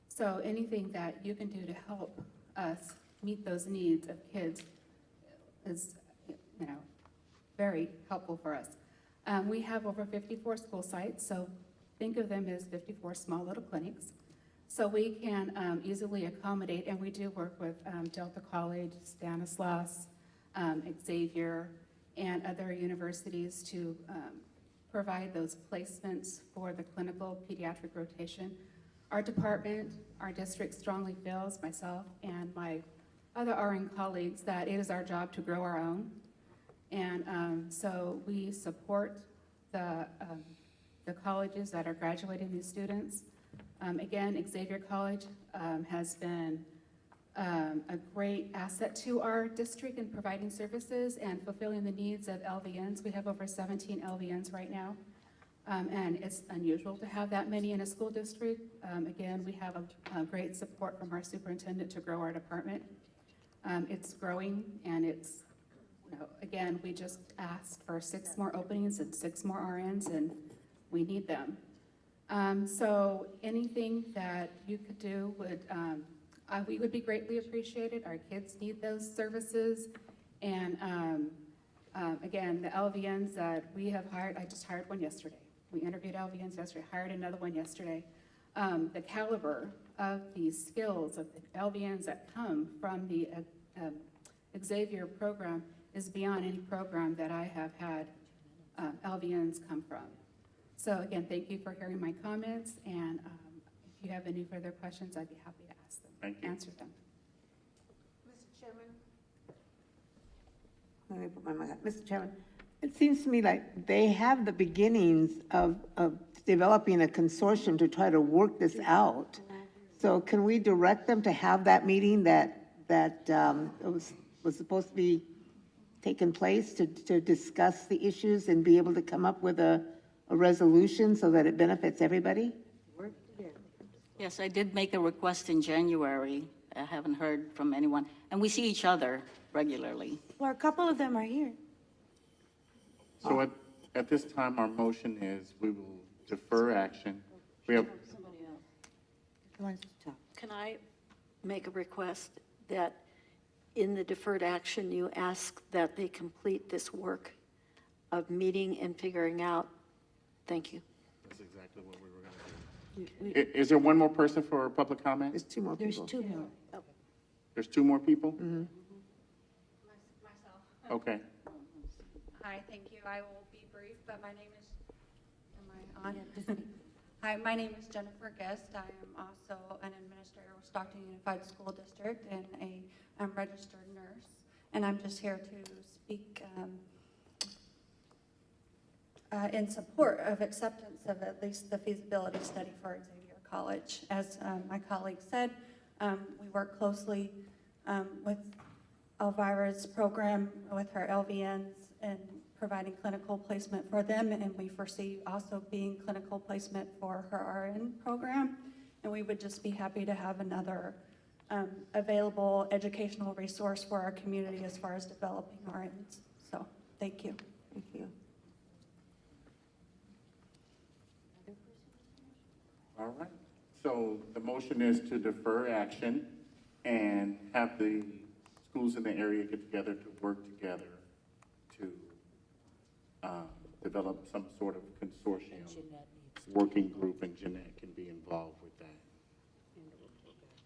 So anything that you can do to help us meet those needs of kids is, very helpful for us. We have over 54 school sites, so think of them as 54 small little clinics. So we can easily accommodate, and we do work with Delta College, Stanislaus, Xavier, and other universities to provide those placements for the clinical pediatric rotation. Our department, our district strongly feels, myself and my other RN colleagues, that it is our job to grow our own. And so we support the colleges that are graduating these students. Again, Xavier College has been a great asset to our district in providing services and fulfilling the needs of LVNs. We have over 17 LVNs right now, and it's unusual to have that many in a school district. Again, we have a great support from our superintendent to grow our department. It's growing, and it's, again, we just asked for 6 more openings and 6 more RNs, and we need them. So anything that you could do we would be greatly appreciated. Our kids need those services. And again, the LVNs that we have hired, I just hired one yesterday. We interviewed LVNs yesterday, hired another one yesterday. The caliber of the skills of the LVNs that come from the Xavier program is beyond any program that I have had LVNs come from. So again, thank you for hearing my comments, and if you have any further questions, I'd be happy to ask them, answer them. Mr. Chairman? Let me put my mic on. Mr. Chairman, it seems to me like they have the beginnings of developing a consortium to try to work this out. So can we direct them to have that meeting that was supposed to be taking place to discuss the issues and be able to come up with a resolution so that it benefits everybody? Yes, I did make a request in January. I haven't heard from anyone. And we see each other regularly. Well, a couple of them are here. So at this time, our motion is we will defer action. We have, Can I make a request that in the deferred action, you ask that they complete this work of meeting and figuring out? Thank you. that's exactly what we were going to do. Is there one more person for public comment? There's 2 more people. There's 2 more. There's 2 more people? Myself. Okay. Hi, thank you. I will be brief, but my name is, am I on? Hi, my name is Jennifer Guest. I am also an administrator with Stockton Unified School District and a registered nurse. And I'm just here to speak in support of acceptance of at least the feasibility study for Xavier College. As my colleague said, we work closely with Elvira's program with her LVNs and providing clinical placement for them, and we foresee also being clinical placement for her RN program. And we would just be happy to have another available educational resource for our community as far as developing RNs. So, thank you. Thank you. All right. So the motion is to defer action and have the schools in the area get together to work together to develop some sort of consortium, working group, and Jeanette can be involved with that.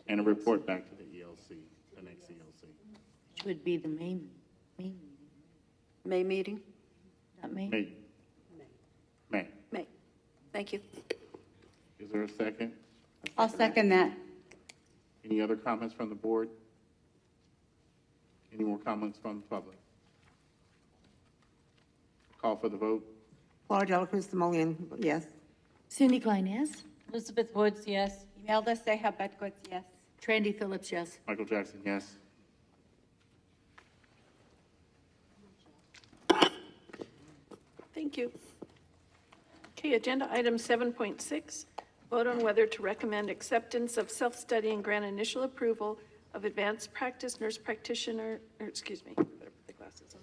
And a report back to the ELC, the next ELC. Which would be the main meeting, May meeting? not May? May. May. May. Thank you. Is there a second? I'll second that. Any other comments from the board? Any more comments from the public? Call for the vote. Laura Delacruz Simoleon, yes. Cindy Klein, yes? Elizabeth Woods, yes. Imelda Seja Bedgood, yes. Trandy Phillips, yes. Michael Jackson, yes. Thank you. Okay, agenda item 7.6, vote on whether to recommend acceptance of self-study and grant initial approval of advanced practice nurse practitioner, or excuse me, better put the glasses on.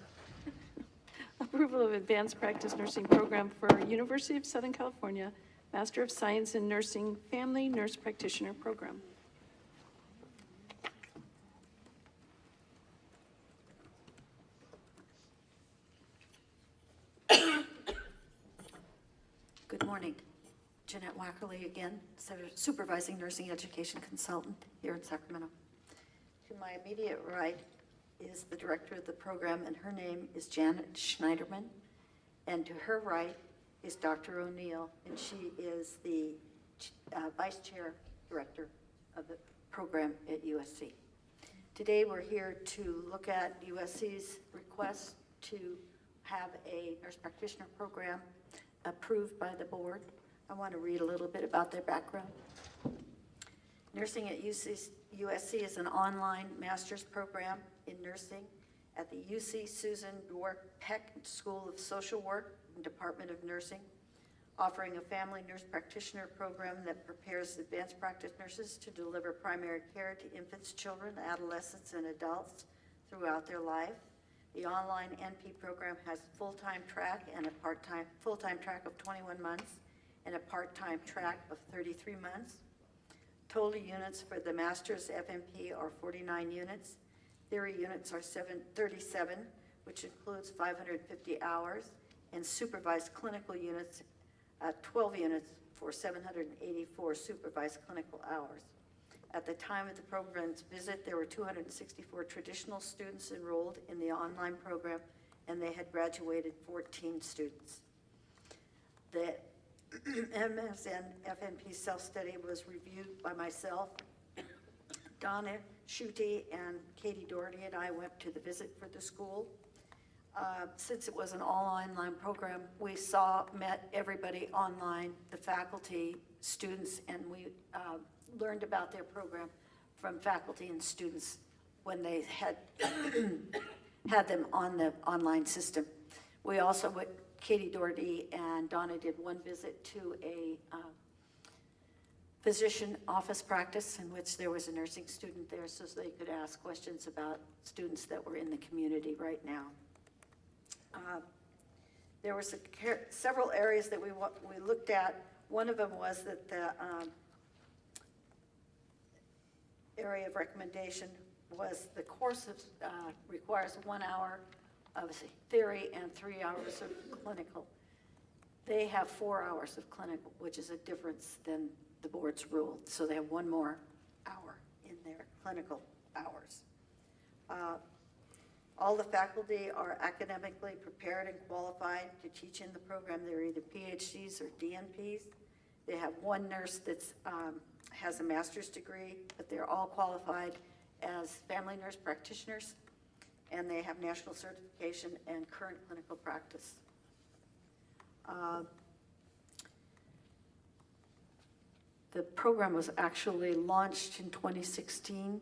Approval of advanced practice nursing program for University of Southern California, Master of Science in Nursing Family Nurse Practitioner Program. Good morning. Jeanette Wackerly again, Supervising Nursing Education Consultant here in Sacramento. To my immediate right is the director of the program, and her name is Janet Schneiderman. And to her right is Dr. O'Neill, and she is the Vice Chair Director of the program at USC. Today, we're here to look at USC's request to have a nurse practitioner program approved by the board. I want to read a little bit about their background. Nursing at USC is an online master's program in nursing at the UC Susan Dwork Peck School of Social Work and Department of Nursing, offering a family nurse practitioner program that prepares advanced practice nurses to deliver primary care to infants, children, adolescents, and adults throughout their life. The online NP program has a full-time track and a full-time track of 21 months and a part-time track of 33 months. Total units for the master's FNP are 49 units. Theory units are 37, which includes 550 hours, and supervised clinical units, 12 units for 784 supervised clinical hours. At the time of the program's visit, there were 264 traditional students enrolled in the online program, and they had graduated 14 students. The MSN FNP self-study was reviewed by myself. Donna Schutte and Katie Doherty and I went to the visit for the school. Since it was an all-online program, we met everybody online, the faculty, students, and we learned about their program from faculty and students when they had them on the online system. We also, Katie Doherty and Donna did one visit to a physician office practice in which there was a nursing student there so they could ask questions about students that were in the community right now. There were several areas that we looked at. One of them was that the area of recommendation was the course requires 1 hour of theory and 3 hours of clinical. They have 4 hours of clinical, which is a difference than the board's rule. So they have 1 more hour in their clinical hours. All the faculty are academically prepared and qualified to teach in the program. They're either PhDs or DNPs. They have one nurse that's has a master's degree, but they're all qualified as family nurse practitioners, and they have national certification and current clinical practice. The program was actually launched in 2016.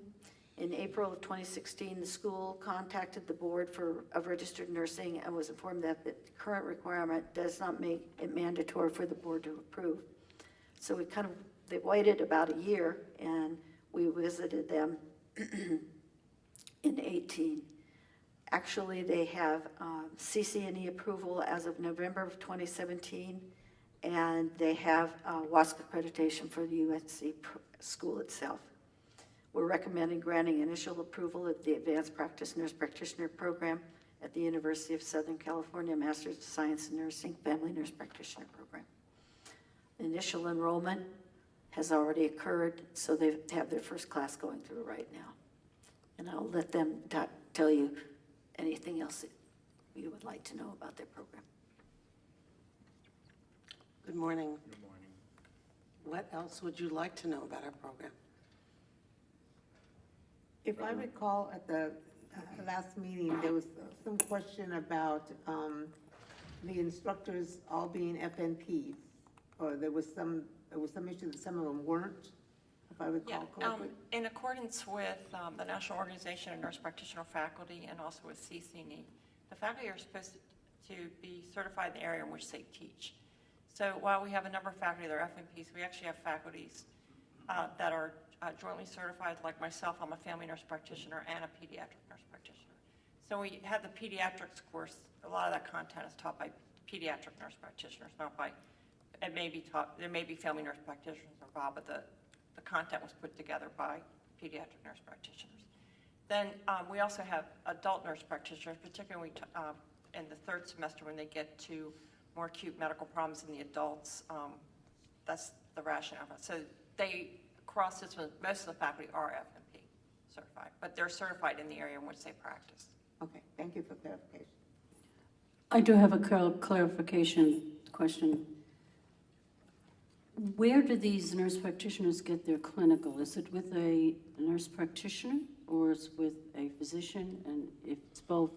In April of 2016, the school contacted the board of registered nursing and was informed that the current requirement does not make it mandatory for the board to approve. So they waited about a year, and we visited them in 18. Actually, they have CCNE approval as of November of 2017, and they have WASC accreditation for the UNC school itself. We're recommending granting initial approval of the Advanced Practice Nurse Practitioner Program at the University of Southern California Master's of Science in Nursing Family Nurse Practitioner Program. Initial enrollment has already occurred, so they have their first class going through right now. And I'll let them tell you anything else that you would like to know about their program. Good morning. Good morning. What else would you like to know about our program? If I recall, at the last meeting, there was some question about the instructors all being FNPs, or there was some issue that some of them weren't, if I recall correctly. In accordance with the National Organization of Nurse Practitioner Faculty and also with CCNE, the faculty are supposed to be certified in the area in which they teach. So while we have a number of faculty that are FNPs, we actually have faculties that are jointly certified, like myself. I'm a family nurse practitioner and a pediatric nurse practitioner. So we have the pediatrics course. A lot of that content is taught by pediatric nurse practitioners, not by, it may be taught, there may be family nurse practitioners involved, but the content was put together by pediatric nurse practitioners. Then we also have adult nurse practitioners, particularly in the third semester when they get to more acute medical problems in the adults. That's the rationale. So they cross this with, most of the faculty are FNP certified, but they're certified in the area in which they practice. Okay, thank you for clarification. I do have a clarification question. Where do these nurse practitioners get their clinical? Is it with a nurse practitioner or is it with a physician? And if it's both,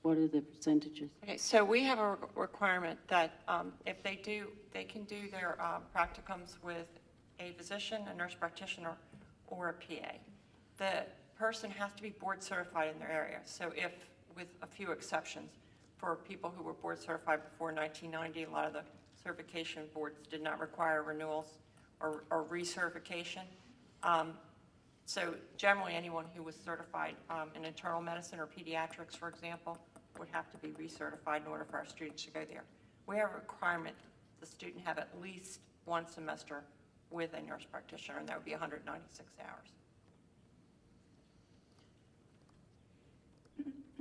what are the percentages? Okay, so we have a requirement that if they can do their practicums with a physician, a nurse practitioner, or a PA. The person has to be board certified in their area. So if, with a few exceptions, for people who were board certified before 1990, a lot of the certification boards did not require renewals or recertification. So generally, anyone who was certified in internal medicine or pediatrics, for example, would have to be recertified in order for our students to go there. We have a requirement the student have at least one semester with a nurse practitioner, and that would be 196 hours.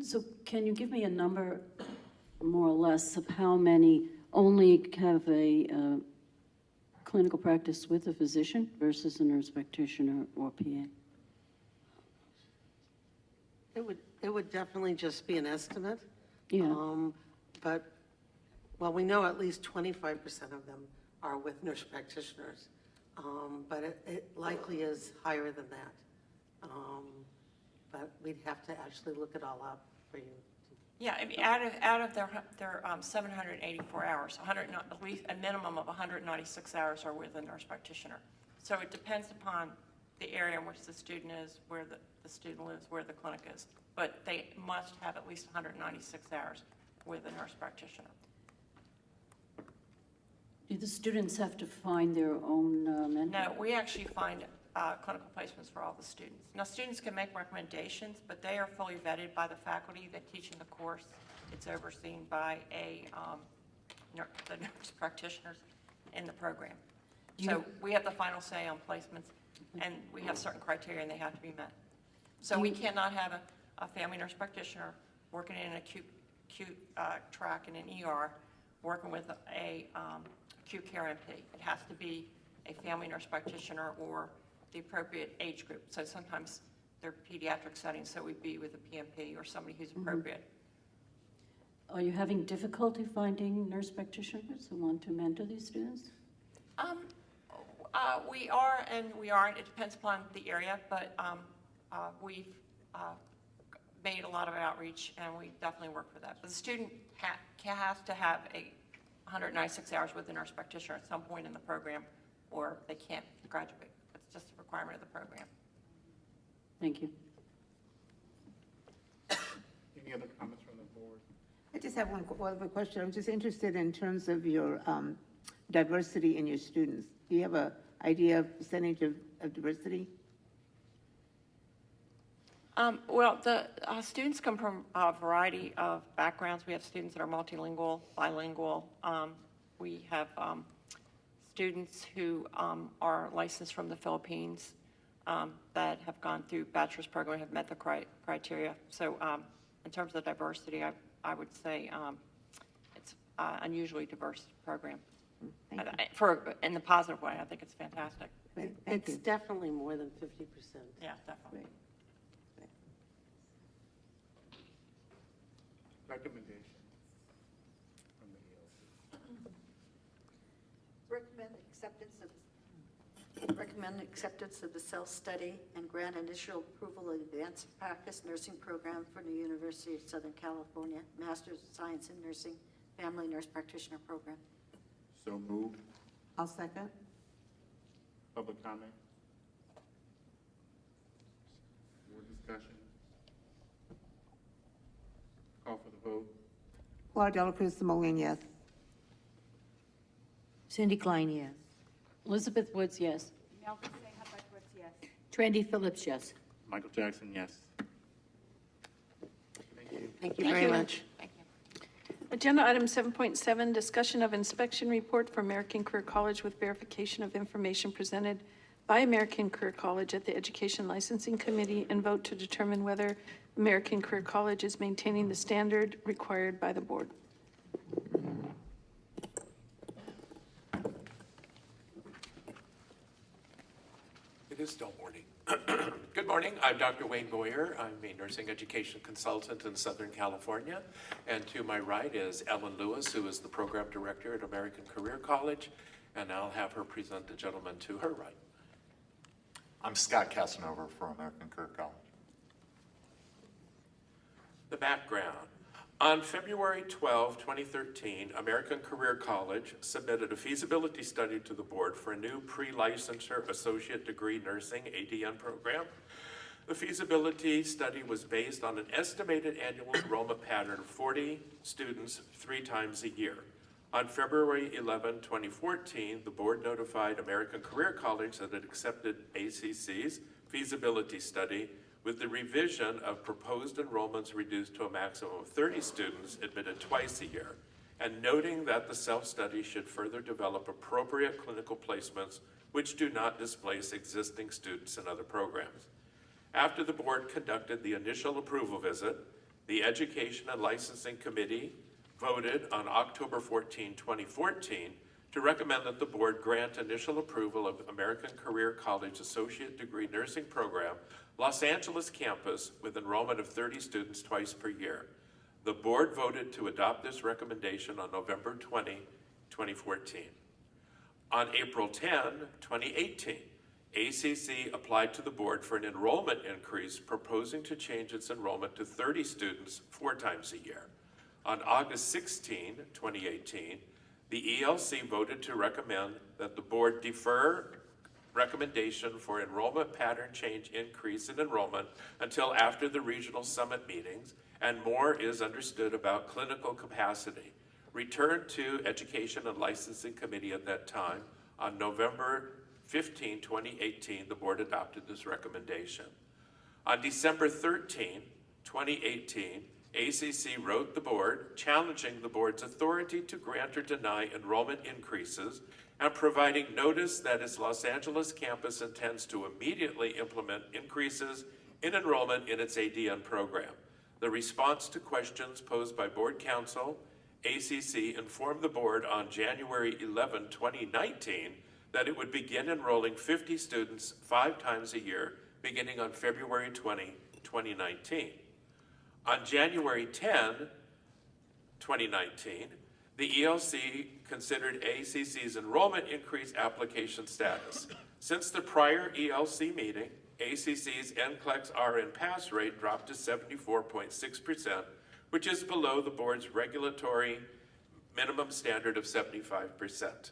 So can you give me a number, more or less, of how many only have a clinical practice with a physician versus a nurse practitioner or PA? It would definitely just be an estimate. Yeah. But, well, we know at least 25% of them are with nurse practitioners. But it likely is higher than that. But we'd have to actually look it all up for you. Yeah, I mean, out of their 784 hours, at least a minimum of 196 hours are with a nurse practitioner. So it depends upon the area in which the student is, where the student lives, where the clinic is. But they must have at least 196 hours with a nurse practitioner. Do the students have to find their own mentor? No, we actually find clinical placements for all the students. Now, students can make recommendations, but they are fully vetted by the faculty that teach in the course. It's overseen by the nurse practitioners in the program. So we have the final say on placements, and we have certain criteria, and they have to be met. So we cannot have a family nurse practitioner working in an acute track in an ER, working with a acute care MP. It has to be a family nurse practitioner or the appropriate age group. So sometimes their pediatric setting, so it would be with a PMP or somebody who's appropriate. Are you having difficulty finding nurse practitioners who want to mentor these students? We are and we aren't. It depends upon the area, but we've made a lot of outreach, and we definitely work for that. But the student has to have 196 hours with a nurse practitioner at some point in the program, or they can't graduate. It's just a requirement of the program. Thank you. Any other comments from the board? I just have one other question. I'm just interested in terms of your diversity in your students. Do you have an idea of percentage of diversity? Well, the students come from a variety of backgrounds. We have students that are multilingual, bilingual. We have students who are licensed from the Philippines that have gone through bachelor's program, have met the criteria. So in terms of diversity, I would say it's an unusually diverse program. In the positive way, I think it's fantastic. It's definitely more than 50%. Yeah, definitely. Recommendation from the ELC. Recommend acceptance of the self-study and grant initial approval of advanced practice nursing program for the University of Southern California, Master's of Science in Nursing, Family Nurse Practitioner Program. So moved. I'll second. Public comment? More discussion? Call for the vote. Laura Delacruz, Simoleon, yes. Cindy Klein, yes. Elizabeth Woods, yes. Imelda Seha Butterworth, yes. Trendy Phillips, yes. Michael Jackson, yes. Thank you. Thank you very much. Agenda item 7.7, discussion of inspection report for American Career College with verification of information presented by American Career College at the Education Licensing Committee and vote to determine whether American Career College is maintaining the standard required by the board. It is still morning. Good morning. I'm Dr. Wayne Boyer. I'm a nursing education consultant in Southern California. And to my right is Ellen Lewis, who is the program director at American Career College. And I'll have her present the gentleman to her right. I'm Scott Casanova from American Career College. The background. On February 12, 2013, American Career College submitted a feasibility study to the board for a new pre-licensure associate degree nursing ADN program. The feasibility study was based on an estimated annual enrollment pattern of 40 students 3 times a year. On February 11, 2014, the board notified American Career College that it accepted ACC's feasibility study with the revision of proposed enrollments reduced to a maximum of 30 students admitted twice a year, and noting that the self-study should further develop appropriate clinical placements which do not displace existing students in other programs. After the board conducted the initial approval visit, the Education and Licensing Committee voted on October 14, 2014, to recommend that the board grant initial approval of American Career College Associate Degree Nursing Program, Los Angeles campus, with enrollment of 30 students twice per year. The board voted to adopt this recommendation on November 20, 2014. On April 10, 2018, ACC applied to the board for an enrollment increase, proposing to change its enrollment to 30 students 4 times a year. On August 16, 2018, the ELC voted to recommend that the board defer recommendation for enrollment pattern change increase in enrollment until after the regional summit meetings and more is understood about clinical capacity. Returned to Education and Licensing Committee at that time. On November 15, 2018, the board adopted this recommendation. On December 13, 2018, ACC wrote the board challenging the board's authority to grant or deny enrollment increases and providing notice that its Los Angeles campus intends to immediately implement increases in enrollment in its ADN program. The response to questions posed by board counsel, ACC informed the board on January 11, 2019, that it would begin enrolling 50 students 5 times a year, beginning on February 20, 2019. On January 10, 2019, the ELC considered ACC's enrollment increase application status. Since the prior ELC meeting, ACC's NCLEX RN pass rate dropped to 74.6%, which is below the board's regulatory minimum standard of 75%.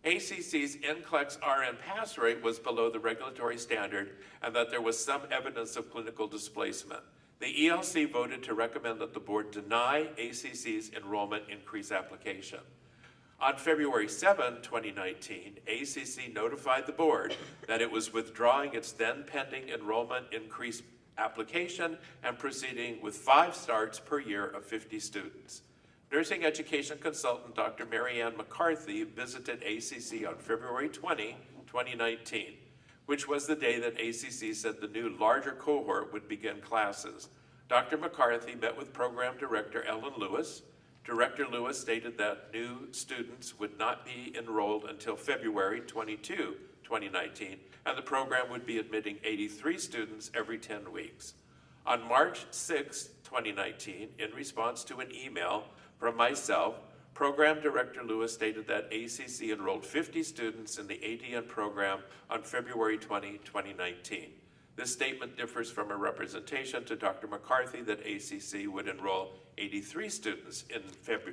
ACC's NCLEX RN pass rate was below the regulatory standard and that there was some evidence of clinical displacement. The ELC voted to recommend that the board deny ACC's enrollment increase application. On February 7, 2019, ACC notified the board that it was withdrawing its then pending enrollment increase application and proceeding with 5 starts per year of 50 students. Nursing education consultant Dr. Marianne McCarthy visited ACC on February 20, 2019, which was the day that ACC said the new larger cohort would begin classes. Dr. McCarthy met with program director Ellen Lewis. Director Lewis stated that new students would not be enrolled until February 22, 2019, and the program would be admitting 83 students every 10 weeks. On March 6, 2019, in response to an email from myself, Program Director Lewis stated that ACC enrolled 50 students in the ADN program on February 20, 2019. This statement differs from a representation to Dr. McCarthy that ACC would enroll 83 students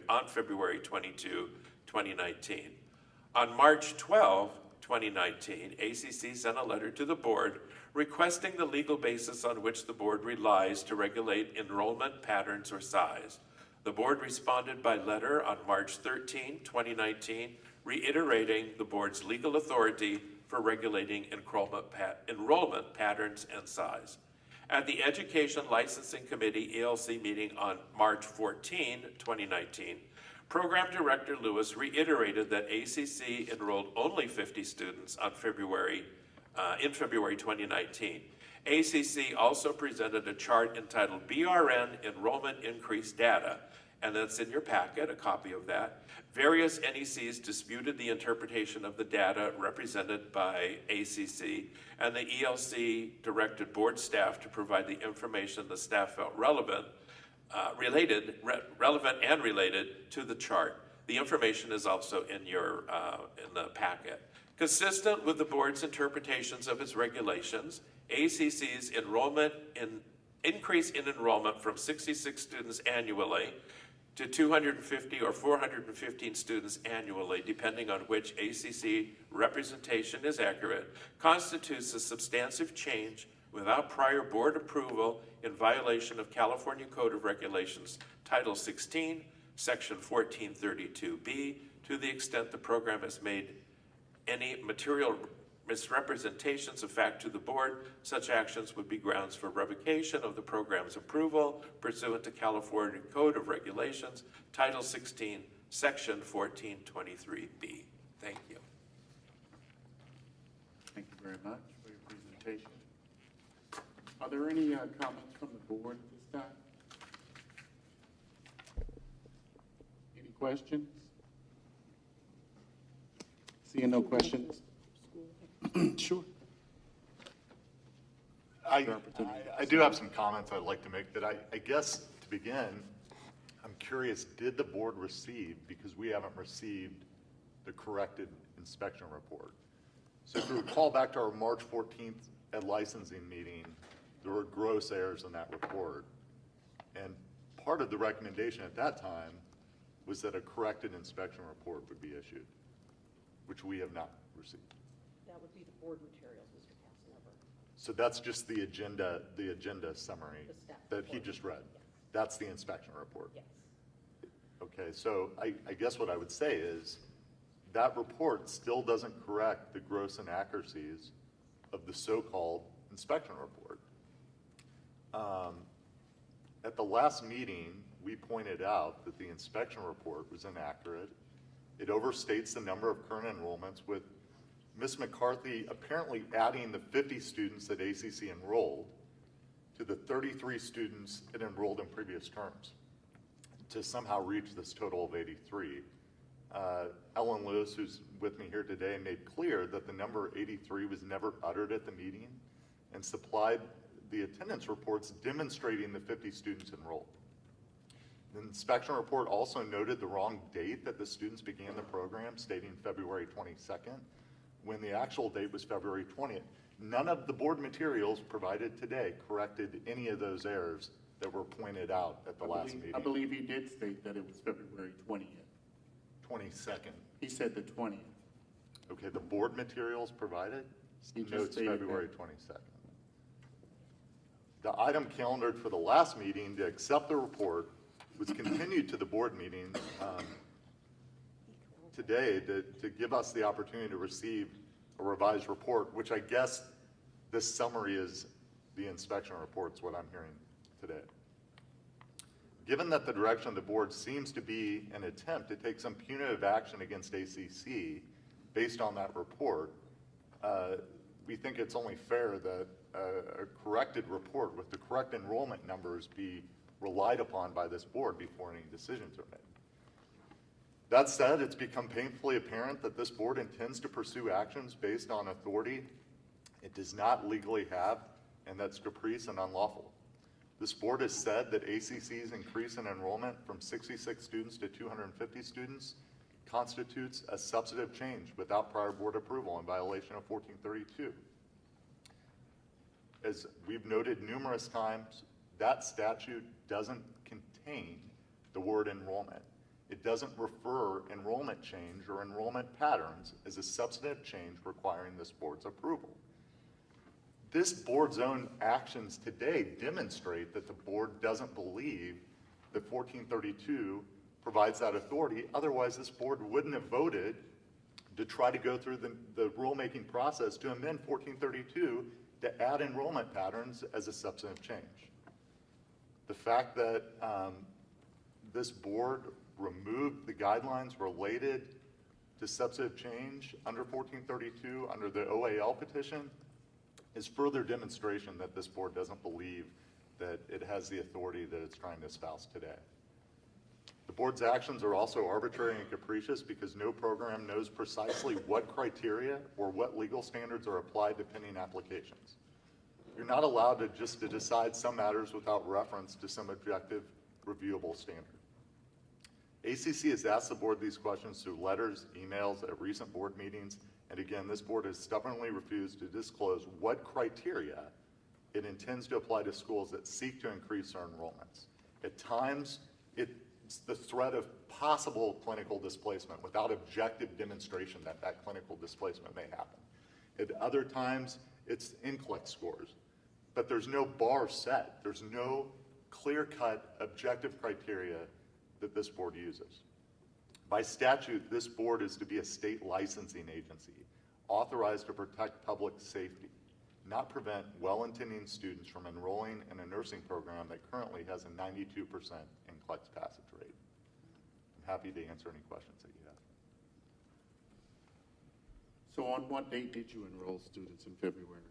on February 22, 2019. On March 12, 2019, ACC sent a letter to the board requesting the legal basis on which the board relies to regulate enrollment patterns or size. The board responded by letter on March 13, 2019, reiterating the board's legal authority for regulating enrollment patterns and size. At the Education Licensing Committee ELC meeting on March 14, 2019, Program Director Lewis reiterated that ACC enrolled only 50 students on February 2019. ACC also presented a chart entitled BRN Enrollment Increase Data, and that's in your packet, a copy of that. Various NECs disputed the interpretation of the data represented by ACC, and the ELC directed board staff to provide the information the staff felt relevant and related to the chart. The information is also in your in the packet. Consistent with the board's interpretations of its regulations, ACC's increase in enrollment from 66 students annually to 250 or 415 students annually, depending on which ACC representation is accurate, constitutes a substantive change without prior board approval in violation of California Code of Regulations, Title 16, Section 1432B, to the extent the program has made any material misrepresentations of fact to the board. Such actions would be grounds for revocation of the program's approval pursuant to California Code of Regulations, Title 16, Section 1423B. Thank you. Thank you very much for your presentation. Are there any comments from the board at this time? Any questions? Seeing no questions? Sure. I do have some comments I'd like to make, but I guess to begin, I'm curious, did the board receive, because we haven't received the corrected inspection report. So if you recall back to our March 14th at licensing meeting, there were gross errors in that report. And part of the recommendation at that time was that a corrected inspection report would be issued, which we have not received. That would be the board materials, Mr. Casanova. So that's just the agenda summary The staff that he report. just read. Yes. That's the inspection report. Yes. Okay, so I guess what I would say is that report still doesn't correct the gross inaccuracies of the so-called inspection report. At the last meeting, we pointed out that the inspection report was inaccurate. It overstates the number of current enrollments, with Ms. McCarthy apparently adding the 50 students that ACC enrolled to the 33 students it enrolled in previous terms to somehow reach this total of 83. Ellen Lewis, who's with me here today, made clear that the number 83 was never uttered at the meeting and supplied the attendance reports demonstrating the 50 students enrolled. The inspection report also noted the wrong date that the students began the program, stating February 22nd, when the actual date was February 20th. None of the board materials provided today corrected any of those errors that were pointed out at the last meeting. I believe he did state that it was February 20th. 22nd. He said the 20th. Okay, the board materials provided He just notes stated February that. 22nd. The item calendared for the last meeting to accept the report was continued to the board meeting today to give us the opportunity to receive a revised report, which I guess this summary is the inspection report's what I'm hearing today. Given that the direction of the board seems to be an attempt to take some punitive action against ACC based on that report, we think it's only fair that a corrected report with the correct enrollment numbers be relied upon by this board before any decisions are made. That said, it's become painfully apparent that this board intends to pursue actions based on authority it does not legally have, and that's caprice and unlawful. This board has said that ACC's increase in enrollment from 66 students to 250 students constitutes a substantive change without prior board approval in violation of 1432. As we've noted numerous times, that statute doesn't contain the word enrollment. It doesn't refer enrollment change or enrollment patterns as a substantive change requiring this board's approval. This board's own actions today demonstrate that the board doesn't believe that 1432 provides that authority. Otherwise, this board wouldn't have voted to try to go through the rulemaking process to amend 1432 to add enrollment patterns as a substantive change. The fact that this board removed the guidelines related to substantive change under 1432 under the OAL petition is further demonstration that this board doesn't believe that it has the authority that it's trying to espouse today. The board's actions are also arbitrary and capricious because no program knows precisely what criteria or what legal standards are applied to pending applications. You're not allowed to decide some matters without reference to some objective, reviewable standard. ACC has asked the board these questions through letters, emails at recent board meetings, and again, this board has stubbornly refused to disclose what criteria it intends to apply to schools that seek to increase their enrollments. At times, it's the threat of possible clinical displacement without objective demonstration that that clinical displacement may happen. At other times, it's NCLEX scores, but there's no bar set. There's no clear-cut objective criteria that this board uses. By statute, this board is to be a state licensing agency authorized to protect public safety, not prevent well-intending students from enrolling in a nursing program that currently has a 92% NCLEX passage rate. I'm happy to answer any questions that you have. So on what date did you enroll students in February?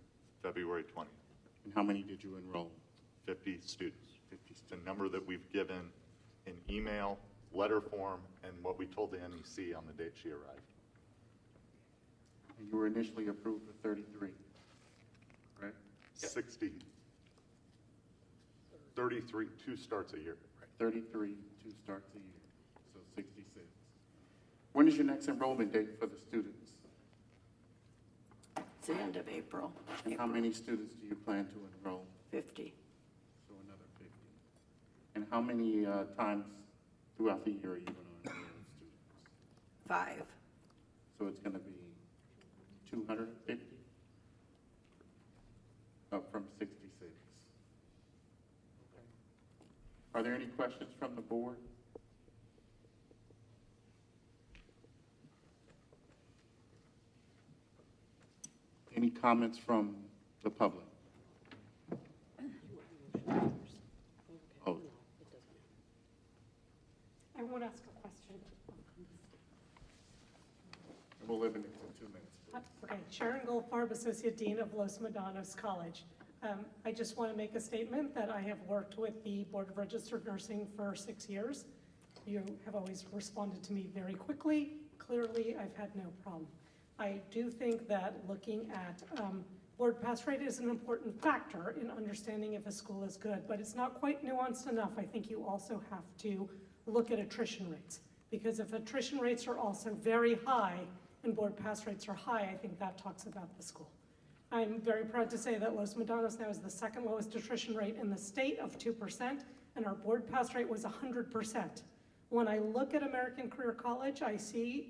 February 20th. And how many did you enroll? 50 students. 50 students. The number that we've given in email, letter form, and what we told the NEC on the date she arrived. And you were initially approved for 33, right? 60, 33, 2 starts a year. 33, 2 starts a year, so 66. When is your next enrollment date for the students? It's the end of April. And how many students do you plan to enroll? 50. So another 50. And how many times throughout the year are you going to enroll students? 5. So it's going to be 250 up from 66. Okay. Are there any questions from the board? Any comments from the public? Oh, I want to ask a question. we'll limit it to 2 minutes. Okay, Sharon Goldfarb, Associate Dean of Los Medanos College. I just want to make a statement that I have worked with the Board of Registered Nursing for 6 years. You have always responded to me very quickly. Clearly, I've had no problem. I do think that looking at board pass rate is an important factor in understanding if a school is good, but it's not quite nuanced enough. I think you also have to look at attrition rates, because if attrition rates are also very high and board pass rates are high, I think that talks about the school. I'm very proud to say that Los Medanos now is the second lowest attrition rate in the state of 2%, and our board pass rate was 100%. When I look at American Career College, I see,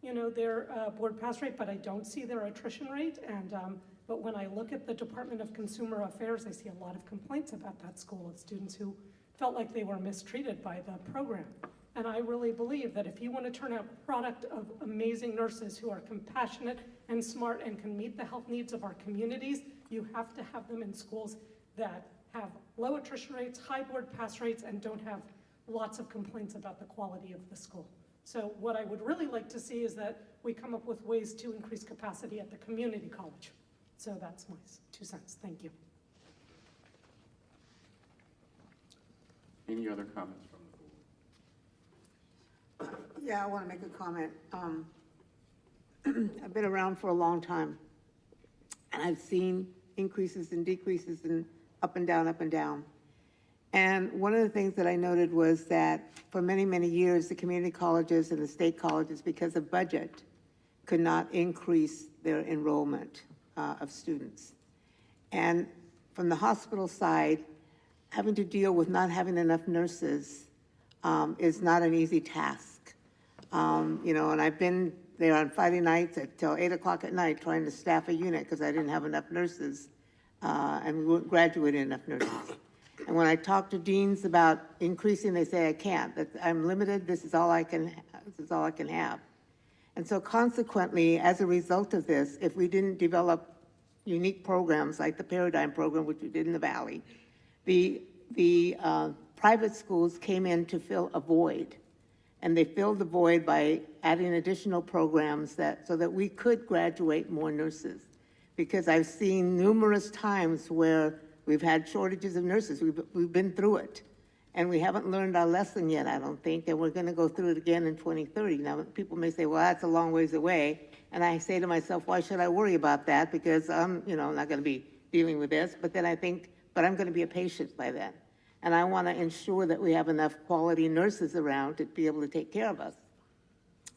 their board pass rate, but I don't see their attrition rate. But when I look at the Department of Consumer Affairs, I see a lot of complaints about that school of students who felt like they were mistreated by the program. And I really believe that if you want to turn out a product of amazing nurses who are compassionate and smart and can meet the health needs of our communities, you have to have them in schools that have low attrition rates, high board pass rates, and don't have lots of complaints about the quality of the school. So what I would really like to see is that we come up with ways to increase capacity at the community college. So that's my 2 cents. Thank you. Any other comments from the board? Yeah, I want to make a comment. I've been around for a long time, and I've seen increases and decreases and up and down, up and down. And one of the things that I noted was that for many, many years, the community colleges and the state colleges, because of budget, could not increase their enrollment of students. And from the hospital side, having to deal with not having enough nurses is not an easy task. And I've been there on Friday nights till 8 o'clock at night trying to staff a unit because I didn't have enough nurses, and we weren't graduating enough nurses. And when I talk to deans about increasing, they say I can't. That I'm limited. This is all I can have. And so consequently, as a result of this, if we didn't develop unique programs like the Paradigm program, which we did in the Valley, the private schools came in to fill a void. And they filled the void by adding additional programs so that we could graduate more nurses. Because I've seen numerous times where we've had shortages of nurses. We've been through it. And we haven't learned our lesson yet, I don't think, and we're going to go through it again in 2030. Now, people may say, well, that's a long ways away. And I say to myself, why should I worry about that? Because I'm, not going to be dealing with this. But then I think, but I'm going to be a patient by then. And I want to ensure that we have enough quality nurses around to be able to take care of us.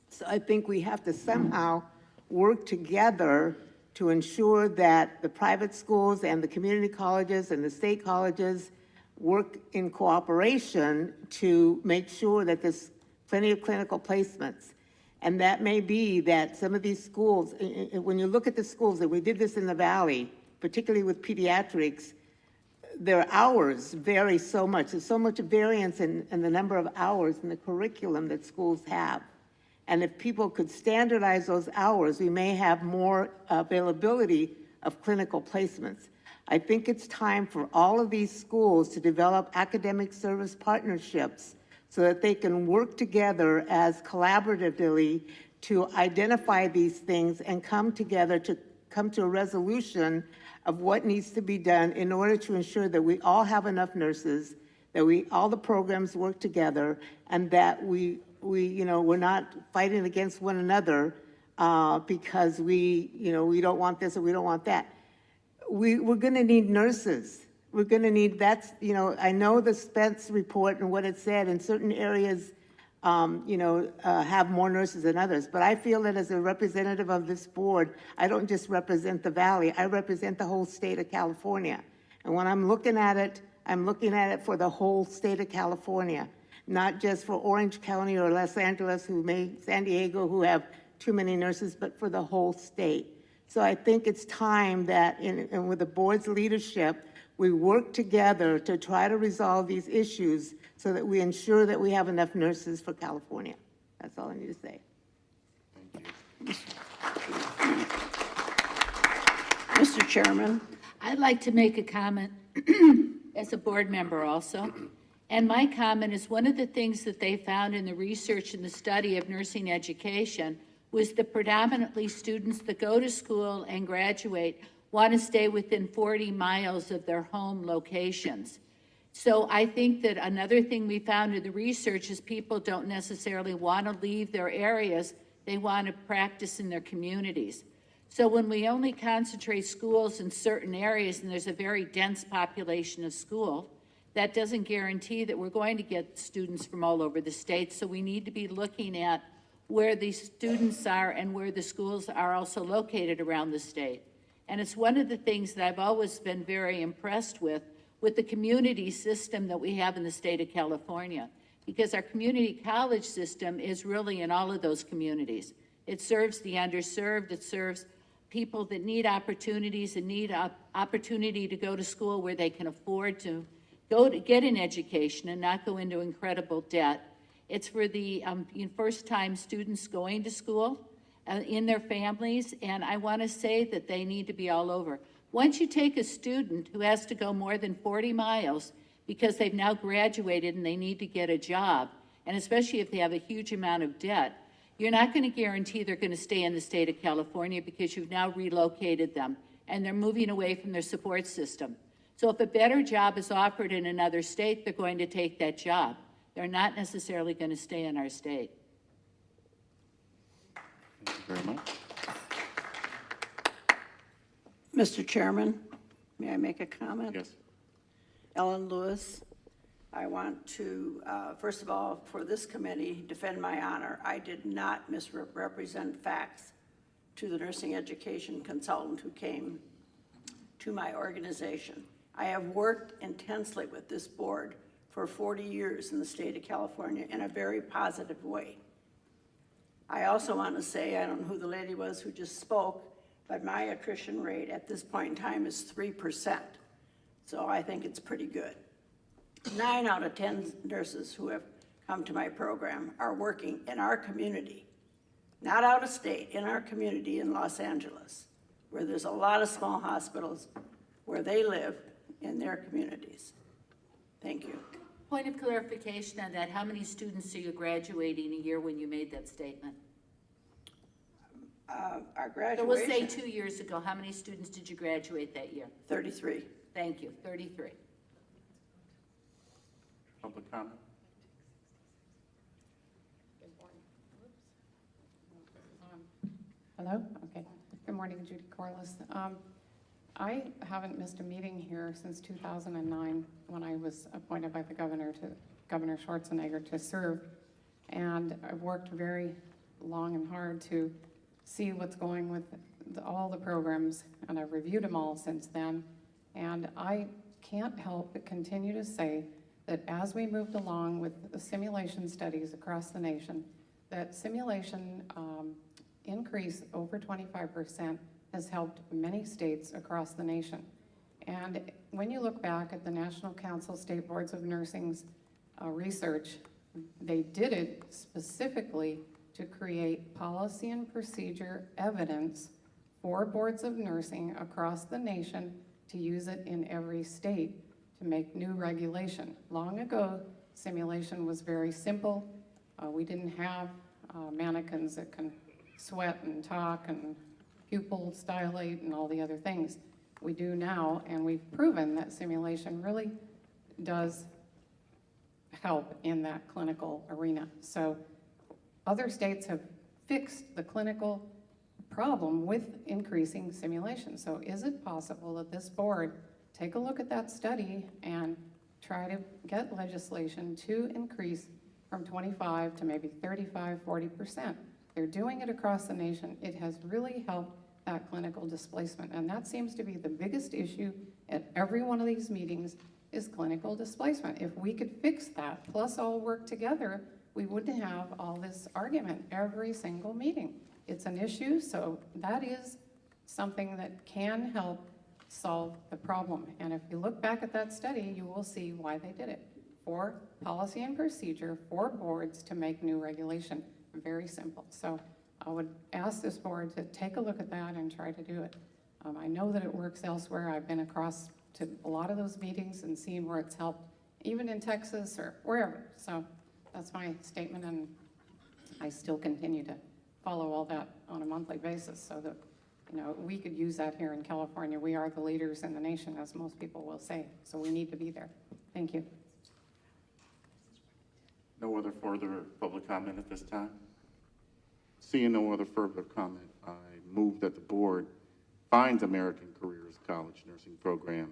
So I think we have to somehow work together to ensure that the private schools and the community colleges and the state colleges work in cooperation to make sure that there's plenty of clinical placements. And that may be that some of these schools, when you look at the schools, and we did this in the Valley, particularly with pediatrics, their hours vary so much. There's so much variance in the number of hours in the curriculum that schools have. And if people could standardize those hours, we may have more availability of clinical placements. I think it's time for all of these schools to develop academic service partnerships so that they can work together as collaboratively to identify these things and come together to come to a resolution of what needs to be done in order to ensure that we all have enough nurses, that all the programs work together, and that we're not fighting against one another because we don't want this or we don't want that. We're going to need nurses. We're going to need, I know the Spence report and what it said in certain areas, have more nurses than others. But I feel that as a representative of this board, I don't just represent the Valley, I represent the whole state of California. And when I'm looking at it, I'm looking at it for the whole state of California, not just for Orange County or Los Angeles, San Diego, who have too many nurses, but for the whole state. So I think it's time that, and with the board's leadership, we work together to try to resolve these issues so that we ensure that we have enough nurses for California. That's all I need to say. Mr. Chairman. I'd like to make a comment as a board member also. And my comment is one of the things that they found in the research and the study of nursing education was that predominantly students that go to school and graduate want to stay within 40 miles of their home locations. So I think that another thing we found in the research is people don't necessarily want to leave their areas. They want to practice in their communities. So when we only concentrate schools in certain areas and there's a very dense population of school, that doesn't guarantee that we're going to get students from all over the state. So we need to be looking at where these students are and where the schools are also located around the state. And it's one of the things that I've always been very impressed with the community system that we have in the state of California, because our community college system is really in all of those communities. It serves the underserved, it serves people that need opportunities and need opportunity to go to school where they can afford to go to get an education and not go into incredible debt. It's for the first-time students going to school in their families, and I want to say that they need to be all over. Once you take a student who has to go more than 40 miles because they've now graduated and they need to get a job, and especially if they have a huge amount of debt, you're not going to guarantee they're going to stay in the state of California because you've now relocated them and they're moving away from their support system. So if a better job is offered in another state, they're going to take that job. They're not necessarily going to stay in our state. Thank you very much. Mr. Chairman, may I make a comment? Yes. Ellen Lewis. I want to, first of all, for this committee, defend my honor. I did not misrepresent facts to the nursing education consultant who came to my organization. I have worked intensely with this board for 40 years in the state of California in a very positive way. I also want to say, I don't know who the lady was who just spoke, but my attrition rate at this point in time is 3%. So I think it's pretty good. 9 out of 10 nurses who have come to my program are working in our community, not out of state, in our community in Los Angeles, where there's a lot of small hospitals where they live in their communities. Thank you. Point of clarification on that, how many students are you graduating a year when you made that statement? Our So graduation. we'll say 2 years ago, how many students did you graduate that year? 33. Thank you, 33. Public comment? Hello? Okay. Good morning, Judy Corliss. I haven't missed a meeting here since 2009 when I was appointed by the Governor Schwarzenegger to serve. And I've worked very long and hard to see what's going with all the programs, and I've reviewed them all since then. And I can't help but continue to say that as we moved along with the simulation studies across the nation, that simulation increase over 25% has helped many states across the nation. And when you look back at the National Council State Boards of Nursing's research, they did it specifically to create policy and procedure evidence for boards of nursing across the nation to use it in every state to make new regulation. Long ago, simulation was very simple. We didn't have mannequins that can sweat and talk and pupils dilate and all the other things we do now, and we've proven that simulation really does help in that clinical arena. So other states have fixed the clinical problem with increasing simulation. So is it possible that this board take a look at that study and try to get legislation to increase from 25 to maybe 35, 40%? They're doing it across the nation. It has really helped that clinical displacement. And that seems to be the biggest issue at every one of these meetings is clinical displacement. If we could fix that, plus all work together, we wouldn't have all this argument every single meeting. It's an issue, so that is something that can help solve the problem. And if you look back at that study, you will see why they did it. For policy and procedure for boards to make new regulation. Very simple. So I would ask this board to take a look at that and try to do it. I know that it works elsewhere. I've been across to a lot of those meetings and seen where it's helped, even in Texas or wherever. So that's my statement, and I still continue to follow all that on a monthly basis so that You know, we could use that here in California. We are the leaders in the nation, as most people will say, so we need to be there. Thank you. No other further public comment at this time? Seeing no other further comment, I move that the board finds American Careers College Nursing Program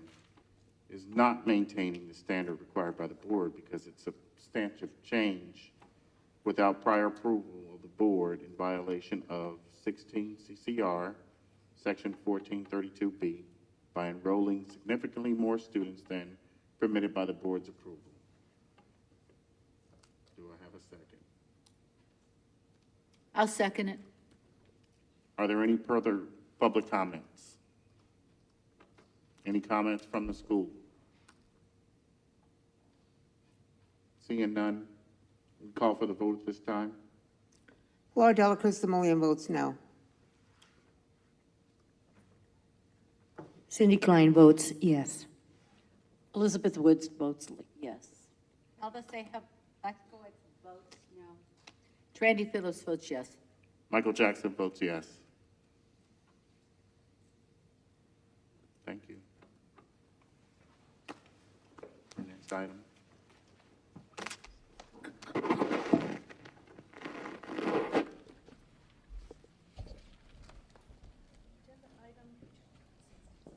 is not maintaining the standard required by the board because it's a substantive change without prior approval of the board in violation of 16 CCR, Section 1432B, by enrolling significantly more students than permitted by the board's approval. Do I have a second? I'll second it. Are there any further public comments? Any comments from the school? Seeing none, we call for the vote this time. Laura Dela Cruz Simoleon votes no. Cindy Klein votes yes. Elizabeth Woods votes yes. Melda Seha Backowitz votes no. Randy Phillips votes yes. Michael Jackson votes yes. Thank you. Next item.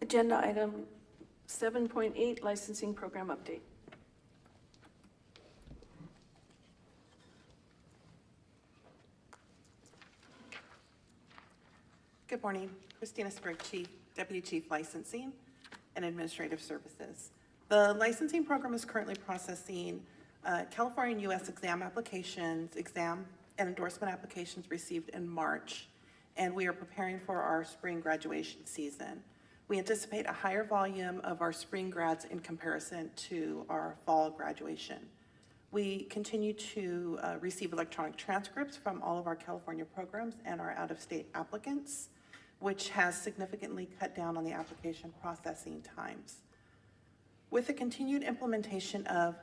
Agenda item 7.8, licensing program update. Good morning. Christina Sprigg, Deputy Chief Licensing and Administrative Services. The licensing program is currently processing California and U.S. exam applications, exam and endorsement applications received in March, and we are preparing for our spring graduation season. We anticipate a higher volume of our spring grads in comparison to our fall graduation. We continue to receive electronic transcripts from all of our California programs and our out-of-state applicants, which has significantly cut down on the application processing times. With the continued implementation of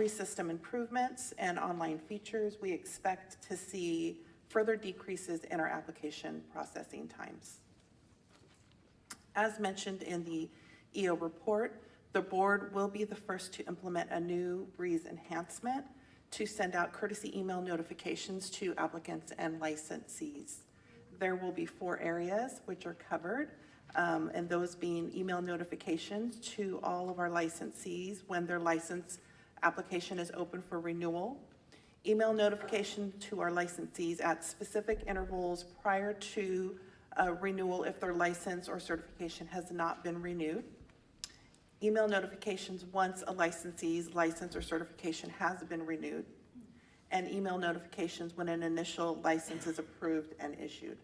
system improvements and online features, we expect to see further decreases in our application processing times. As mentioned in the EO report, the board will be the first to implement a new BREEZE enhancement to send out courtesy email notifications to applicants and licensees. There will be 4 areas which are covered, and those being email notifications to all of our licensees when their license application is open for renewal, email notification to our licensees at specific intervals prior to renewal if their license or certification has not been renewed, email notifications once a licensee's license or certification has been renewed, and email notifications when an initial license is approved and issued.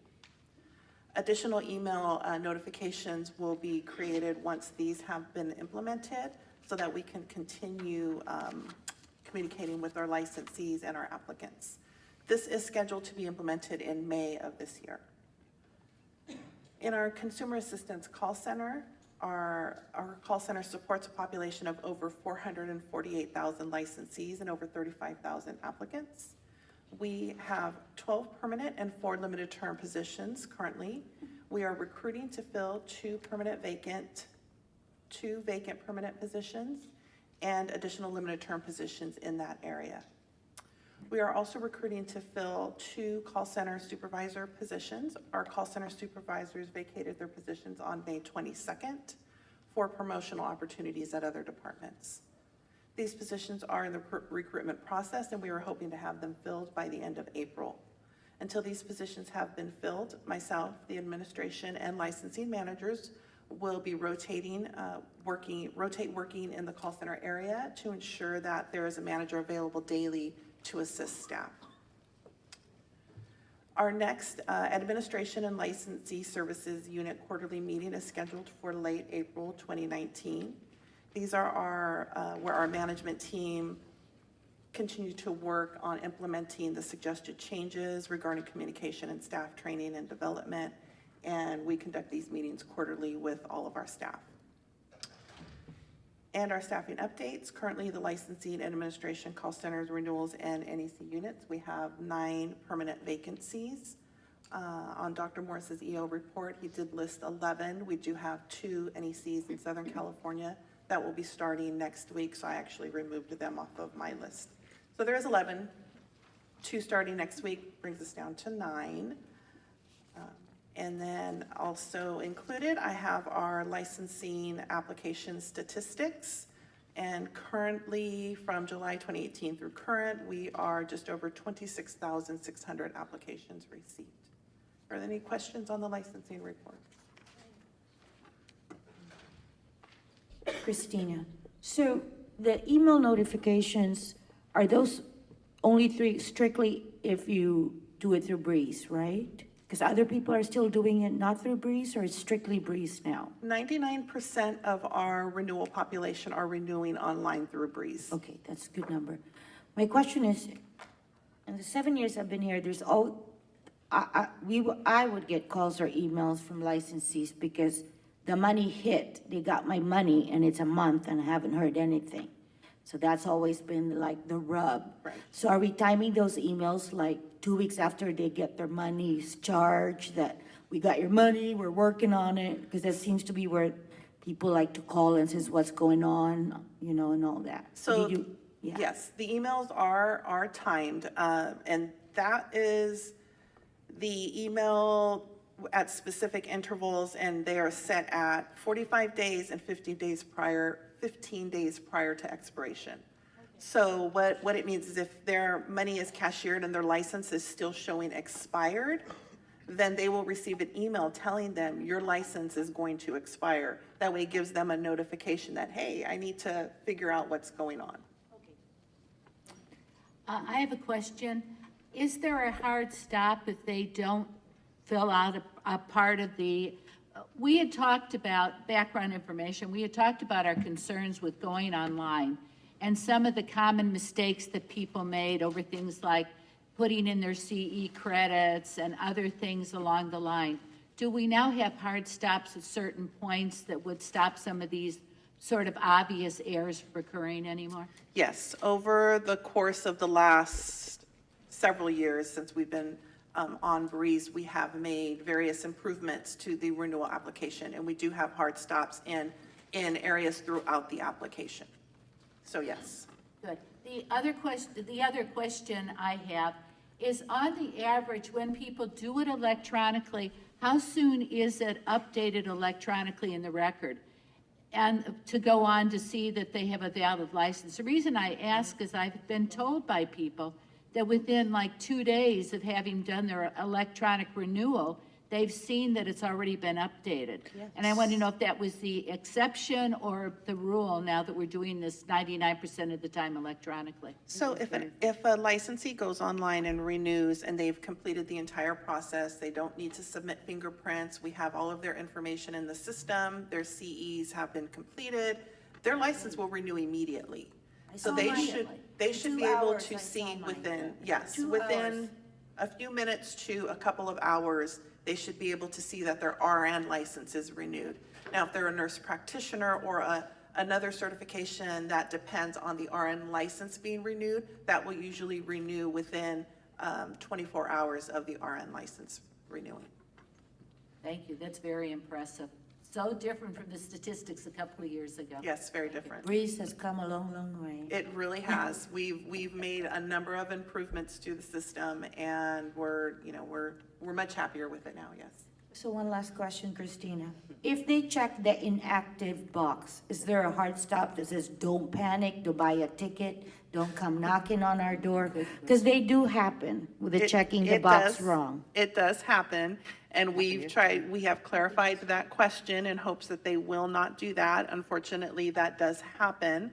Additional email notifications will be created once these have been implemented so that we can continue communicating with our licensees and our applicants. This is scheduled to be implemented in May of this year. In our Consumer Assistance Call Center, our call center supports a population of over 448,000 licensees and over 35,000 applicants. We have 12 permanent and 4 limited term positions currently. We are recruiting to fill 2 vacant permanent positions and additional limited term positions in that area. We are also recruiting to fill 2 call center supervisor positions. Our call center supervisors vacated their positions on May 22nd for promotional opportunities at other departments. These positions are in the recruitment process, and we are hoping to have them filled by the end of April. Until these positions have been filled, myself, the administration, and licensing managers will be working in the call center area to ensure that there is a manager available daily to assist staff. Our next Administration and Licensee Services Unit quarterly meeting is scheduled for late April 2019. These are where our management team continue to work on implementing the suggested changes regarding communication and staff training and development, and we conduct these meetings quarterly with all of our staff. And our staffing updates, currently the licensing and administration call centers, renewals, and NEC units, we have 9 permanent vacancies. On Dr. Morris's EO report, he did list 11. We do have 2 NECs in Southern California that will be starting next week, so I actually removed them off of my list. So there is 11. 2 starting next week brings us down to 9. And then also included, I have our licensing application statistics. And currently, from July 2018 through current, we are just over 26,600 applications received. Are there any questions on the licensing report? Christina, so the email notifications, are those only strictly if you do it through Breeze, right? Because other people are still doing it not through Breeze, or it's strictly Breeze now? 99% of our renewal population are renewing online through Breeze. Okay, that's a good number. My question is, in the 7 years I've been here, I would get calls or emails from licensees because the money hit, they got my money, and it's a month and I haven't heard anything. So that's always been like the rub. Right. So are we timing those emails like 2 weeks after they get their money's charged, that we got your money, we're working on it? Because that seems to be where people like to call and says what's going on, and all that. So, yeah. yes, the emails are timed, and that is the email at specific intervals, and they are set at 45 days and 15 days prior to expiration. So what it means is if their money is cashiered and their license is still showing expired, then they will receive an email telling them your license is going to expire. That way it gives them a notification that, hey, I need to figure out what's going on. I have a question. Is there a hard stop if they don't fill out a part of the, we had talked about background information, we had talked about our concerns with going online and some of the common mistakes that people made over things like putting in their CE credits and other things along the line. Do we now have hard stops at certain points that would stop some of these sort of obvious errors from occurring anymore? Yes, over the course of the last several years since we've been on Breeze, we have made various improvements to the renewal application, and we do have hard stops in areas throughout the application. So yes. Good. The other question I have is, on the average, when people do it electronically, how soon is it updated electronically in the record? And to go on to see that they have a valid license. The reason I ask is I've been told by people that within like 2 days of having done their electronic renewal, they've seen that it's already been updated. Yes. And I want to know if that was the exception or the rule now that we're doing this 99% of the time electronically. So if a licensee goes online and renews and they've completed the entire process, they don't need to submit fingerprints, we have all of their information in the system, their CEs have been completed, their license will renew immediately. So they should be able to see within, within a few minutes to a couple of hours, they should be able to see that their RN license is renewed. Now, if they're a nurse practitioner or another certification that depends on the RN license being renewed, that will usually renew within 24 hours of the RN license renewing. Thank you. That's very impressive. So different from the statistics a couple of years ago. Yes, very different. Breeze has come a long, long way. It really has. We've made a number of improvements to the system, and we're much happier with it now, yes. So one last question, Christina. If they check the inactive box, is there a hard stop that says, don't panic, don't buy a ticket, don't come knocking on our door? Because they do happen with the checking the box wrong. It does happen, and we have clarified that question in hopes that they will not do that. Unfortunately, that does happen.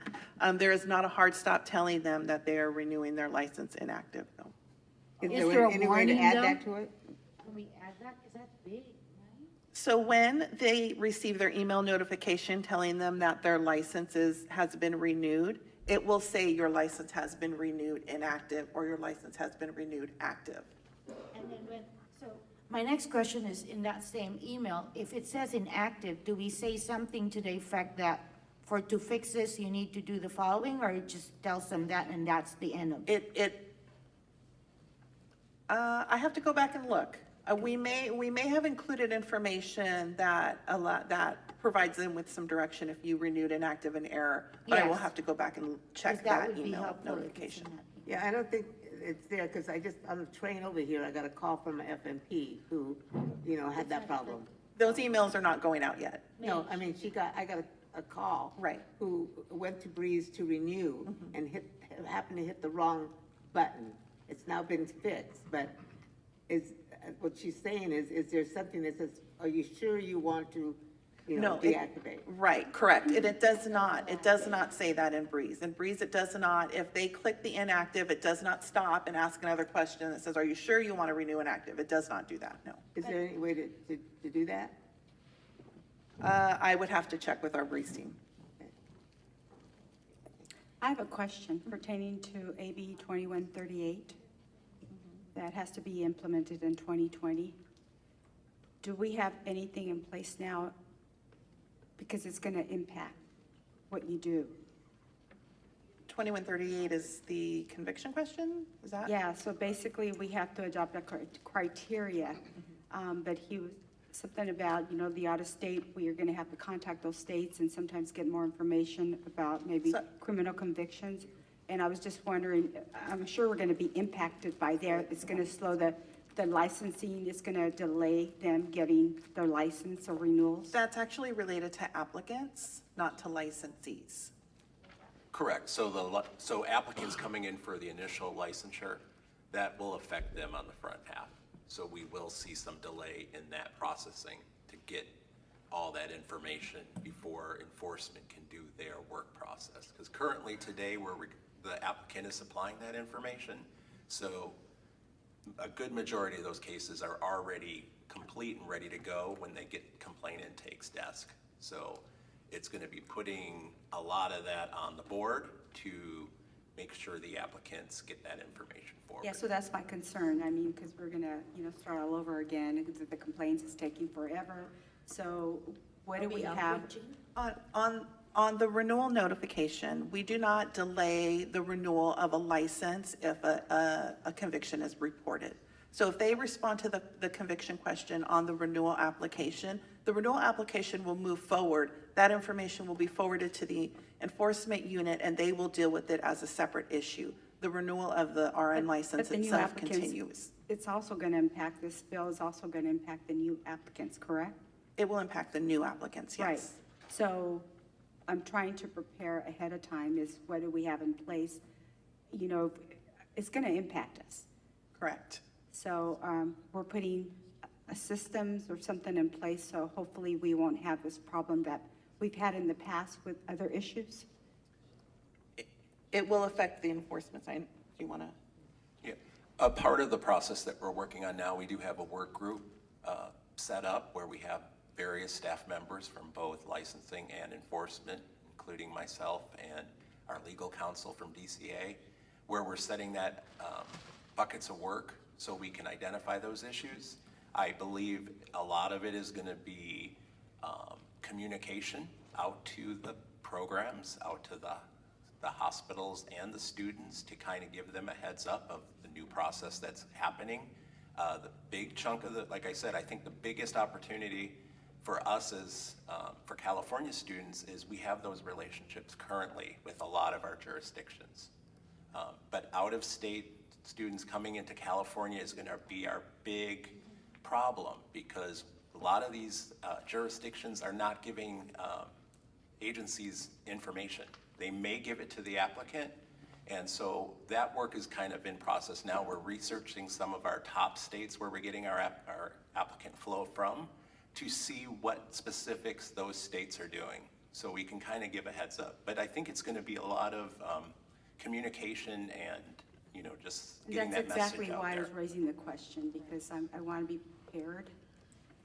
There is not a hard stop telling them that they are renewing their license inactive, though. Is there a warning, though? to it? Can we add that? Is that big? So when they receive their email notification telling them that their license has been renewed, it will say your license has been renewed inactive or your license has been renewed active. And then my next question is, in that same email, if it says inactive, do we say something to the effect that to fix this, you need to do the following, or it just tells them that and that's the end of it? I have to go back and look. We may have included information that that provides them with some direction if you renewed inactive in error, but I will Yes. have to go back and check That that would be email helpful if it's notification. in that. Yeah, I don't think it's there, because on the train over here, I got a call from an FMP who, had that problem. Those emails are not going out yet. No, I mean, I got a call. Right. Who went to Breeze to renew and happened to hit the wrong button. It's now been fixed, but what she's saying is there something that says, are you sure you want to, No, deactivate? Right, correct. And it does not say that in Breeze. In Breeze, it does not, if they click the inactive, it does not stop and ask another question that says, are you sure you want to renew inactive? It does not do that, no. Is there any way to do that? I would have to check with our Breeze team. I have a question pertaining to AB 2138 that has to be implemented in 2020. Do we have anything in place now? Because it's going to impact what you do. 2138 is the conviction question? Is that? Yeah, so basically, we have to adopt a criteria, but he was, something about, the out-of-state, we are going to have to contact those states and sometimes get more information about maybe criminal convictions. And I was just wondering, I'm sure we're going to be impacted by there. It's going to slow the licensing, it's going to delay them getting their license or renewals. That's actually related to applicants, not to licensees. Correct. So applicants coming in for the initial licensure, that will affect them on the front half. So we will see some delay in that processing to get all that information before enforcement can do their work process. Because currently today, the applicant is supplying that information. So a good majority of those cases are already complete and ready to go when they get complaint intake's desk. So it's going to be putting a lot of that on the board to make sure the applicants get that information forward. Yeah, so that's my concern. I mean, because we're going to, start all over again, because the complaints is taking forever. So what do we have? On the renewal notification, we do not delay the renewal of a license if a conviction is reported. So if they respond to the conviction question on the renewal application will move forward. That information will be forwarded to the enforcement unit, and they will deal with it as a separate issue. The renewal of the RN license But the new itself applicants, continues. It's also going to impact, this bill is also going to impact the new applicants, correct? It will impact the new applicants, yes. Right. So I'm trying to prepare ahead of time, is what do we have in place? It's going to impact us. Correct. So we're putting systems or something in place, so hopefully we won't have this problem that we've had in the past with other issues. It will affect the enforcement side. Do you want to? Yeah. A part of the process that we're working on now, we do have a work group set up where we have various staff members from both licensing and enforcement, including myself and our legal counsel from DCA, where we're setting that buckets of work so we can identify those issues. I believe a lot of it is going to be communication out to the programs, out to the hospitals and the students to kind of give them a heads up of the new process that's happening. The big chunk of like I said, I think the biggest opportunity for us as, for California students is we have those relationships currently with a lot of our jurisdictions. But out-of-state students coming into California is going to be our big problem because a lot of these jurisdictions are not giving agencies information. They may give it to the applicant, and so that work is kind of in process now. We're researching some of our top states where we're getting our applicant flow from to see what specifics those states are doing, so we can kind of give a heads up. But I think it's going to be a lot of communication and, just getting that message out there. That's exactly why I was raising the question, because I want to be prepared.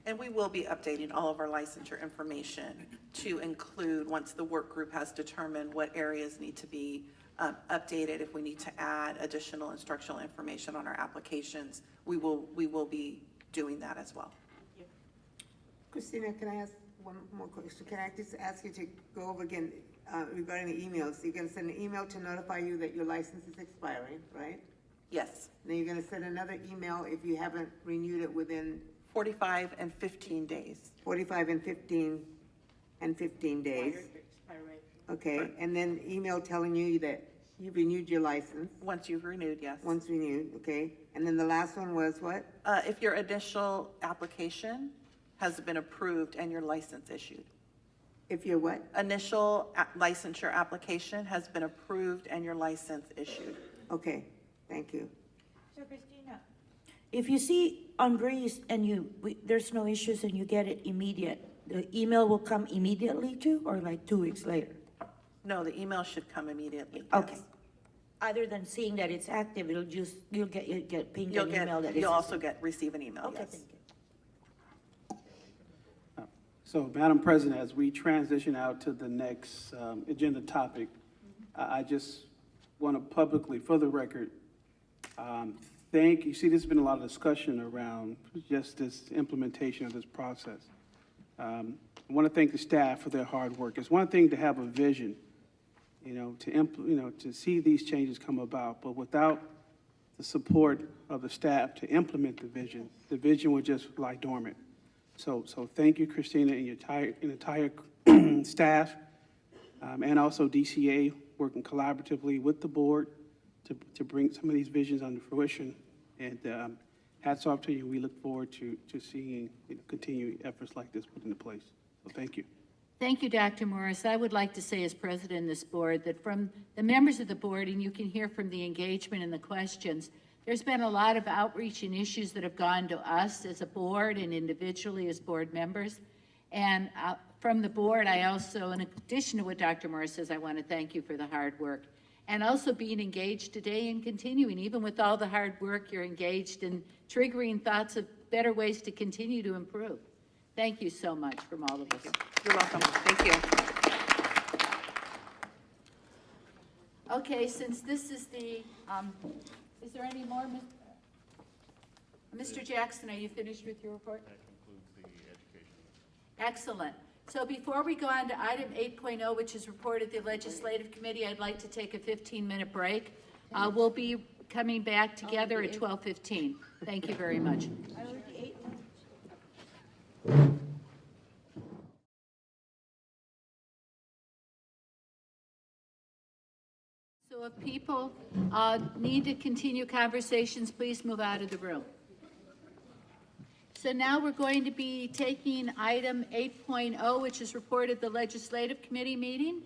And we will be updating all of our licensure information to include, once the work group has determined what areas need to be updated, if we need to add additional instructional information on our applications, we will be doing that as well. Christina, can I ask one more question? Can I just ask you to go over again regarding the emails? You're going to send an email to notify you that your license is expiring, right? Yes, Then you're gonna send another email if you haven't renewed it within 45 and 15 days. 45 and 15 days. Okay, and then email telling you that you renewed your license, Once you've renewed, yes. once renewed, okay? And then the last one was what? If your initial application has been approved and your license issued. If you're what? Initial licensure application has been approved and your license issued. Okay, thank you. So Christina, if you see on Breeze and there's no issues and you get it immediate, the email will come immediately too, or like 2 weeks later? No, the email should come immediately. Okay. yes. Other than seeing that it's active, you'll get pinged You'll an get, email that you'll it's. also receive an email, Okay, yes. thank you. So, Madam President, as we transition out to the next agenda topic, I just want to publicly, for the record, you see, there's been a lot of discussion around just this implementation of this process. I want to thank the staff for their hard work. It's one thing to have a vision, to see these changes come about, but without the support of the staff to implement the vision would just lie dormant. So thank you, Christina, and your entire staff, and also DCA, working collaboratively with the board to bring some of these visions under fruition. And hats off to you. We look forward to seeing continued efforts like this put into place. So thank you. Thank you, Dr. Morris. I would like to say as president of this board that from the members of the board, and you can hear from the engagement and the questions, there's been a lot of outreach and issues that have gone to us as a board and individually as board members. And from the board, I also, in addition to what Dr. Morris says, I want to thank you for the hard work. And also being engaged today and continuing, even with all the hard work, you're engaged in triggering thoughts of better ways to continue to improve. Thank you so much from all of us. You're welcome. Thank you. Okay, since this is the, is there any more? Mr. Jackson, are you finished with your report? That concludes the education. Excellent. So before we go on to item 8.0, which is report of the Legislative Committee, I'd like to take a 15-minute break. We'll be coming back together at 12:15. Thank you very much. So if people need to continue conversations, please move out of the room. So now we're going to be taking item 8.0, which is report of the Legislative Committee meeting.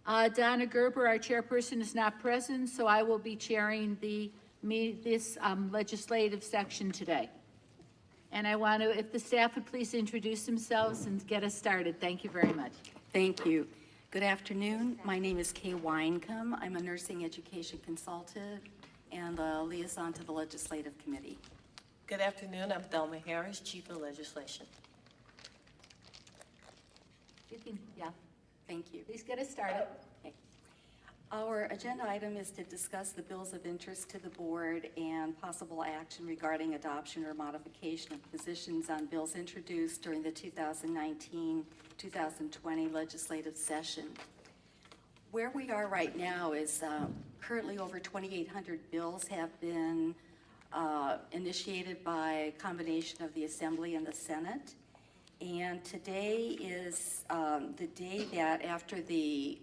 Donna Gerber, our chairperson, is not present, so I will be chairing this legislative section today. And I want to, if the staff would please introduce themselves and get us started. Thank you very much. Thank you. Good afternoon. My name is Kay Winecombe. I'm a nursing education consultant and the liaison to the Legislative Committee. Good afternoon. I'm Thelma Harris, Chief of Legislation. You can, yeah. Thank you. Please get us started. Okay. Our agenda item is to discuss the bills of interest to the board and possible action regarding adoption or modification of positions on bills introduced during the 2019-2020 legislative session. Where we are right now is currently over 2,800 bills have been initiated by a combination of the Assembly and the Senate. And today is the day that after the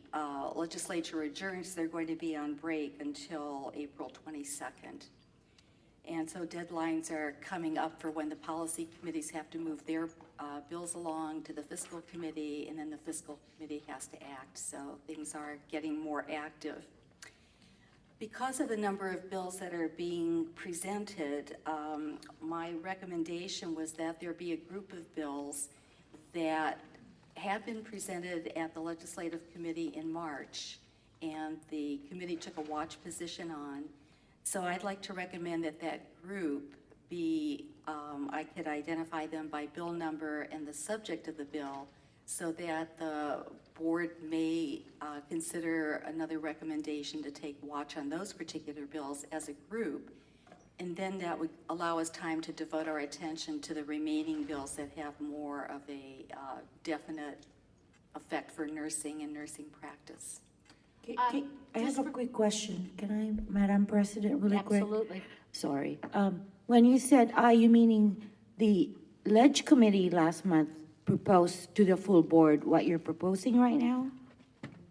legislature adjourns, they're going to be on break until April 22nd. And so deadlines are coming up for when the policy committees have to move their bills along to the fiscal committee, and then the fiscal committee has to act. So things are getting more active. Because of the number of bills that are being presented, my recommendation was that there be a group of bills that have been presented at the Legislative Committee in March, and the committee took a watch position on. So I'd like to recommend that that group be, I could identify them by bill number and the subject of the bill, so that the board may consider another recommendation to take watch on those particular bills as a group. And then that would allow us time to devote our attention to the remaining bills that have more of a definite effect for nursing and nursing practice. I have a quick question. Can I, Madam President, really quick? Absolutely. Sorry. When you said you meaning the Ledge Committee last month proposed to the full board what you're proposing right now?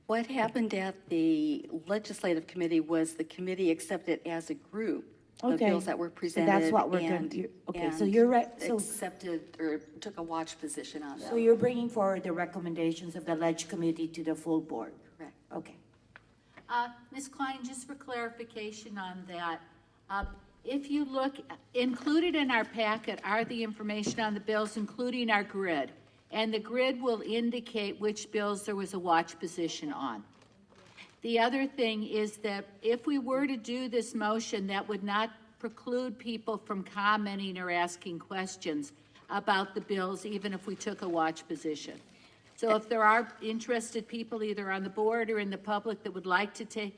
What happened at the legislative committee was the committee accepted as a group the Okay. bills that were So presented. that's what we're gonna and- do. Okay, so and you're right. So, accepted or took a watch position on them. so you're bringing forward the recommendations of the Ledge Committee to the full board? Correct. Okay. Ms. Klein, just for clarification on that, if you look, included in our packet are the information on the bills, including our grid. And the grid will indicate which bills there was a watch position on. The other thing is that if we were to do this motion, that would not preclude people from commenting or asking questions about the bills, even if we took a watch position. So if there are interested people, either on the board or in the public, that would like to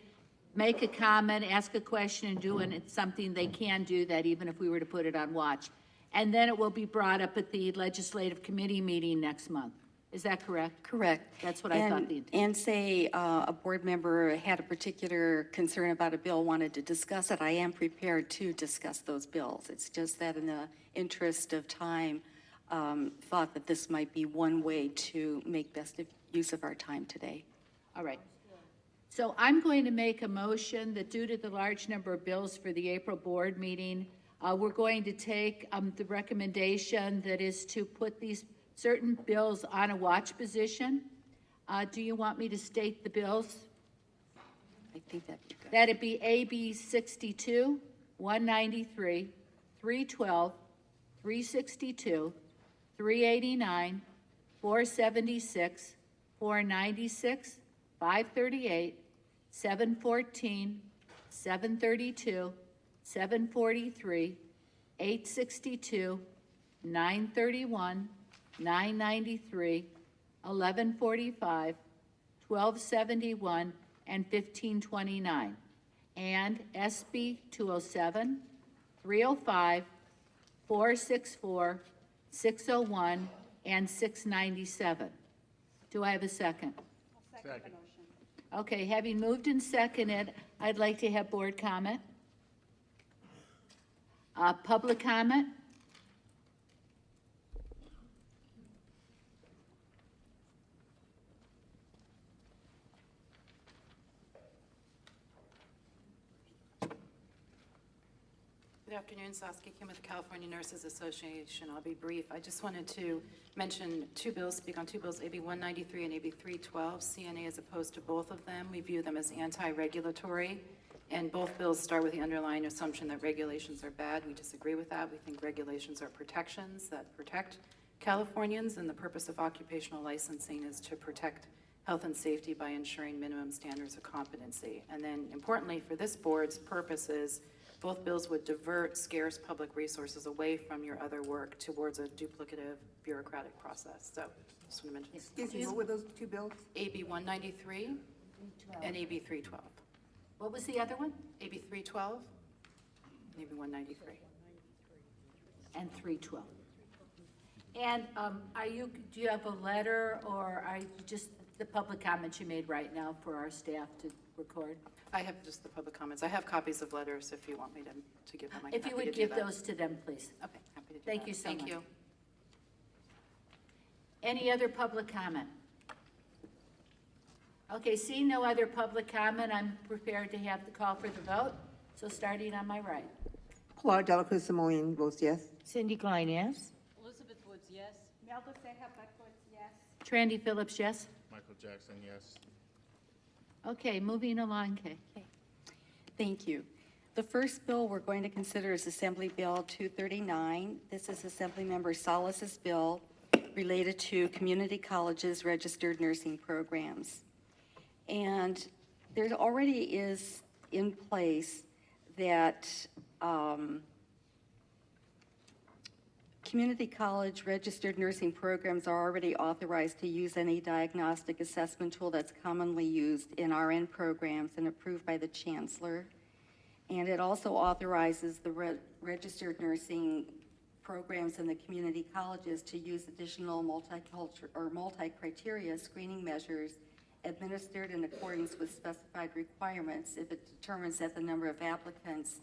make a comment, ask a question, and do it, it's something they can do that, even if we were to put it on watch. And then it will be brought up at the legislative committee meeting next month. Is that correct? Correct. That's what I thought the intent. And say a board member had a particular concern about a bill, wanted to discuss it, I am prepared to discuss those bills. It's just that in the interest of time, thought that this might be one way to make best use of our time today. All right. So I'm going to make a motion that due to the large number of bills for the April board meeting, we're going to take the recommendation that is to put these certain bills on a watch position. Do you want me to state the bills? I think that'd be good. That'd be AB 62, 193, 312, 362, 389, 476, 496, 538, 714, 732, 743, 862, 931, 993, 1145, 1271, and 1529, and SB 207, 305, 464, 601, and 697. Do I have a second? Second. Okay, having moved and seconded, I'd like to have board comment. Public comment? Good afternoon, Saskia Kim with the California Nurses Association. I'll be brief. I just wanted to mention two bills, speak on two bills, AB 193 and AB 312. CNA is opposed to both of them. We view them as anti-regulatory, and both bills start with the underlying assumption that regulations are bad. We disagree with that. We think regulations are protections that protect Californians, and the purpose of occupational licensing is to protect health and safety by ensuring minimum standards of competency. And then importantly, for this board's purposes, both bills would divert scarce public resources away from your other work towards a duplicative bureaucratic process. So just want to mention. Excuse me, what were those two bills? AB 193 and AB 312. What was the other one? AB 312 and AB 193. And 312. And do you have a letter, or are you just the public comments you made right now for our staff to record? I have just the public comments. I have copies of letters if you want me to give them. I'm If you happy would to do give that. those to them, please. Okay, happy to do that. Thank you so much. Thank you. Any other public comment? Okay, seeing no other public comment, I'm prepared to have the call for the vote. So starting on my right. Clara Delacruz Simoian votes yes. Cindy Klein, yes? Elizabeth Woods, yes. Melda Seja Butler, yes. Trandy Phillips, yes? Michael Jackson, yes. Okay, moving along, Kay. Thank you. The first bill we're going to consider is Assembly Bill 239. This is Assemblymember Salas's bill related to community colleges' registered nursing programs. And there already is in place that community college registered nursing programs are already authorized to use any diagnostic assessment tool that's commonly used in RN programs and approved by the chancellor. And it also authorizes the registered nursing programs in the community colleges to use additional multi-criteria screening measures administered in accordance with specified requirements if it determines that the number of applicants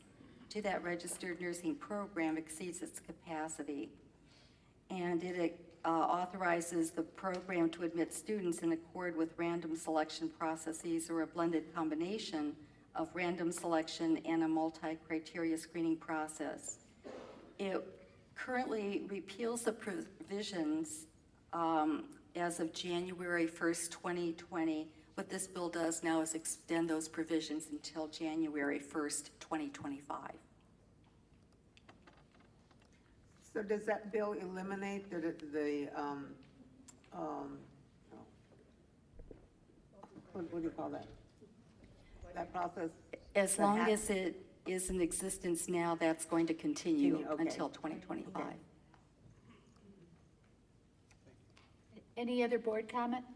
to that registered nursing program exceeds its capacity. And it authorizes the program to admit students in accord with random selection processes or a blended combination of random selection and a multi-criteria screening process. It currently repeals the provisions as of January 1st, 2020. What this bill does now is extend those provisions until January 1st, 2025. So does that bill eliminate what do you call that? That process? As long as it is in existence now, that's going to continue Okay. until 2025. Okay. Any other board comment?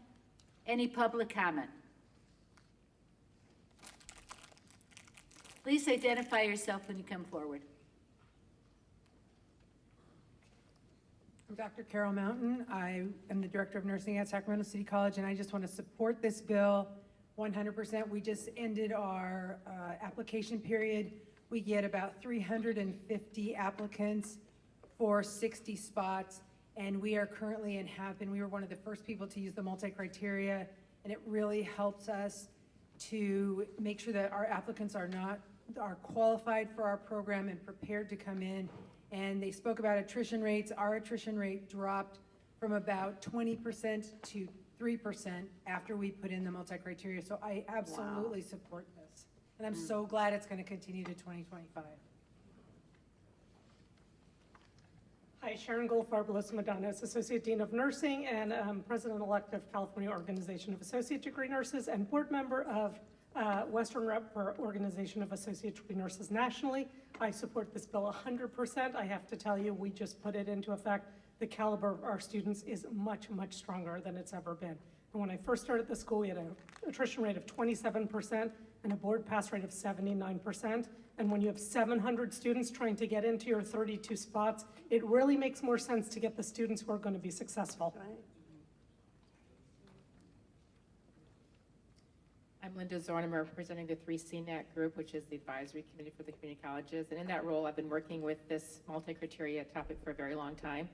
Any public comment? Please identify yourself when you come forward. I'm Dr. Carol Mountain. I am the Director of Nursing at Sacramento City College, and I just want to support this bill 100%. We just ended our application period. We get about 350 applicants for 60 spots, and we are currently and have been, we were one of the first people to use the multi-criteria, and it really helps us to make sure that our applicants are qualified for our program and prepared to come in. And they spoke about attrition rates. Our attrition rate dropped from about 20% to 3% after we put in the multi-criteria. So I absolutely support this. And I'm so glad it's going to continue to 2025. Hi, Sharon Goldfarb, Madonna's Associate Dean of Nursing and President-elect of California Organization of Associate Degree Nurses and board member of Western Rep for Organization of Associate Degree Nurses nationally. I support this bill 100%. I have to tell you, we just put it into effect. The caliber of our students is much, much stronger than it's ever been. And when I first started the school, we had an attrition rate of 27% and a board pass rate of 79%. And when you have 700 students trying to get into your 32 spots, it really makes more sense to get the students who are going to be successful. I'm Linda Zornemer, representing the 3CNAC group, which is the advisory committee for the community colleges. And in that role, I've been working with this multi-criteria topic for a very long time.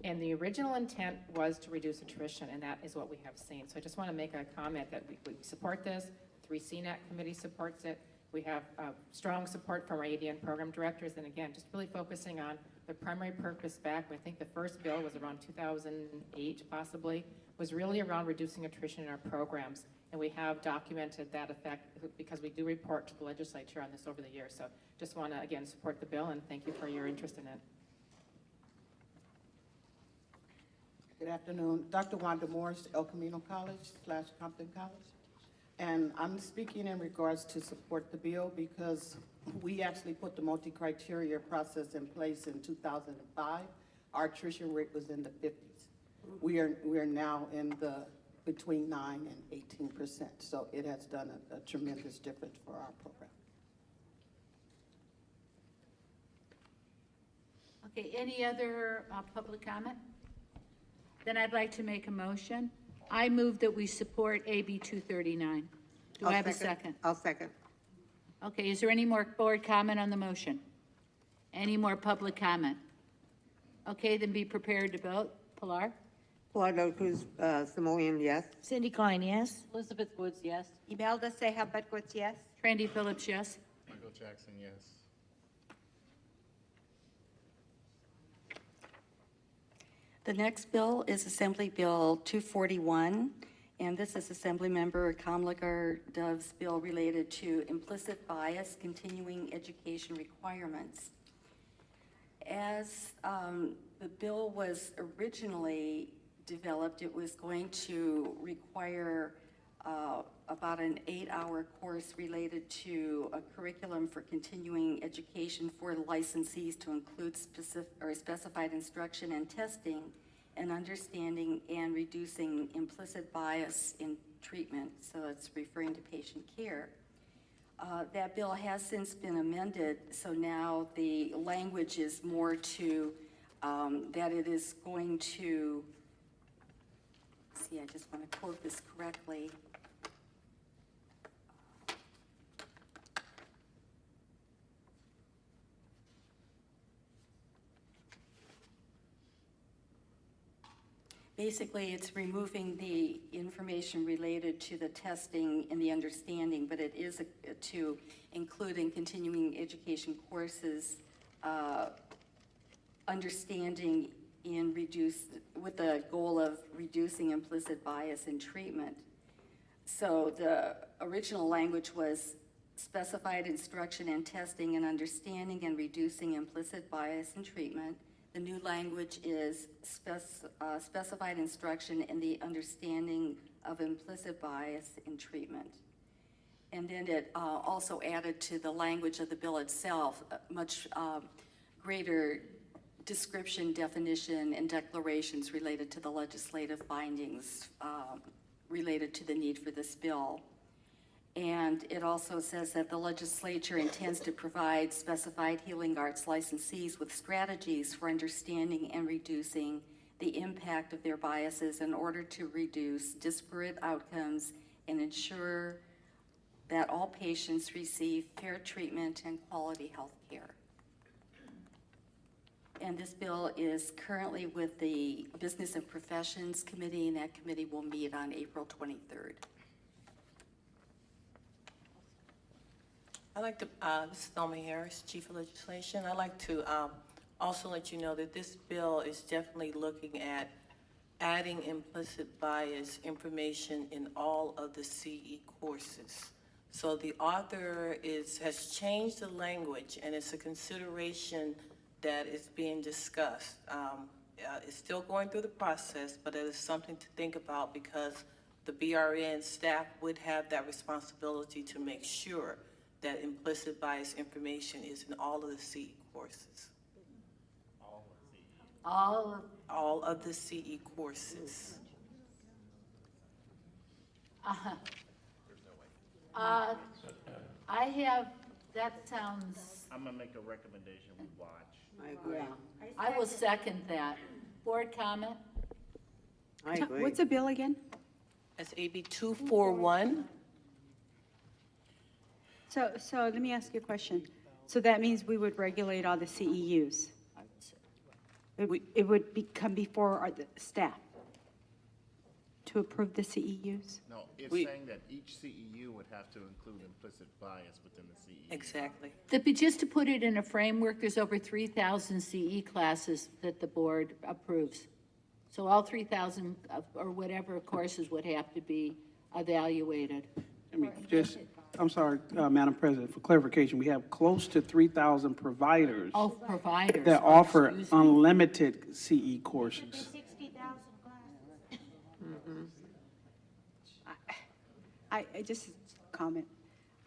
And the original intent was to reduce attrition, and that is what we have seen. So I just want to make a comment that we support this. 3CNAC committee supports it. We have strong support from our ADN program directors. And again, just really focusing on the primary purpose back. I think the first bill was around 2008, possibly, was really around reducing attrition in our programs. And we have documented that effect because we do report to the legislature on this over the years. So just want to, again, support the bill and thank you for your interest in it. Good afternoon. Dr. Wanda Morris, El Camino College / Compton College. And I'm speaking in regards to support the bill because we actually put the multi-criteria process in place in 2005. Our attrition rate was in the 50s. We are now in the between 9 and 18%. So it has done a tremendous difference for our program. Okay, any other public comment? Then I'd like to make a motion. I move that we support AB 239. Do I have a second? I'll second. Okay, is there any more board comment on the motion? Any more public comment? Okay, then be prepared to vote. Pilar? Pilar Del Cruz, Simoian, yes. Cindy Klein, yes. Elizabeth Woods, yes. Imelda Seja Bedwitz, yes. Randy Phillips, yes. Michael Jackson, yes. The next bill is Assembly Bill 241, and this is Assemblymember Kamlagar Dove's bill related to implicit bias continuing education requirements. As the bill was originally developed, it was going to require about an 8-hour course related to a curriculum for continuing education for licensees to include specified instruction and testing and understanding and reducing implicit bias in treatment. So it's referring to patient care. That bill has since been amended, so now the language is more to that it is going to, see, I just want to quote this correctly. Basically, it's removing the information related to the testing and the understanding, but it is to include in continuing education courses, understanding in with the goal of reducing implicit bias in treatment. So the original language was specified instruction and testing and understanding and reducing implicit bias in treatment. The new language is specified instruction and the understanding of implicit bias in treatment. And then it also added to the language of the bill itself, much greater description, definition, and declarations related to the legislative findings related to the need for this bill. And it also says that the legislature intends to provide specified healing arts licensees with strategies for understanding and reducing the impact of their biases in order to reduce disparate outcomes and ensure that all patients receive fair treatment and quality health care. And this bill is currently with the Business and Professions Committee, and that committee will meet on April 23rd. I'd like to, this is Thelma Harris, Chief of Legislation. I'd like to also let you know that this bill is definitely looking at adding implicit bias information in all of the CE courses. So the author has changed the language, and it's a consideration that is being discussed. It's still going through the process, but it is something to think about because the BRN staff would have that responsibility to make sure that implicit bias information is in all of the CE courses. All of the CE courses. I have, that sounds, I'm gonna make a recommendation, we watch. I agree. yeah. I will second that. Board comment? I agree. What's the bill again? That's AB 241. So let me ask you a question. So that means we would regulate all the CEUs? It would come before the staff to approve the CEUs? No, it's saying that each CEU would have to include implicit bias within the CEU. Exactly. But just to put it in a framework, there's over 3,000 CE classes that the board approves. So all 3,000 or whatever courses would have to be evaluated. I mean, I'm sorry, Madam President, for clarification, we have close to 3,000 providers Oh, providers. that offer unlimited CE courses. 60,000 classes. I just comment.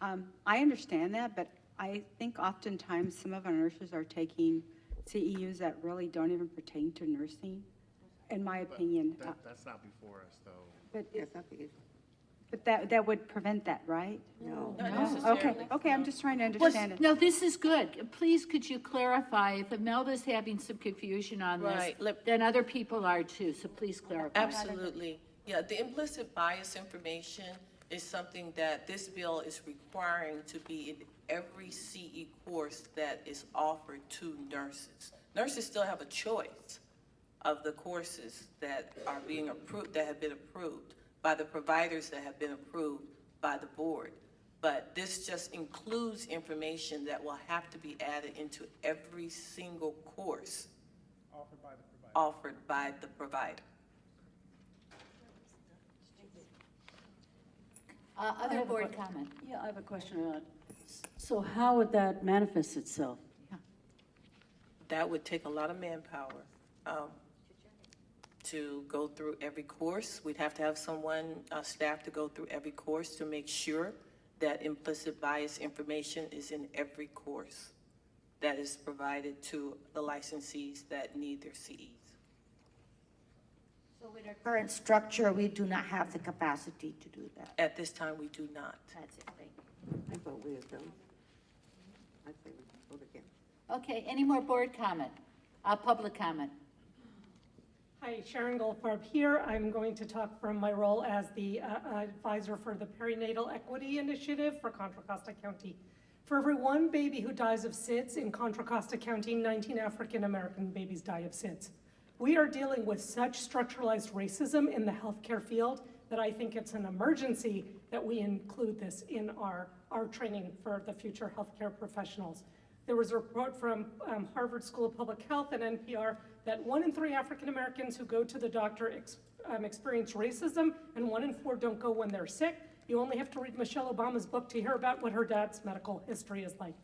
I understand that, but I think oftentimes some of our nurses are taking CEUs that really don't even pertain to nursing, in my opinion. That's not before us, though. But That's not the issue. But that would prevent that, right? No. Not Okay, necessarily. okay, I'm just trying to understand it. No, this is good. Please, could you clarify, if Imelda's having some confusion on this, Right. then other people are too, so please clarify. Absolutely. Yeah, the implicit bias information is something that this bill is requiring to be in every CE course that is offered to nurses. Nurses still have a choice of the courses that are being approved, that have been approved by the providers that have been approved by the board. But this just includes information that will have to be added into every single course offered by the provider. Other board comment? Yeah, I have a question about, so how would that manifest itself? That would take a lot of manpower to go through every course. We'd have to have someone, staff to go through every course to make sure that implicit bias information is in every course that is provided to the licensees that need their CEs. So with our current structure, we do not have the capacity to do that. At this time, we do not. That's it, thank you. I vote we adjourn. I say we vote again. Okay, any more board comment? Public comment? Hi, Sharon Goldfarb here. I'm going to talk from my role as the advisor for the Perinatal Equity Initiative for Contra Costa County. For every one baby who dies of SIDS in Contra Costa County, 19 African American babies die of SIDS. We are dealing with such structuralized racism in the healthcare field that I think it's an emergency that we include this in our training for the future healthcare professionals. There was a report from Harvard School of Public Health and NPR that 1 in 3 African Americans who go to the doctor experience racism, and 1 in 4 don't go when they're sick. You only have to read Michelle Obama's book to hear about what her dad's medical history is like.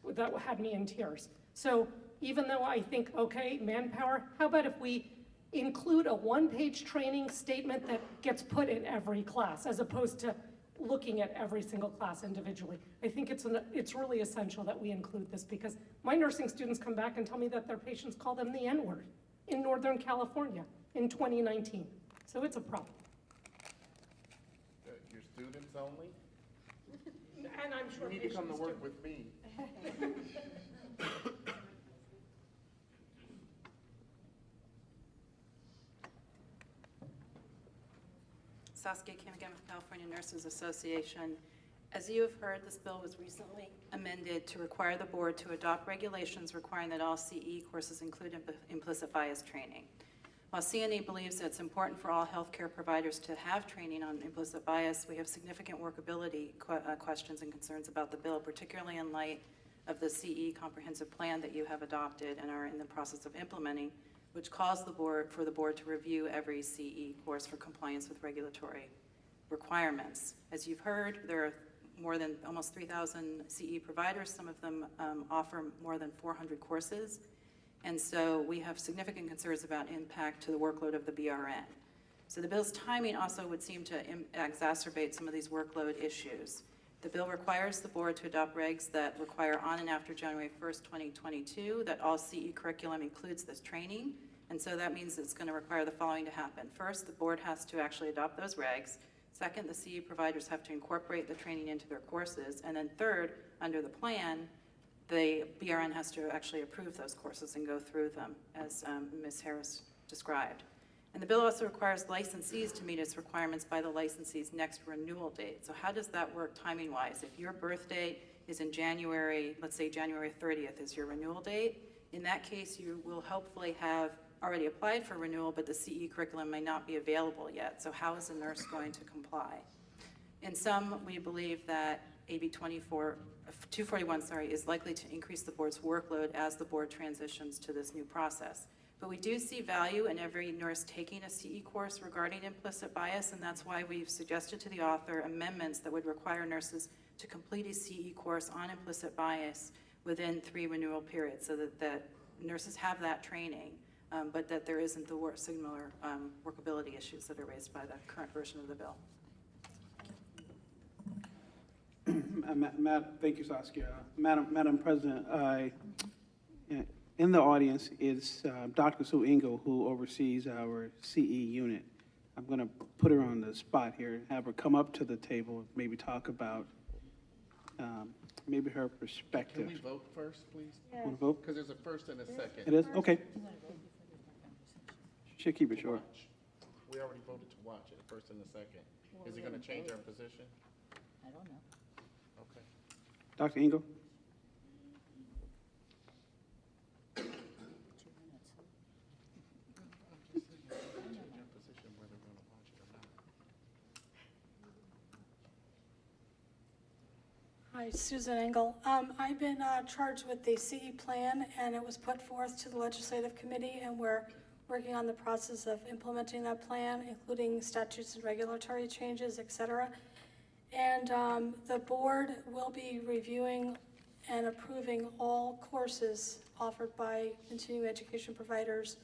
That had me in tears. So even though I think, okay, manpower, how about if we include a 1-page training statement that gets put in every class, as opposed to looking at every single class individually. I think it's really essential that we include this, because my nursing students come back and tell me that their patients call them the N-word in Northern California in 2019. So it's a problem. Your students only? And I'm sure You need to come to patients work do. with me. Saskia Kim again with California Nurses Association. As you have heard, this bill was recently amended to require the board to adopt regulations requiring that all CE courses include implicit bias training. While CNA believes that it's important for all healthcare providers to have training on implicit bias, we have significant workability questions and concerns about the bill, particularly in light of the CE comprehensive plan that you have adopted and are in the process of implementing, which calls for the board to review every CE course for compliance with regulatory requirements. As you've heard, there are more than almost 3,000 CE providers. Some of them offer more than 400 courses. And so we have significant concerns about impact to the workload of the BRN. So the bill's timing also would seem to exacerbate some of these workload issues. The bill requires the board to adopt regs that require on and after January 1st, 2022, that all CE curriculum includes this training. And so that means it's going to require the following to happen. First, the board has to actually adopt those regs. Second, the CE providers have to incorporate the training into their courses. And then third, under the plan, the BRN has to actually approve those courses and go through them, as Ms. Harris described. And the bill also requires licensees to meet its requirements by the licensee's next renewal date. So how does that work timing-wise? If your birth date is in January, let's say January 30th is your renewal date, in that case you will hopefully have already applied for renewal, but the CE curriculum may not be available yet. So how is a nurse going to comply? In sum, we believe that AB 241 is likely to increase the board's workload as the board transitions to this new process. But we do see value in every nurse taking a CE course regarding implicit bias, and that's why we've suggested to the author amendments that would require nurses to complete a CE course on implicit bias within 3 renewal periods, so that nurses have that training, but that there isn't the similar workability issues that are raised by the current version of the bill. Thank you, Saskia. Madam President, in the audience is Dr. Sue Engel, who oversees our CE unit. I'm going to put her on the spot here and have her come up to the table, maybe talk about maybe her perspective. Can we vote first, please? Want to vote? Because there's a first and a second. It is? Okay. Should keep it short. We already voted to watch it, first and the second. Is it going to change our position? I don't know. Okay. Dr. Engel? Hi, Susan Engel. I've been charged with the CE plan, and it was put forth to the legislative committee, and we're working on the process of implementing that plan, including statutes and regulatory changes, et cetera. And the board will be reviewing and approving all courses offered by continuing education providers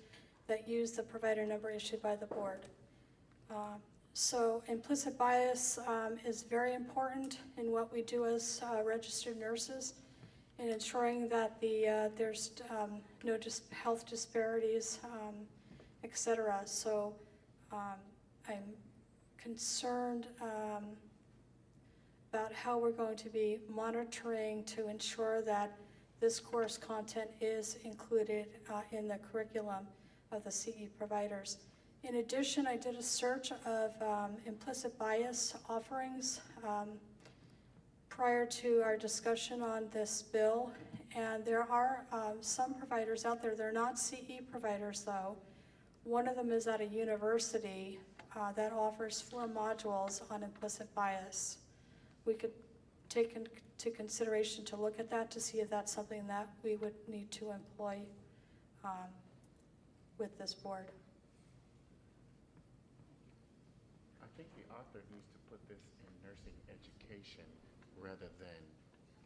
that use the provider number issued by the board. So implicit bias is very important in what we do as registered nurses in ensuring that there's no health disparities, et cetera. So I'm concerned about how we're going to be monitoring to ensure that this course content is included in the curriculum of the CE providers. In addition, I did a search of implicit bias offerings prior to our discussion on this bill, and there are some providers out there, they're not CE providers though, One of them is at a university that offers 4 modules on implicit bias. We could take into consideration to look at that to see if that's something that we would need to employ with this board. I think the author needs to put this in nursing education rather than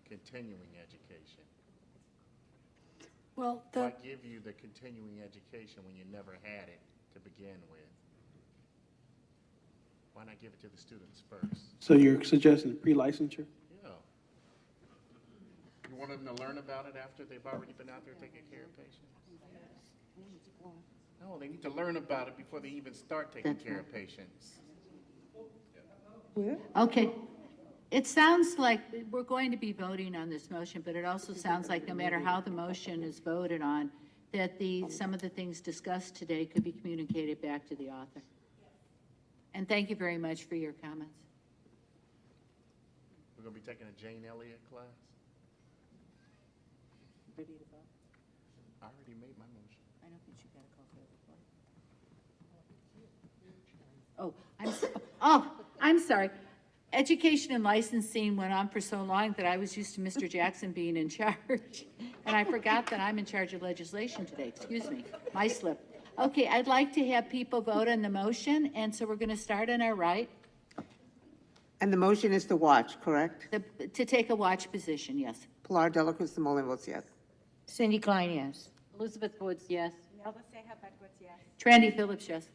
continuing education. Well, Why give you the continuing education when you never had it to begin with? Why not give it to the students first? So you're suggesting pre-licensure? Yeah. You want them to learn about it after they've already been out there taking care of patients? No, they need to learn about it before they even start taking care of patients. Okay. It sounds like we're going to be voting on this motion, but it also sounds like no matter how the motion is voted on, that some of the things discussed today could be communicated back to the author. And thank you very much for your comments. We're gonna be taking a Jane Elliott class? I already made my motion. I don't think you got a call for the Oh, I'm sorry. Education and licensing went on for so long that I was used to Mr. Jackson being in charge. And I forgot that I'm in charge of legislation today. Excuse me, my slip. Okay, I'd like to have people vote on the motion, and so we're going to start on our right. And the motion is to watch, correct? To take a watch position, yes. Pilar Delacruz Simone votes yes. Cindy Klein, yes. Elizabeth Woods, yes. Imelda Seja Bedwitz, yes. Trandy Phillips, yes.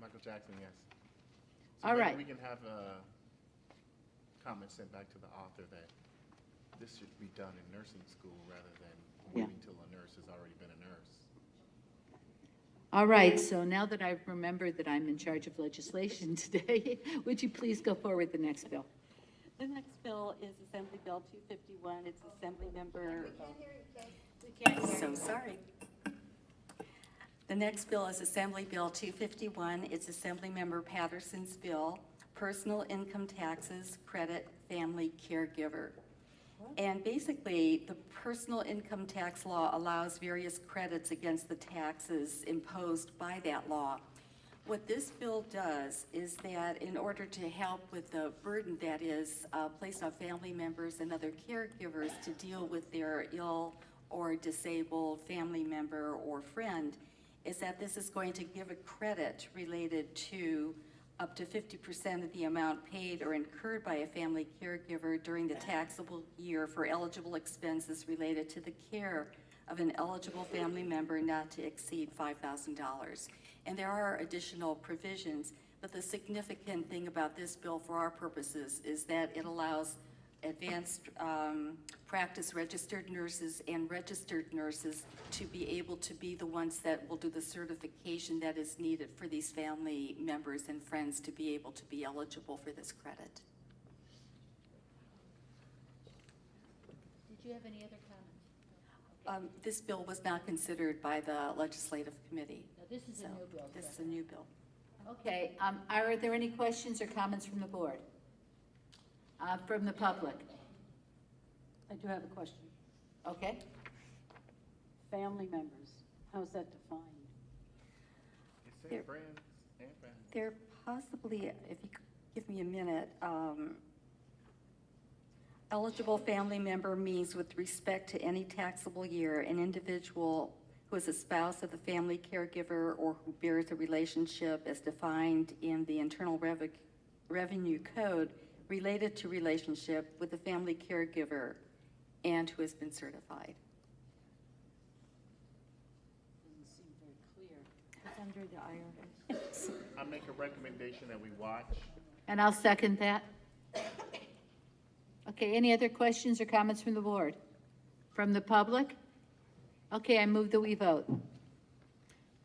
Michael Jackson, yes. So All maybe right. we can have a comment sent back to the author that this should be done in nursing school rather than waiting till a nurse has already been a nurse. All right, so now that I've remembered that I'm in charge of legislation today, would you please go forward with the next bill? The next bill is Assembly Bill 251. It's Assembly Member. So sorry. The next bill is Assembly Bill 251. It's Assembly Member Patterson's bill, Personal Income Taxes Credit Family Caregiver. And basically, the personal income tax law allows various credits against the taxes imposed by that law. What this bill does is that in order to help with the burden that is placed on family members and other caregivers to deal with their ill or disabled family member or friend, is that this is going to give a credit related to up to 50% of the amount paid or incurred by a family caregiver during the taxable year for eligible expenses related to the care of an eligible family member not to exceed $5,000. And there are additional provisions, but the significant thing about this bill for our purposes is that it allows advanced practice registered nurses and registered nurses to be able to be the ones that will do the certification that is needed for these family members and friends to be able to be eligible for this credit. Did you have any other comments? This bill was not considered by the legislative committee. No, this is a new bill. This is a new bill. Okay, are there any questions or comments from the board? From the public? I do have a question. Okay. Family members, how's that defined? It says friends and family. There possibly, if you could give me a minute, eligible family member means with respect to any taxable year, an individual who is a spouse of the family caregiver or who bears a relationship as defined in the Internal Revenue Code related to relationship with the family caregiver and who has been certified. Doesn't seem very clear. It's under the IRS. I make a recommendation that we watch. And I'll second that. Okay, any other questions or comments from the board? From the public? Okay, I move that we vote.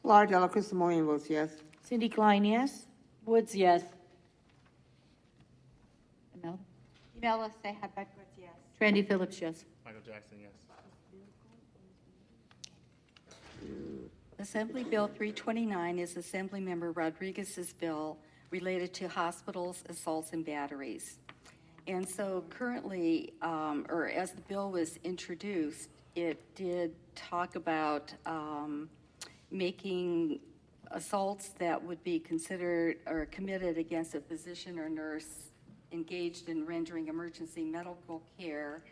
Pilar Delacruz Simone votes yes. Cindy Klein, yes. Woods, yes. Imelda? Imelda Seja Bedwitz, yes. Trandy Phillips, yes. Michael Jackson, yes. Assembly Bill 329 is Assemblymember Rodriguez's bill related to hospitals, assaults, and batteries. And so currently, or as the bill was introduced, it did talk about making assaults that would be considered or committed against a physician or nurse engaged in rendering emergency medical care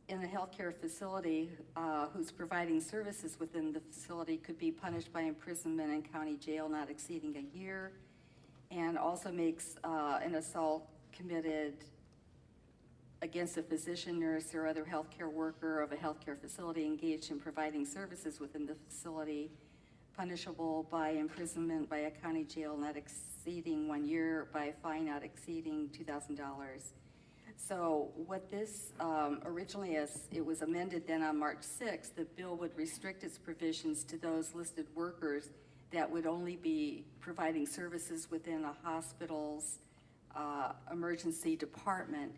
in a healthcare facility who's providing services within the facility could be punished by imprisonment in county jail not exceeding a year, and also makes an assault committed against a physician, nurse, or other healthcare worker of a healthcare facility engaged in providing services within the facility punishable by imprisonment by a county jail not exceeding 1 year, by a fine not exceeding $2,000. So what this originally, as it was amended then on March 6th, the bill would restrict its provisions to those listed workers that would only be providing services within a hospital's emergency department.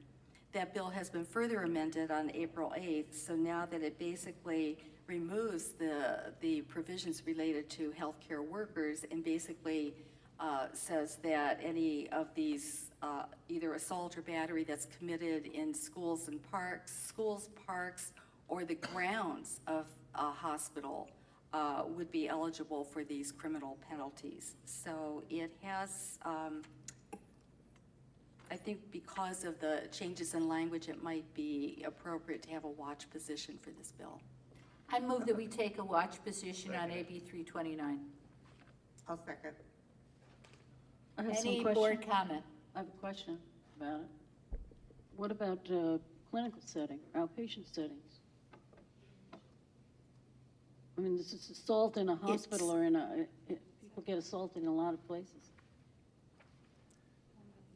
That bill has been further amended on April 8th, so now that it basically removes the provisions related to healthcare workers and basically says that any of these either assault or battery that's committed in schools, parks, or the grounds of a hospital would be eligible for these criminal penalties. So it has, I think because of the changes in language, it might be appropriate to have a watch position for this bill. I move that we take a watch position on AB 329. I'll second. I have some Any question. board comment? I have a question about it. What about clinical setting, outpatient settings? I mean, this is assault in a hospital or in people get assaulted in a lot of places.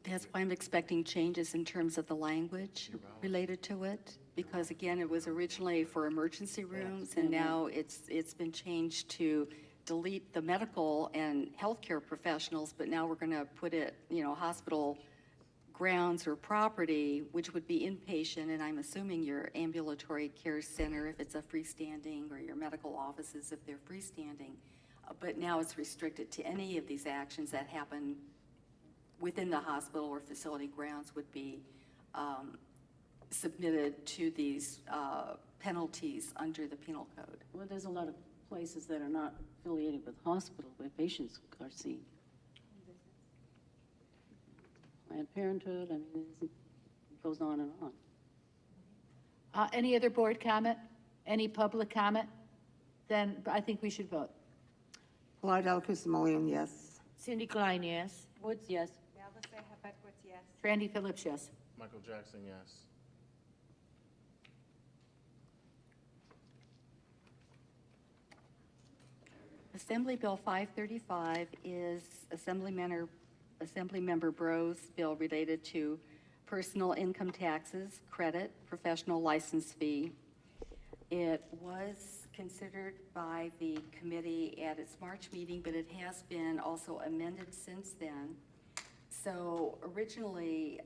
That's why I'm expecting changes in terms of the language related to it, because again, it was originally for emergency rooms, and now it's been changed to delete the medical and healthcare professionals, but now we're gonna put it, hospital grounds or property, which would be inpatient, and I'm assuming your ambulatory care center if it's a freestanding, or your medical offices if they're freestanding. But now it's restricted to any of these actions that happen within the hospital or facility grounds would be submitted to these penalties under the penal code. Well, there's a lot of places that are not affiliated with hospital where patients are seen. Planned Parenthood, I mean, it goes on and on. Any other board comment? Any public comment? Then I think we should vote. Laura Delacruz Simoleon, yes. Cindy Klein, yes. Woods, yes. Melissa Hubkowitz, yes. Randy Phillips, yes. Michael Jackson, yes. Assembly Bill 535 is Assemblymember Bro's bill related to personal income taxes, credit, professional license fee. It was considered by the committee at its March meeting, but it has been also amended since then. So originally,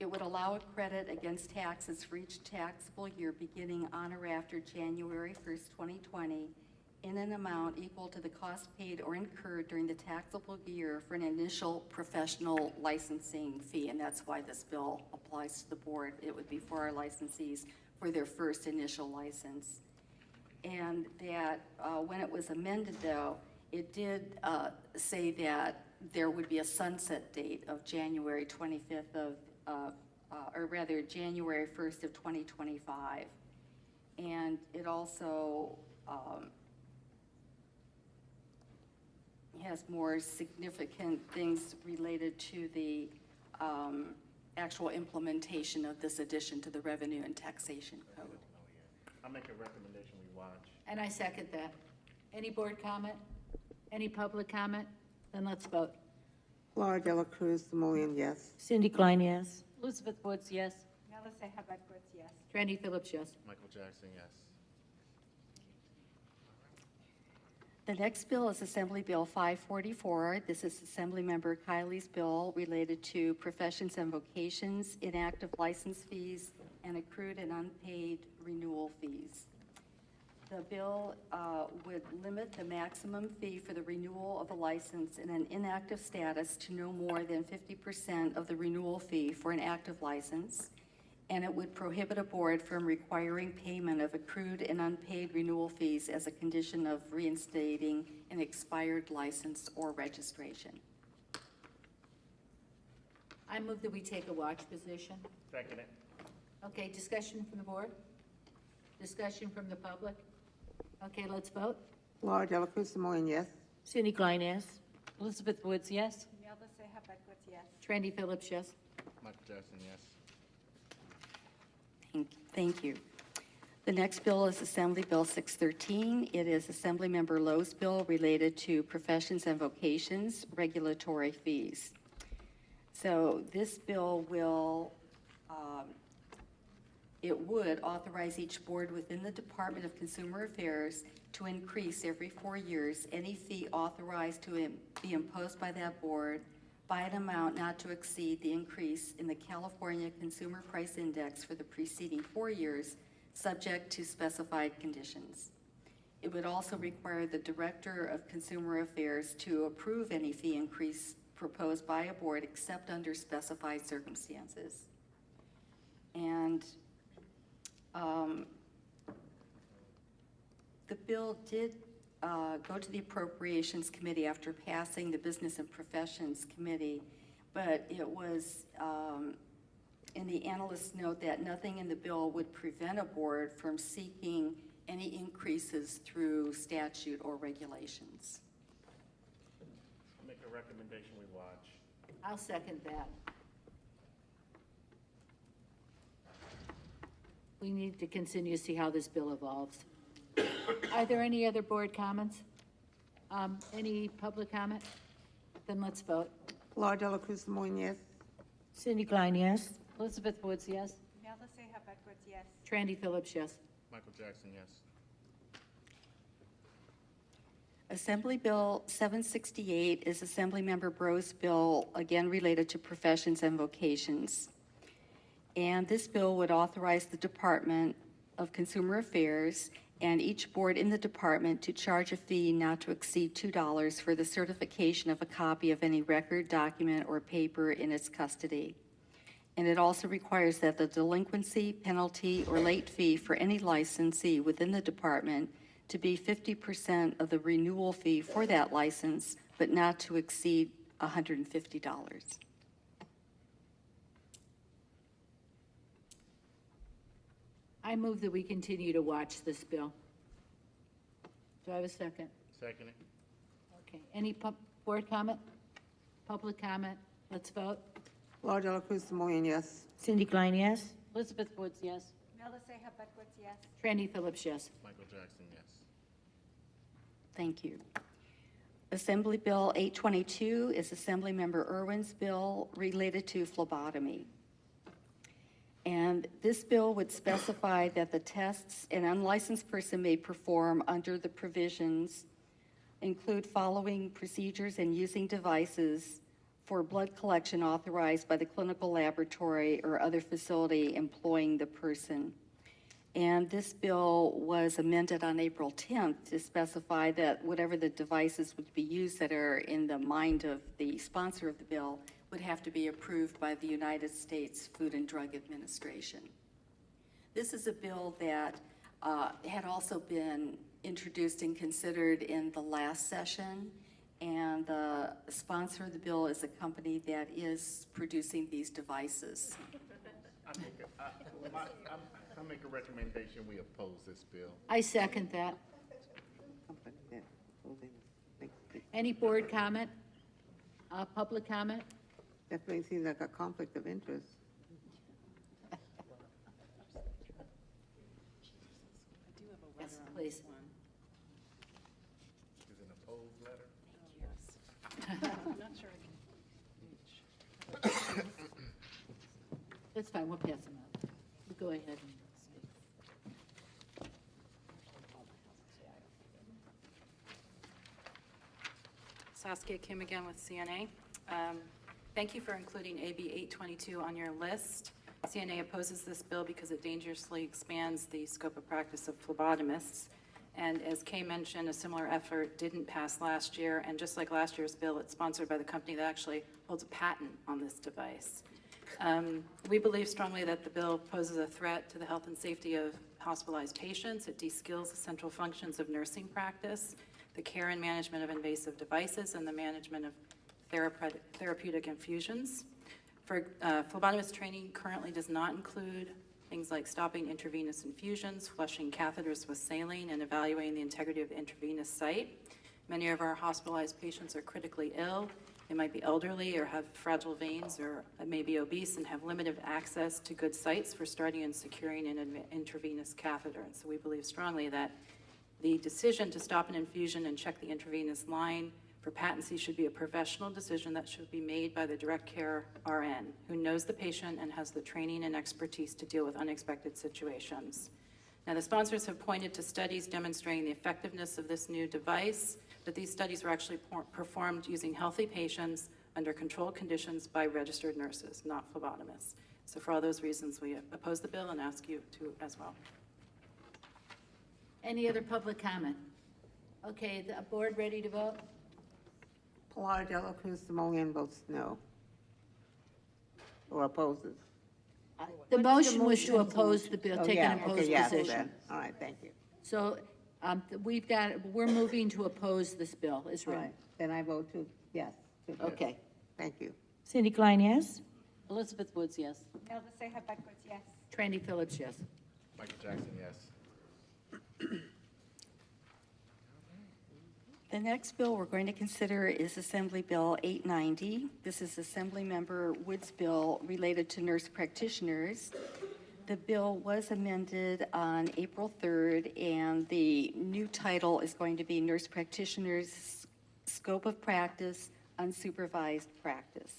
it would allow a credit against taxes for each taxable year beginning on or after January 1st, 2020, in an amount equal to the cost paid or incurred during the taxable year for an initial professional licensing fee. And that's why this bill applies to the board. It would be for our licensees for their first initial license. And that when it was amended, though, it did say that there would be a sunset date of January 25th or rather January 1st of 2025. And it also has more significant things related to the actual implementation of this addition to the Revenue and Taxation Code. I make a recommendation we watch. And I second that. Any board comment? Any public comment? Then let's vote. Laura Delacruz Simoleon, yes. Cindy Klein, yes. Elizabeth Woods, yes. Melissa Hubkowitz, yes. Randy Phillips, yes. Michael Jackson, yes. The next bill is Assembly Bill 544. This is Assemblymember Kiley's bill related to professions and vocations, inactive license fees, and accrued and unpaid renewal fees. The bill would limit the maximum fee for the renewal of a license in an inactive status to no more than 50% of the renewal fee for an active license, and it would prohibit a board from requiring payment of accrued and unpaid renewal fees as a condition of reinstating an expired license or registration. I move that we take a watch position. Second it. Okay, discussion from the board? Discussion from the public? Okay, let's vote. Laura Delacruz Moyen, yes. Cindy Klein, yes. Elizabeth Woods, yes. Imelda Seja Bedwitz, yes. Trendy Phillips, yes. Michael Jackson, yes. Thank you. The next bill is Assembly Bill 613. It is Assemblymember Lowe's bill related to professions and vocations regulatory fees. So this bill will, it would authorize each board within the Department of Consumer Affairs to increase every 4 years any fee authorized to be imposed by that board by an amount not to exceed the increase in the California Consumer Price Index for the preceding 4 years, subject to specified conditions. It would also require the Director of Consumer Affairs to approve any fee increase proposed by a board except under specified circumstances. And the bill did go to the Appropriations Committee after passing the Business and Professions Committee, but it was, and the analysts note that nothing in the bill would prevent a board from seeking any increases through statute or regulations. I'll make a recommendation we watch. I'll second that. We need to continue to see how this bill evolves. Are there any other board comments? Any public comment? Then let's vote. Laura Delacruz Moyen, yes. Cindy Klein, yes. Elizabeth Woods, yes. Imelda Seja Bedwitz, yes. Trendy Phillips, yes. Michael Jackson, yes. Assembly Bill 768 is Assemblymember Bro's bill, again related to professions and vocations. And this bill would authorize the Department of Consumer Affairs and each board in the department to charge a fee not to exceed $2 for the certification of a copy of any record, document, or paper in its custody. And it also requires that the delinquency, penalty, or late fee for any licensee within the department to be 50% of the renewal fee for that license, but not to exceed $150. I move that we continue to watch this bill. Do I have a second? Second it. Okay, any board comment? Public comment? Let's vote. Laura Delacruz Moyen, yes. Cindy Klein, yes. Elizabeth Woods, yes. Imelda Seja Bedwitz, yes. Trendy Phillips, yes. Michael Jackson, yes. Thank you. Assembly Bill 822 is Assemblymember Irwin's bill related to phlebotomy. And this bill would specify that the tests an unlicensed person may perform under the provisions include following procedures and using devices for blood collection authorized by the clinical laboratory or other facility employing the person. And this bill was amended on April 10th to specify that whatever the devices would be used that are in the mind of the sponsor of the bill would have to be approved by the United States Food and Drug Administration. This is a bill that had also been introduced and considered in the last session, and the sponsor of the bill is a company that is producing these devices. I make a recommendation, we oppose this bill. I second that. Any board comment? Public comment? Definitely seems like a conflict of interest. Yes, please. Is it an opposed letter? I'm not sure I can. That's fine, we'll pass them out. You go ahead and speak. Saskia Kim again with CNA. Thank you for including AB 822 on your list. CNA opposes this bill because it dangerously expands the scope of practice of phlebotomists. And as Kay mentioned, a similar effort didn't pass last year, and just like last year's bill, it's sponsored by the company that actually holds a patent on this device. We believe strongly that the bill poses a threat to the health and safety of hospitalized patients. It de-skills the central functions of nursing practice, the care and management of invasive devices, and the management of therapeutic infusions. Phlebotomist training currently does not include things like stopping intravenous infusions, flushing catheters with saline, and evaluating the integrity of the intravenous site. Many of our hospitalized patients are critically ill. They might be elderly or have fragile veins or may be obese and have limited access to good sites for starting and securing an intravenous catheter. And so we believe strongly that the decision to stop an infusion and check the intravenous line for patency should be a professional decision that should be made by the direct care RN, who knows the patient and has the training and expertise to deal with unexpected situations. Now, the sponsors have pointed to studies demonstrating the effectiveness of this new device, but these studies were actually performed using healthy patients under controlled conditions by registered nurses, not phlebotomists. So for all those reasons, we oppose the bill and ask you to as well. Any other public comment? Okay, the board ready to vote? Pilar Dela Cruz Simoleon votes no. Or opposes. The motion was to oppose the bill, Oh, take yeah, an opposed okay, yes, position. then. All right, thank you. So we're moving to oppose this bill, is All written. right, then I vote to, yes. to- Okay. Thank you. Cindy Klein, yes? Elizabeth Woods, yes. Imelda Seja Backwoods, yes. Trandy Phillips, yes. Michael Jackson, yes. The next bill we're going to consider is Assembly Bill 890. This is Assemblymember Wood's bill related to nurse practitioners. The bill was amended on April 3rd, and the new title is going to be Nurse Practitioners' Scope of Practice, Unsupervised Practice.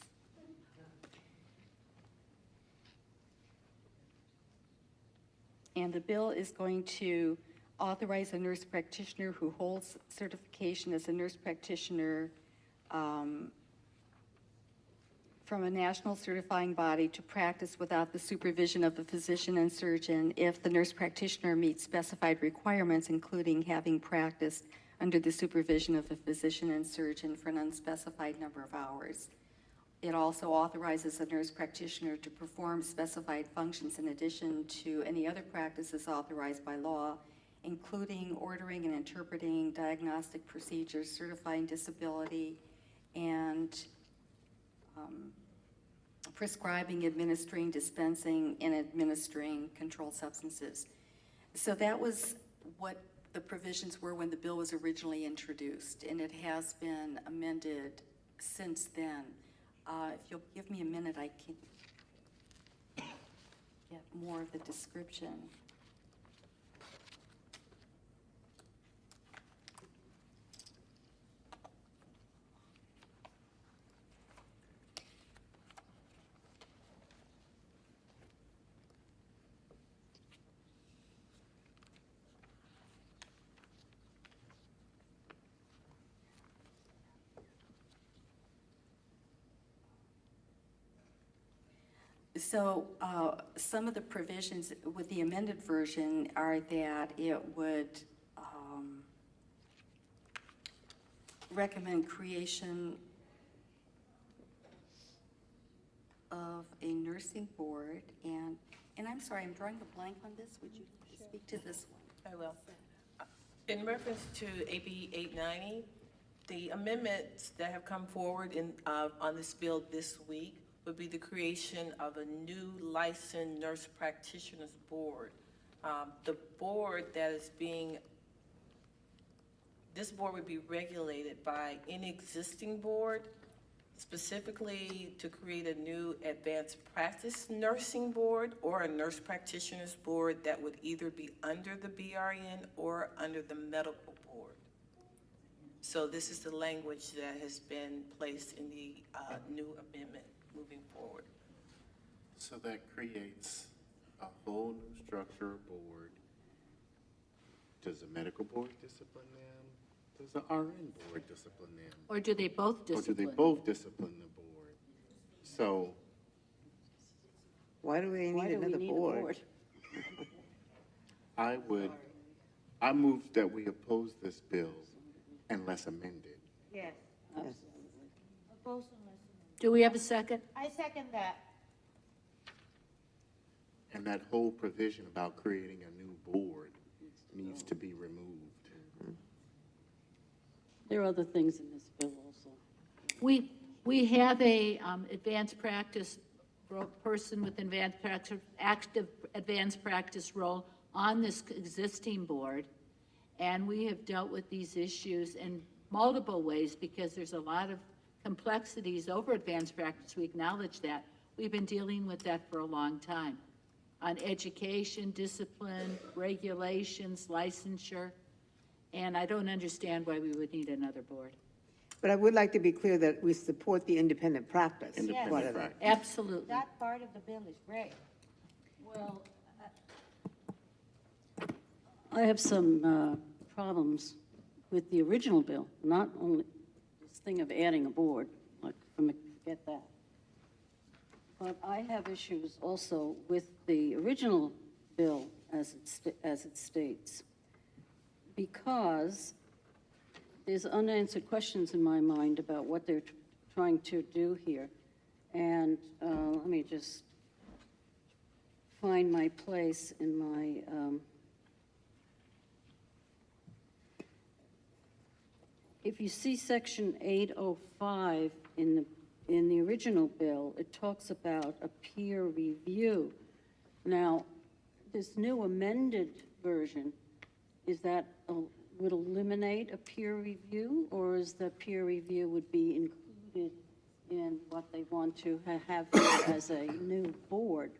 And the bill is going to authorize a nurse practitioner who holds certification as a nurse practitioner from a national certifying body to practice without the supervision of a physician and surgeon if the nurse practitioner meets specified requirements, including having practiced under the supervision of a physician and surgeon for an unspecified number of hours. It also authorizes a nurse practitioner to perform specified functions in addition to any other practices authorized by law, including ordering and interpreting diagnostic procedures, certifying disability, and prescribing, administering, dispensing, and administering controlled substances. So that was what the provisions were when the bill was originally introduced, and it has been amended since then. If you'll give me a minute, I can get more of the description. So some of the provisions with the amended version are that it would recommend creation of a nursing board, and I'm sorry, I'm drawing a blank on this. Would you speak to this one? I will. In reference to AB 890, the amendments that have come forward on this bill this week would be the creation of a new licensed nurse practitioners board. The board that is this board would be regulated by any existing board, specifically to create a new advanced practice nursing board or a nurse practitioners board that would either be under the BRN or under the medical board. So this is the language that has been placed in the new amendment moving forward. So that creates a whole new structure of board. Does the medical board discipline them? Does the RN board discipline them? Or do they both Or do discipline? they both discipline the board? So, Why do we need another board? I move that we oppose this bill unless amended. Yes. Do we have a second? I second that. And that whole provision about creating a new board needs to be removed. There are other things in this bill also. We have a advanced practice person with advanced practice, active advanced practice role on this existing board, and we have dealt with these issues in multiple ways because there's a lot of complexities over advanced practice. We acknowledge that. We've been dealing with that for a long time on education, discipline, regulations, licensure, and I don't understand why we would need another board. But I would like to be clear that we support the independent practice. Independent part of practice. that. Absolutely. That part of the bill is great. Well, I have some problems with the original bill, not only this thing of adding a board, like, forget that. But I have issues also with the original bill as it states, because there's unanswered questions in my mind about what they're trying to do here. And let me just find my place in my, if you see section 805 in the original bill, it talks about a peer review. Now, this new amended version, is that would eliminate a peer review, or is the peer review would be included in what they want to have here as a new board?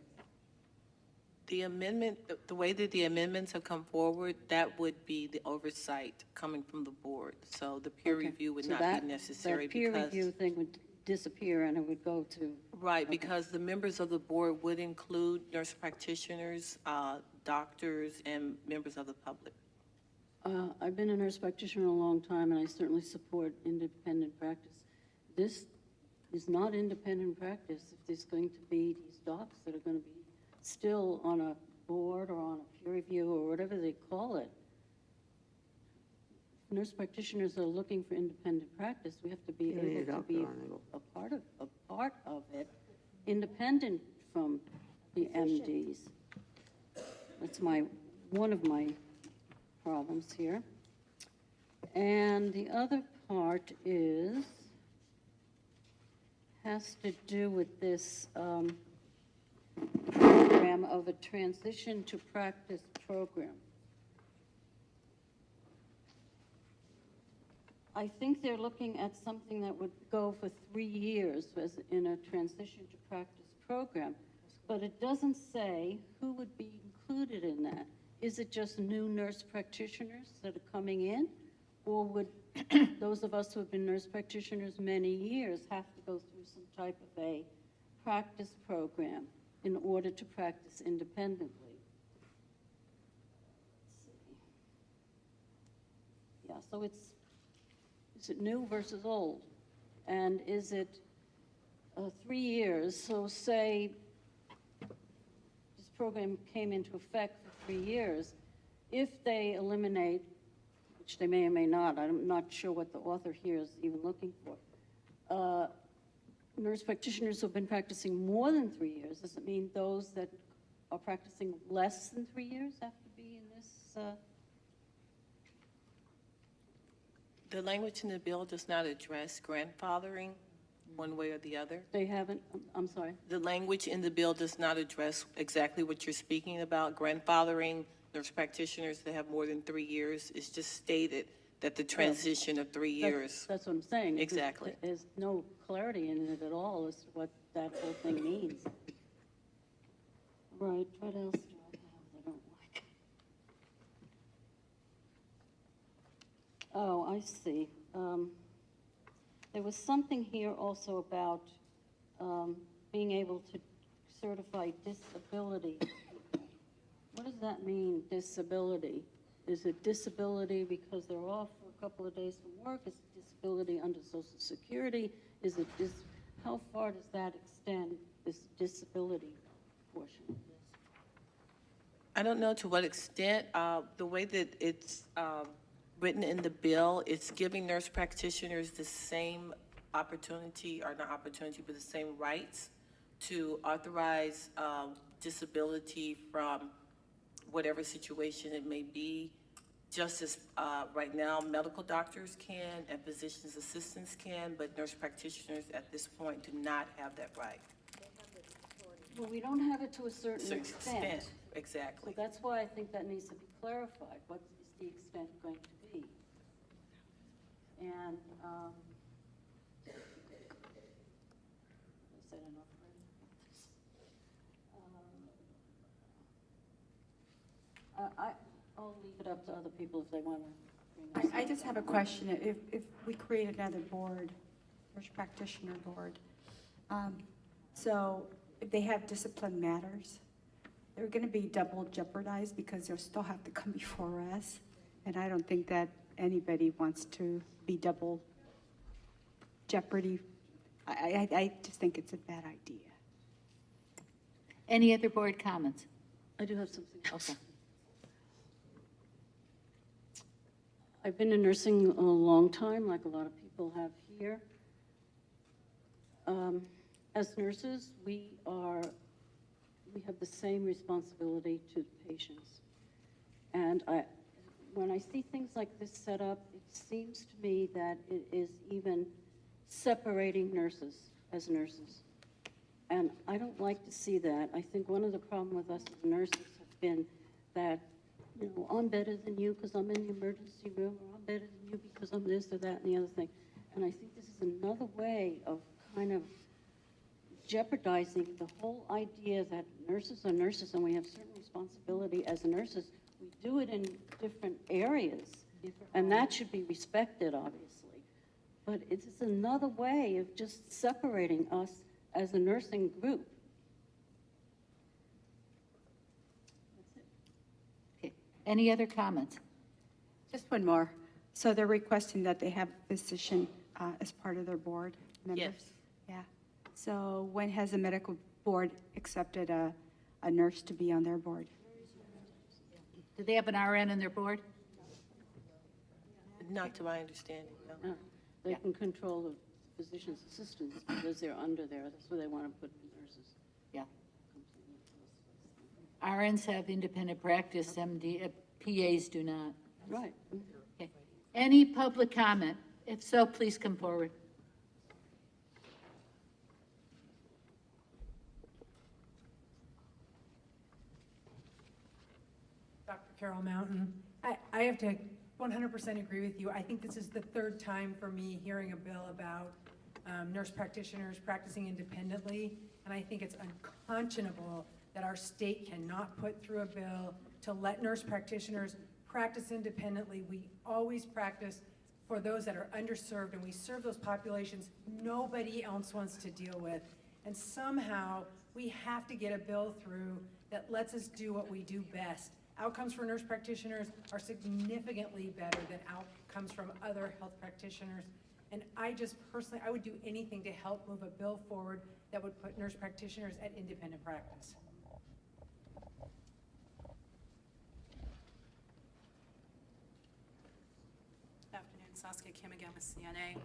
The amendment, the way that the amendments have come forward, that would be the oversight coming from the board. So the peer Okay. review would So not that- be necessary that peer because. review thing would disappear and it would go to, Right, because the members of the board would include nurse practitioners, doctors, and members of the public. I've been a nurse practitioner a long time, and I certainly support independent practice. This is not independent practice if there's going to be these docs that are going to be still on a board or on a peer review or whatever they call it. Nurse practitioners are looking for independent practice. We have to be able to be a part of it, independent from the MDs. That's one of my problems here. And the other part has to do with this program of a transition to practice program. I think they're looking at something that would go for 3 years as in a transition to practice program, but it doesn't say who would be included in that. Is it just new nurse practitioners that are coming in? Or would those of us who have been nurse practitioners many years have to go through some type of a practice program in order to practice independently? Let's see. Yeah, so is it new versus old? And is it 3 years? So say this program came into effect for 3 years. If they eliminate, which they may or may not, I'm not sure what the author here is even looking for, nurse practitioners who have been practicing more than 3 years, does it mean those that are practicing less than 3 years have to be in this? The language in the bill does not address grandfathering one way or the other. They haven't, I'm sorry. The language in the bill does not address exactly what you're speaking about, grandfathering nurse practitioners that have more than 3 years. It's just stated that the transition of 3 years. That's what I'm saying. Exactly. There's no clarity in it at all as to what that whole thing means. Right, what else do I have that I don't like? Oh, I see. There was something here also about being able to certify disability. What does that mean, disability? Is it disability because they're off for a couple of days from work? Is it disability under Social Security? Is it how far does that extend, this disability portion of this? I don't know to what extent, the way that it's written in the bill, it's giving nurse practitioners the same opportunity, or not opportunity, but the same rights to authorize disability from whatever situation it may be, just as right now medical doctors can and physician's assistants can, but nurse practitioners at this point do not have that right. Well, we don't have it to a certain extent. Exactly. So that's why I think that needs to be clarified. What is the extent going to be? And, is that enough? I'll leave it up to other people if they want to. I just have a question. If we create another board, nurse practitioner board, so if they have discipline matters, they're going to be double jeopardized because they'll still have to come before us. And I don't think that anybody wants to be double jeopardy. I just think it's a bad idea. Any other board comments? I do have something else. Okay. I've been in nursing a long time, like a lot of people have here. As nurses, we have the same responsibility to patients. And when I see things like this set up, it seems to me that it is even separating nurses as nurses. And I don't like to see that. I think one of the problems with us as nurses has been that, you know, I'm better than you because I'm in the emergency room, or I'm better than you because I'm this or that and the other thing. And I think this is another way of kind of jeopardizing the whole idea that nurses are nurses and we have certain responsibility as nurses. We do it in different areas, and that should be respected, obviously. But it's another way of just separating us as a nursing group. Okay. Any other comments? Just one more. So they're requesting that they have a physician as part of their board members? Yes. Yeah. So when has the medical board accepted a nurse to be on their board? Do they have an RN in their board? Not to my understanding, no. No, they can control the physician's assistants because they're under there. That's where they want to put the nurses. Yeah. RNs have independent practice, PAs do not. Right. Okay. Any public comment? If so, please come forward. Dr. Carol Mountain, I have to 100% agree with you. I think this is the third time for me hearing a bill about nurse practitioners practicing independently, and I think it's unconscionable that our state cannot put through a bill to let nurse practitioners practice independently. We always practice for those that are underserved, and we serve those populations nobody else wants to deal with. And somehow, we have to get a bill through that lets us do what we do best. Outcomes for nurse practitioners are significantly better than outcomes from other health practitioners. And I just personally, I would do anything to help move a bill forward that would put nurse practitioners at independent practice. Good afternoon, Saskia Kim again with CNA.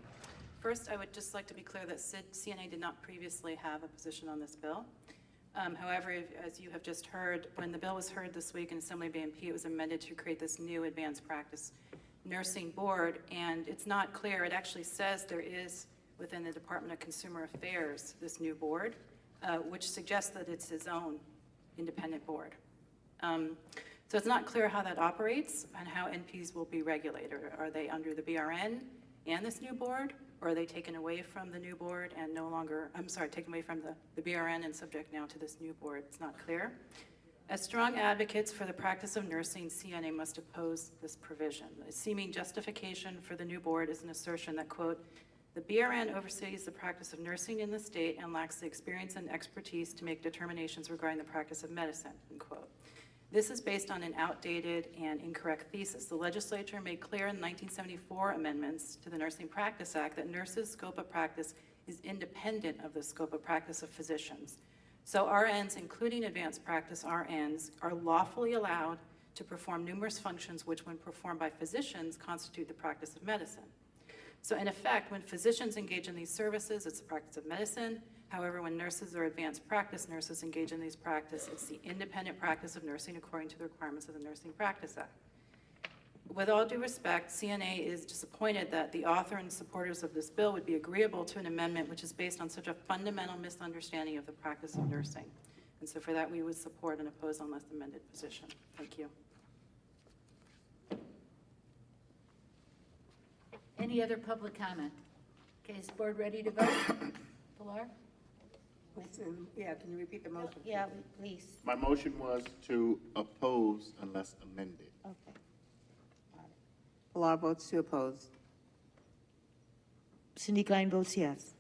First, I would just like to be clear that CNA did not previously have a position on this bill. However, as you have just heard, when the bill was heard this week in Assembly of AMP, it was amended to create this new advanced practice nursing board, and it's not clear. It actually says there is within the Department of Consumer Affairs this new board, which suggests that it's its own independent board. So it's not clear how that operates and how NPs will be regulated. Are they under the BRN and this new board, or are they taken away from the new board and no longer, taken away from the BRN and subject now to this new board? It's not clear. As strong advocates for the practice of nursing, CNA must oppose this provision. The seeming justification for the new board is an assertion that, quote, the BRN oversees the practice of nursing in the state and lacks the experience and expertise to make determinations regarding the practice of medicine, end quote. This is based on an outdated and incorrect thesis. The legislature made clear in the 1974 amendments to the Nursing Practice Act that nurses' scope of practice is independent of the scope of practice of physicians. So RNs, including advanced practice RNs, are lawfully allowed to perform numerous functions which, when performed by physicians, constitute the practice of medicine. So in effect, when physicians engage in these services, it's the practice of medicine. However, when nurses or advanced practice nurses engage in these practices, it's the independent practice of nursing according to the requirements of the Nursing Practice Act. With all due respect, CNA is disappointed that the author and supporters of this bill would be agreeable to an amendment which is based on such a fundamental misunderstanding of the practice of nursing. And so for that, we would support and oppose unless amended position. Thank you. Any other public comment? Okay, is the board ready to vote? Pilar? Yeah, can you repeat the motion? Yeah, please. My motion was to oppose unless amended. Okay. Pilar votes to oppose. Cindy Klein votes yes.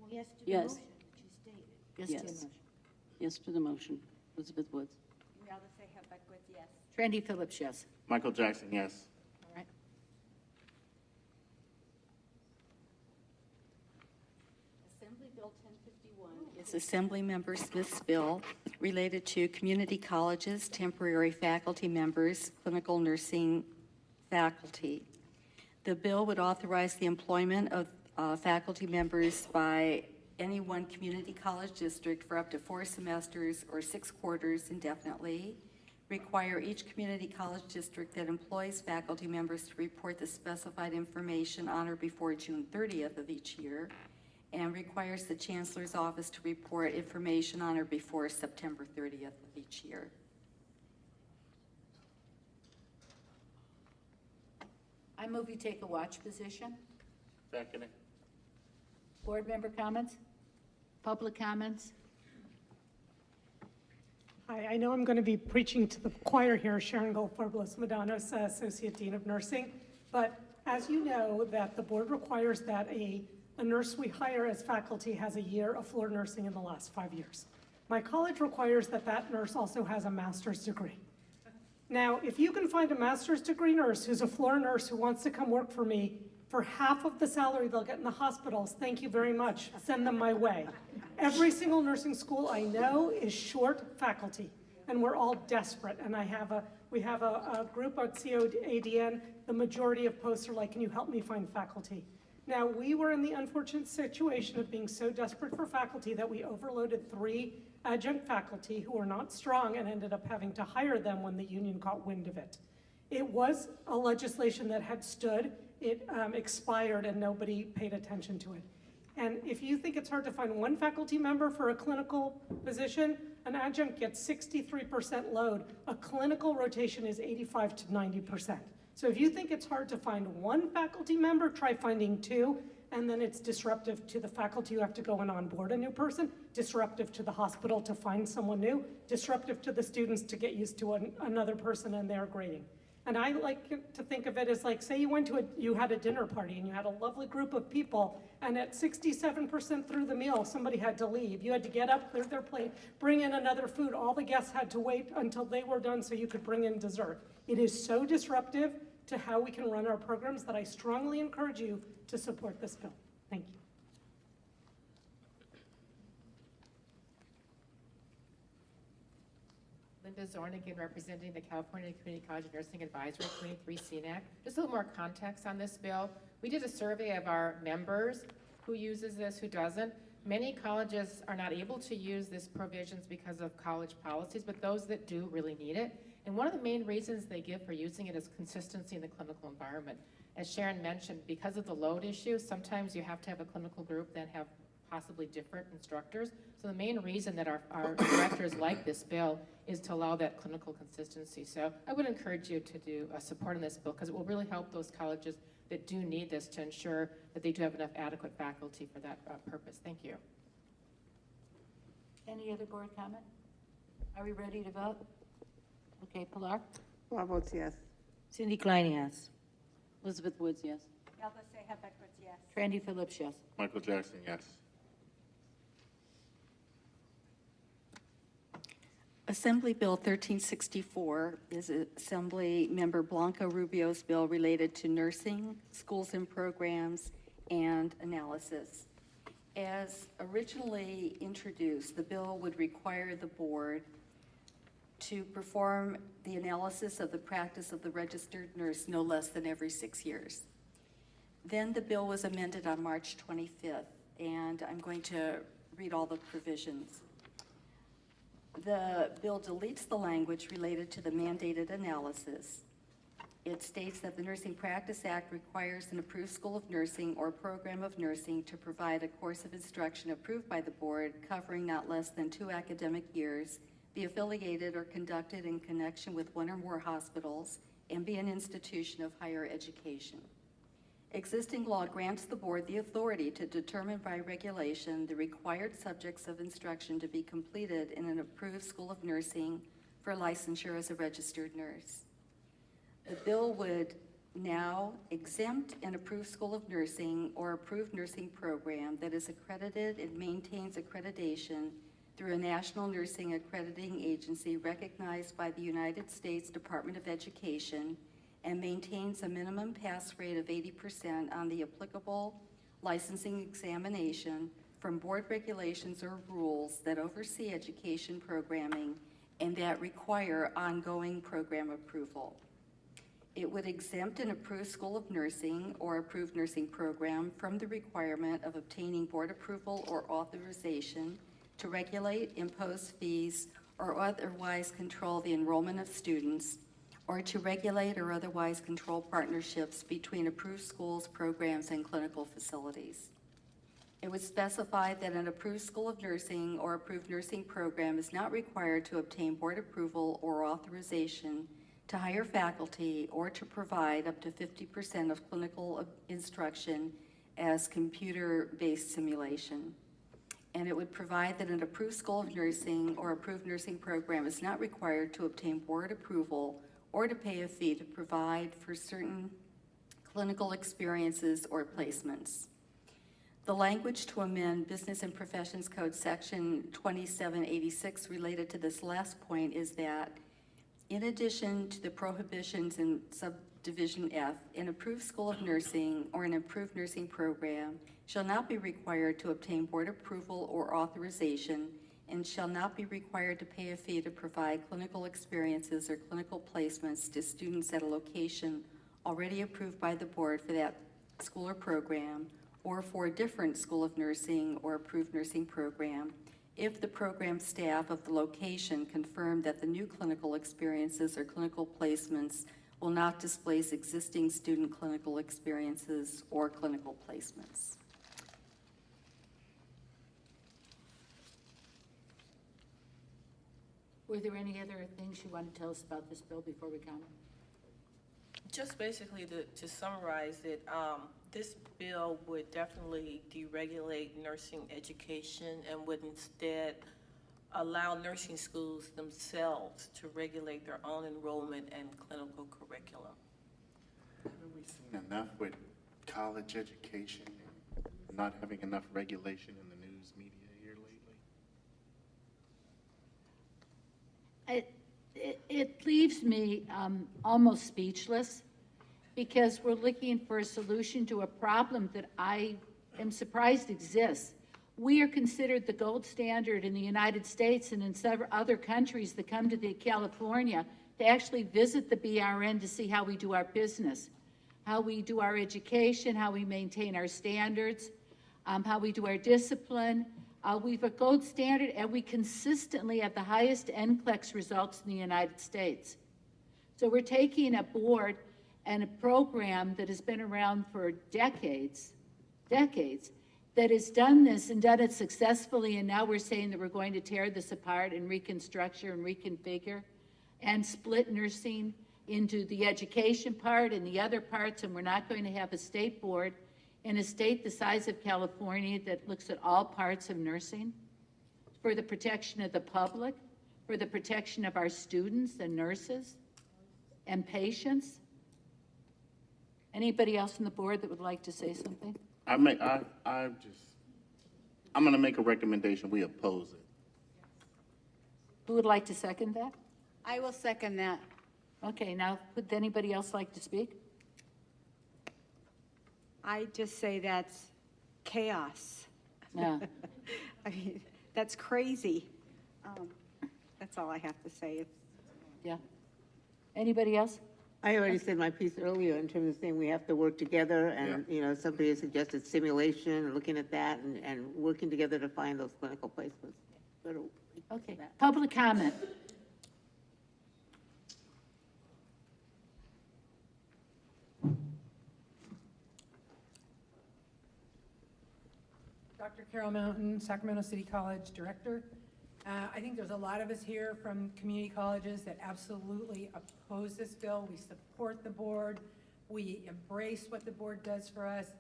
Yes to the Yes. motion that you stated. Yes to the Yes. motion. Yes to the motion. Elizabeth Woods. Imelda Seja Beckwith, yes. Randy Phillips, yes. Michael Jackson, yes. All right. Assembly Bill 1051 is Assemblymember Smith's bill related to community colleges, temporary faculty members, clinical nursing faculty. The bill would authorize the employment of faculty members by any one community college district for up to 4 semesters or 6 quarters indefinitely, require each community college district that employs faculty members to report the specified information on or before June 30th of each year, and requires the Chancellor's Office to report information on or before September 30th of each year. I move you take a watch position. Second it. Board member comments? Public comments? Hi, I know I'm going to be preaching to the choir here, Sharon Goldfarb-Los Medanos, Associate Dean of Nursing, but as you know, that the board requires that a nurse we hire as faculty has a year of floor nursing in the last 5 years. My college requires that that nurse also has a master's degree. Now, if you can find a master's degree nurse who's a floor nurse who wants to come work for me for half of the salary they'll get in the hospitals, thank you very much. Send them my way. Every single nursing school I know is short faculty, and we're all desperate. And we have a group at COADN. The majority of posts are like, can you help me find faculty? Now, we were in the unfortunate situation of being so desperate for faculty that we overloaded 3 adjunct faculty who were not strong and ended up having to hire them when the union caught wind of it. It was a legislation that had stood. It expired and nobody paid attention to it. And if you think it's hard to find one faculty member for a clinical position, an adjunct gets 63% load. A clinical rotation is 85 to 90%. So if you think it's hard to find one faculty member, try finding 2, and then it's disruptive to the faculty who have to go and onboard a new person, disruptive to the hospital to find someone new, disruptive to the students to get used to another person and their grading. And I like to think of it as like, say you had a dinner party and you had a lovely group of people, and at 67% through the meal, somebody had to leave. You had to get up, clear their plate, bring in another food. All the guests had to wait until they were done so you could bring in dessert. It is so disruptive to how we can run our programs that I strongly encourage you to support this bill. Thank you. Linda Zornigan, representing the California Community College Nursing Advisory Committee, 3 CNAC. Just a little more context on this bill. We did a survey of our members, who uses this, who doesn't. Many colleges are not able to use this provisions because of college policies, but those that do really need it. And one of the main reasons they give for using it is consistency in the clinical environment. As Sharon mentioned, because of the load issue, sometimes you have to have a clinical group that have possibly different instructors. So the main reason that our directors like this bill is to allow that clinical consistency. So I would encourage you to do support on this bill, because it will really help those colleges that do need this to ensure that they do have enough adequate faculty for that purpose. Thank you. Any other board comment? Are we ready to vote? Okay, Pilar? Pilar votes yes. Cindy Klein, yes. Elizabeth Woods, yes. Imelda Seja Beckwith, yes. Randy Phillips, yes. Michael Jackson, yes. Assembly Bill 1364 is Assembly Member Blanca Rubio's bill related to nursing, schools and programs, and analysis. As originally introduced, the bill would require the board to perform the analysis of the practice of the registered nurse no less than every 6 years. Then the bill was amended on March 25th, and I'm going to read all the provisions. The bill deletes the language related to the mandated analysis. It states that the Nursing Practice Act requires an approved school of nursing or program of nursing to provide a course of instruction approved by the board covering not less than 2 academic years, be affiliated or conducted in connection with 1 or more hospitals, and be an institution of higher education. Existing law grants the board the authority to determine by regulation the required subjects of instruction to be completed in an approved school of nursing for licensure as a registered nurse. The bill would now exempt an approved school of nursing or approved nursing program that is accredited and maintains accreditation through a national nursing accrediting agency recognized by the United States Department of Education and maintains a minimum pass rate of 80% on the applicable licensing examination from board regulations or rules that oversee education programming and that require ongoing program approval. It would exempt an approved school of nursing or approved nursing program from the requirement of obtaining board approval or authorization to regulate, impose fees, or otherwise control the enrollment of students, or to regulate or otherwise control partnerships between approved schools, programs, and clinical facilities. It would specify that an approved school of nursing or approved nursing program is not required to obtain board approval or authorization to hire faculty or to provide up to 50% of clinical instruction as computer-based simulation. And it would provide that an approved school of nursing or approved nursing program is not required to obtain board approval or to pay a fee to provide for certain clinical experiences or placements. The language to amend Business and Professions Code Section 2786 related to this last point is that in addition to the prohibitions in subdivision F, an approved school of nursing or an approved nursing program shall not be required to obtain board approval or authorization and shall not be required to pay a fee to provide clinical experiences or clinical placements to students at a location already approved by the board for that school or program, or for a different school of nursing or approved nursing program, if the program staff of the location confirm that the new clinical experiences or clinical placements will not displace existing student clinical experiences or clinical placements. Were there any other things you want to tell us about this bill before we comment? Just basically to summarize it, this bill would definitely deregulate nursing education and would instead allow nursing schools themselves to regulate their own enrollment and clinical curriculum. Haven't we seen enough with college education and not having enough regulation in the news media here lately? It leaves me almost speechless, because we're looking for a solution to a problem that I am surprised exists. We are considered the gold standard in the United States and in several other countries that come to California to actually visit the BRN to see how we do our business, how we do our education, how we maintain our standards, how we do our discipline. We've a gold standard, and we consistently have the highest NCLEX results in the United States. So we're taking a board and a program that has been around for decades, that has done this and done it successfully, and now we're saying that we're going to tear this apart and reconstructure and reconfigure and split nursing into the education part and the other parts, and we're not going to have a state board in a state the size of California that looks at all parts of nursing for the protection of the public, for the protection of our students and nurses and patients. Anybody else on the board that would like to say something? I'm gonna make a recommendation, we oppose it. Who would like to second that? I will second that. Okay, now, would anybody else like to speak? I just say that's chaos. Yeah. I mean, that's crazy. That's all I have to say. Yeah. Anybody else? I already said my piece earlier in terms of saying we have to work together and, you know, somebody has suggested simulation and looking at that and working together to find those clinical placements. Okay, public comment. Dr. Carol Mountain, Sacramento City College Director. I think there's a lot of us here from community colleges that absolutely oppose this bill. We support the board. We embrace what the board does for us,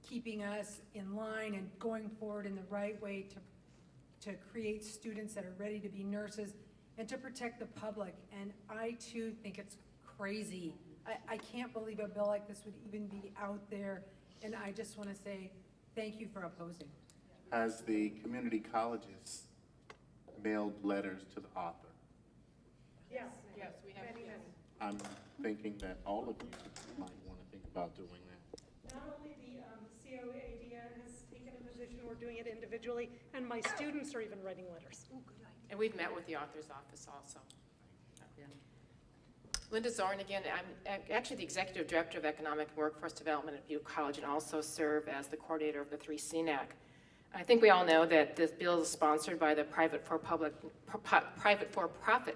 keeping us in line and going forward in the right way to create students that are ready to be nurses and to protect the public. And I too think it's crazy. I can't believe a bill like this would even be out there. And I just want to say thank you for opposing. Has the community colleges mailed letters to the author? Yes, we have. I'm thinking that all of you might want to think about doing that. Not only the COADN has taken a position, we're doing it individually, and my students are even writing letters. And we've met with the author's office also. Linda Zorn again. I'm actually the Executive Director of Economic and Workforce Development at Butte College and also serve as the coordinator of the 3 CNAC. I think we all know that this bill is sponsored by the private for-profit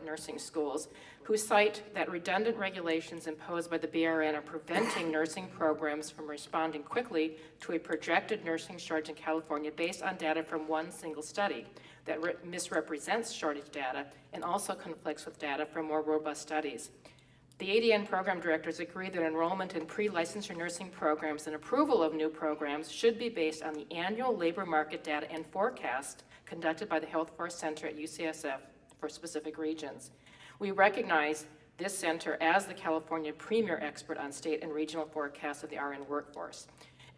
nursing schools who cite that redundant regulations imposed by the BRN are preventing nursing programs from responding quickly to a projected nursing shortage in California based on data from one single study that misrepresents shortage data and also conflicts with data from more robust studies. The ADN program directors agree that enrollment in pre-licensure nursing programs and approval of new programs should be based on the annual labor market data and forecast conducted by the Health Force Center at UCSF for specific regions. We recognize this center as the California premier expert on state and regional forecasts of the RN workforce.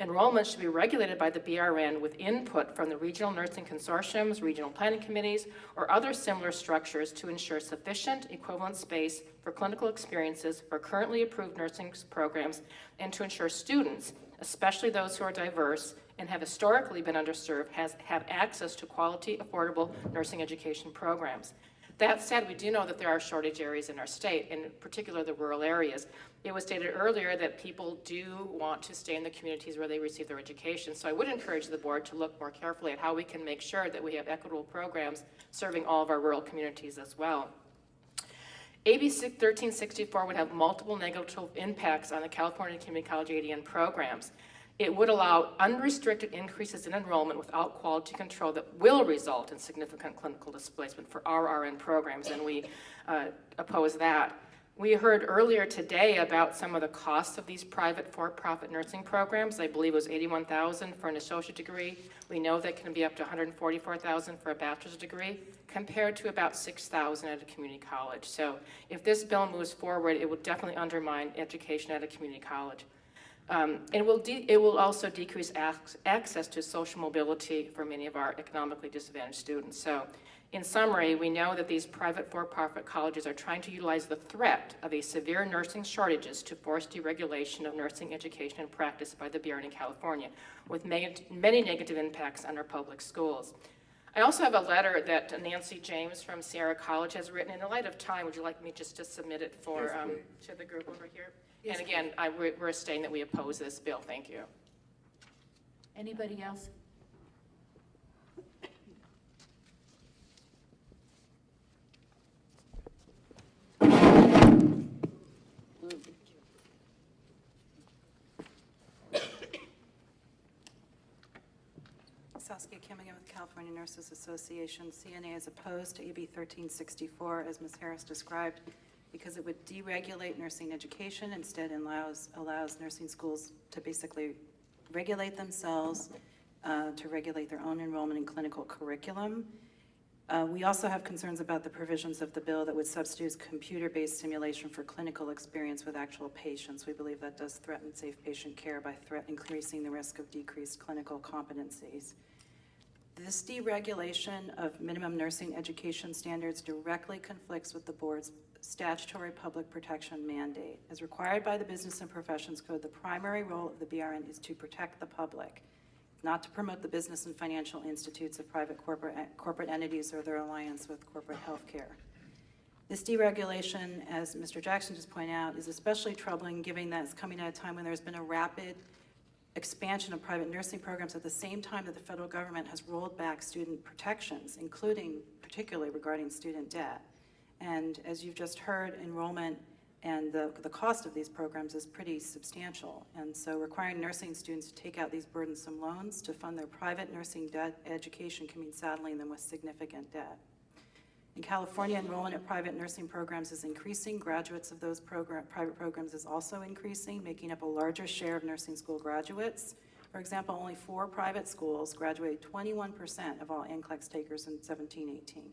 Enrollment should be regulated by the BRN with input from the regional nursing consortiums, regional planning committees, or other similar structures to ensure sufficient equivalent space for clinical experiences for currently approved nursing programs and to ensure students, especially those who are diverse and have historically been underserved, have access to quality, affordable nursing education programs. That said, we do know that there are shortage areas in our state, in particular the rural areas. It was stated earlier that people do want to stay in the communities where they receive their education. So I would encourage the board to look more carefully at how we can make sure that we have equitable programs serving all of our rural communities as well. AB 1364 would have multiple negative impacts on the California Community College ADN programs. It would allow unrestricted increases in enrollment without quality control that will result in significant clinical displacement for our RN programs, and we oppose that. We heard earlier today about some of the costs of these private for-profit nursing programs. I believe it was $81,000 for an associate degree. We know that can be up to $144,000 for a bachelor's degree, compared to about $6,000 at a community college. So if this bill moves forward, it will definitely undermine education at a community college. It will also decrease access to social mobility for many of our economically disadvantaged students. So in summary, we know that these private for-profit colleges are trying to utilize the threat of a severe nursing shortages to force deregulation of nursing education and practice by the BRN in California, with many negative impacts on our public schools. I also have a letter that Nancy James from Sierra College has written. In the light of time, would you like me just to submit it for to the group over here? Yes, and again, we're stating that we oppose this bill. Thank you. Anybody else? Saskia Kim again with the California Nurses Association. CNA is opposed to AB 1364, as Ms. Harris described, because it would deregulate nursing education. Instead, allows nursing schools to basically regulate themselves, to regulate their own enrollment in clinical curriculum. We also have concerns about the provisions of the bill that would substitute computer-based simulation for clinical experience with actual patients. We believe that does threaten safe patient care by increasing the risk of decreased clinical competencies. This deregulation of minimum nursing education standards directly conflicts with the board's statutory public protection mandate. As required by the Business and Professions Code, the primary role of the BRN is to protect the public, not to promote the business and financial institutes of private corporate entities or their alliance with corporate health care. This deregulation, as Mr. Jackson just pointed out, is especially troubling given that it's coming at a time when there's been a rapid expansion of private nursing programs at the same time that the federal government has rolled back student protections, including particularly regarding student debt. And as you've just heard, enrollment and the cost of these programs is pretty substantial. And so requiring nursing students to take out these burdensome loans to fund their private nursing debt education can mean saddling them with significant debt. In California, enrollment at private nursing programs is increasing. Graduates of those private programs is also increasing, making up a larger share of nursing school graduates. For example, only 4 private schools graduate 21% of all NCLEX takers in 17-18.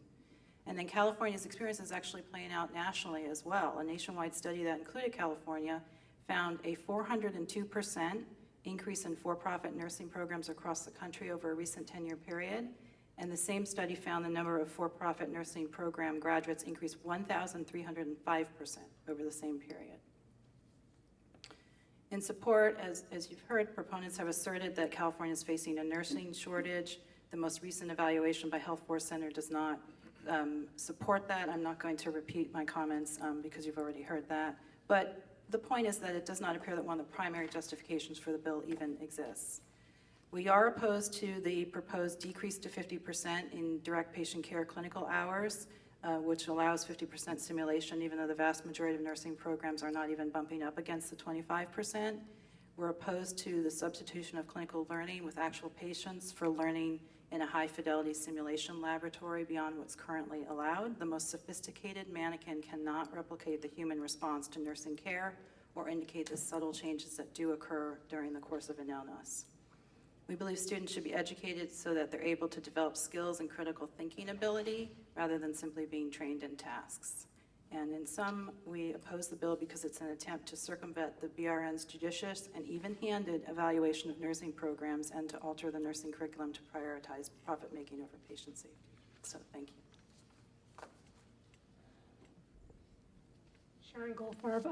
And then California's experience is actually playing out nationally as well. A nationwide study that included California found a 402% increase in for-profit nursing programs across the country over a recent 10-year period. And the same study found the number of for-profit nursing program graduates increased 1,305% over the same period. In support, as you've heard, proponents have asserted that California is facing a nursing shortage. The most recent evaluation by Health Force Center does not support that. I'm not going to repeat my comments because you've already heard that. But the point is that it does not appear that one of the primary justifications for the bill even exists. We are opposed to the proposed decrease to 50% in direct patient care clinical hours, which allows 50% simulation, even though the vast majority of nursing programs are not even bumping up against the 25%. We're opposed to the substitution of clinical learning with actual patients for learning in a high-fidelity simulation laboratory beyond what's currently allowed. The most sophisticated mannequin cannot replicate the human response to nursing care or indicate the subtle changes that do occur during the course of an illness. We believe students should be educated so that they're able to develop skills and critical thinking ability rather than simply being trained in tasks. And in sum, we oppose the bill because it's an attempt to circumvent the BRN's judicious and even-handed evaluation of nursing programs and to alter the nursing curriculum to prioritize profit-making over patient safety. So thank you. Sharon Goldfarb,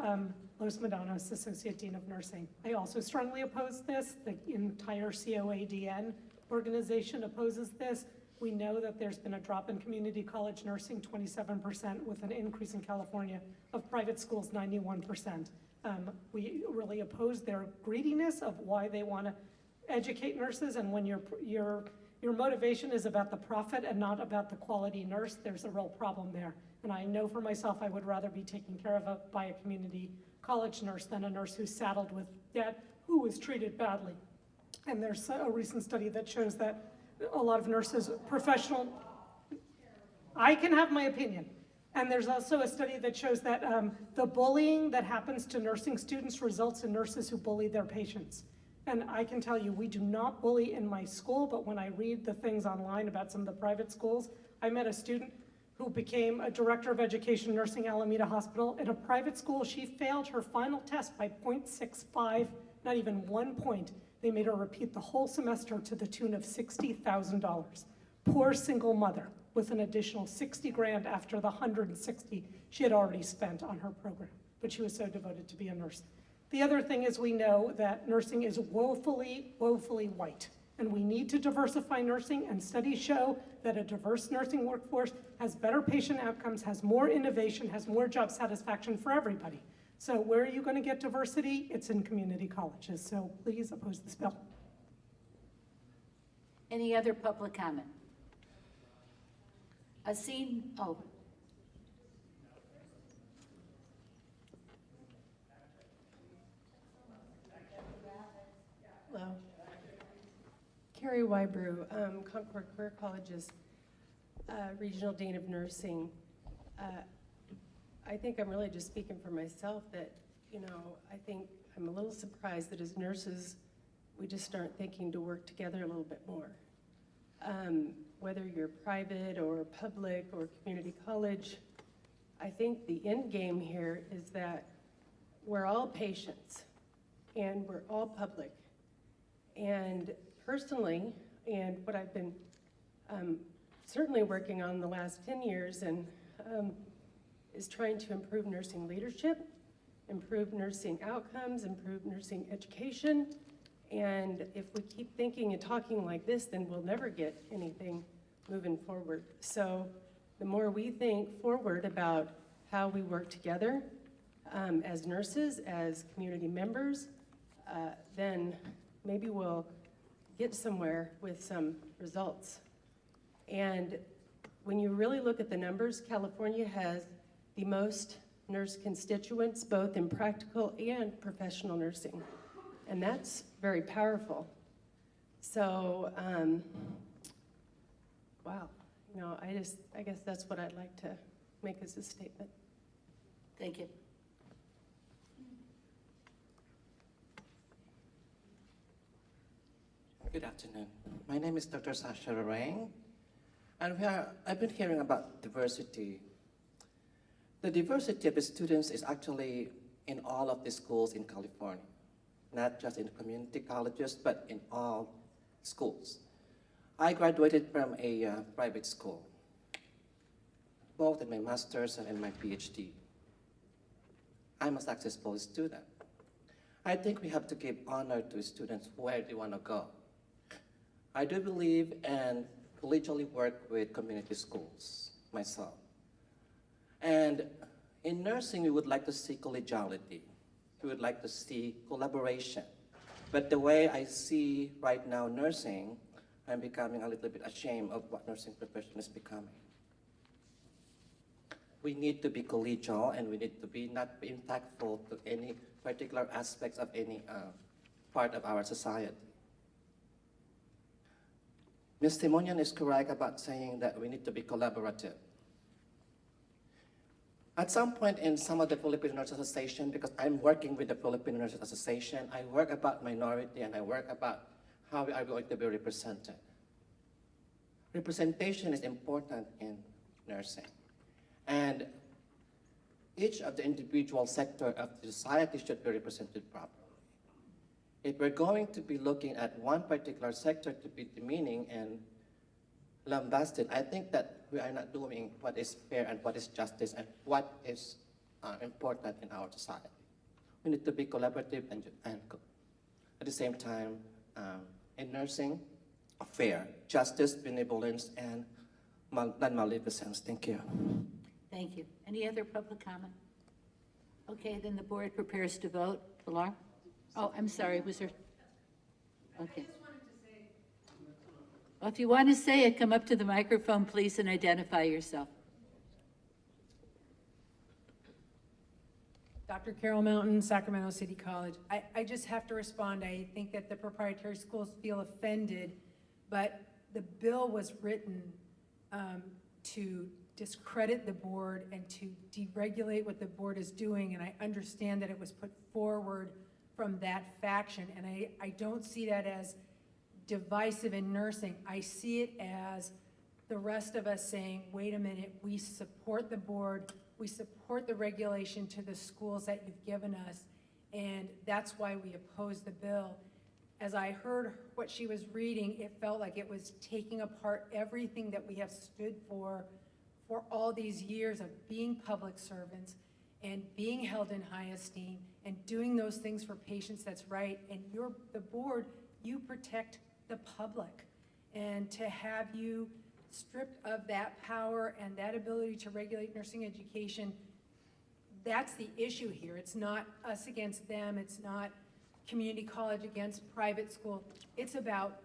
Los Medanos, Associate Dean of Nursing. I also strongly oppose this. The entire COADN organization opposes this. We know that there's been a drop in community college nursing, 27%, with an increase in California of private schools, 91%. We really oppose their greediness of why they want to educate nurses, and when your motivation is about the profit and not about the quality nurse, there's a real problem there. And I know for myself, I would rather be taken care of by a community college nurse than a nurse who's saddled with debt, who was treated badly. And there's a recent study that shows that a lot of nurses, I can have my opinion. And there's also a study that shows that the bullying that happens to nursing students results in nurses who bully their patients. And I can tell you, we do not bully in my school, but when I read the things online about some of the private schools, I met a student who became a director of education nursing Alameda Hospital. In a private school, she failed her final test by 0.65, not even 1 point. They made her repeat the whole semester to the tune of $60,000. Poor single mother with an additional 60 grand after the 160 she had already spent on her program, but she was so devoted to be a nurse. The other thing is we know that nursing is woefully, woefully white, and we need to diversify nursing, and studies show that a diverse nursing workforce has better patient outcomes, has more innovation, has more job satisfaction for everybody. So where are you going to get diversity? It's in community colleges. So please oppose this bill. Any other public comment? Oh. Hello. Carrie Wybrew, Concord Career College's Regional Dean of Nursing. I think I'm really just speaking for myself that, I think I'm a little surprised that as nurses, we just aren't thinking to work together a little bit more. Whether you're private or public or community college, I think the end game here is that we're all patients and we're all public. And personally, and what I've been certainly working on the last 10 years and is trying to improve nursing leadership, improve nursing outcomes, improve nursing education. And if we keep thinking and talking like this, then we'll never get anything moving forward. So the more we think forward about how we work together as nurses, as community members, then maybe we'll get somewhere with some results. And when you really look at the numbers, California has the most nurse constituents, both in practical and professional nursing. And that's very powerful. So, wow, you know, I guess that's what I'd like to make as a statement. Thank you. Good afternoon. My name is Dr. Sasha Rang, and I've been hearing about diversity. The diversity of the students is actually in all of the schools in California, not just in the community colleges, but in all schools. I graduated from a private school, both in my master's and in my PhD. I'm a successful student. I think we have to give honor to students where they want to go. I do believe and collegially work with community schools myself. And in nursing, we would like to see collegiality. We would like to see collaboration. But the way I see right now nursing, I'm becoming a little bit ashamed of what nursing profession is becoming. We need to be collegial, and we need to be not be impactful to any particular aspects of any part of our society. Ms. Timonian is correct about saying that we need to be collaborative. At some point in some of the Filipino Nurses Association, because I'm working with the Filipino Nurses Association, I work about minority and I work about how we are going to be represented. Representation is important in nursing. And each of the individual sector of the society should be represented properly. If we're going to be looking at one particular sector to be demeaning and lambasted, I think that we are not doing what is fair and what is justice and what is important in our society. We need to be collaborative and at the same time, in nursing, fair, justice, benevolence, and non-maleficence. Thank you. Thank you. Any other public comment? Okay, then the board prepares to vote. Pilar? Oh, I'm sorry, was there? Okay. Well, if you want to say it, come up to the microphone, please, and identify yourself. Dr. Carol Mountain, Sacramento City College. I just have to respond. I think that the proprietary schools feel offended, but the bill was written to discredit the board and to deregulate what the board is doing, and I understand that it was put forward from that faction, and I don't see that as divisive in nursing. I see it as the rest of us saying, wait a minute, we support the board, we support the regulation to the schools that you've given us, and that's why we oppose the bill. As I heard what she was reading, it felt like it was taking apart everything that we have stood for all these years of being public servants and being held in high esteem and doing those things for patients that's right. And the board, you protect the public. And to have you stripped of that power and that ability to regulate nursing education, that's the issue here. It's not us against them. It's not community college against private school. It's about,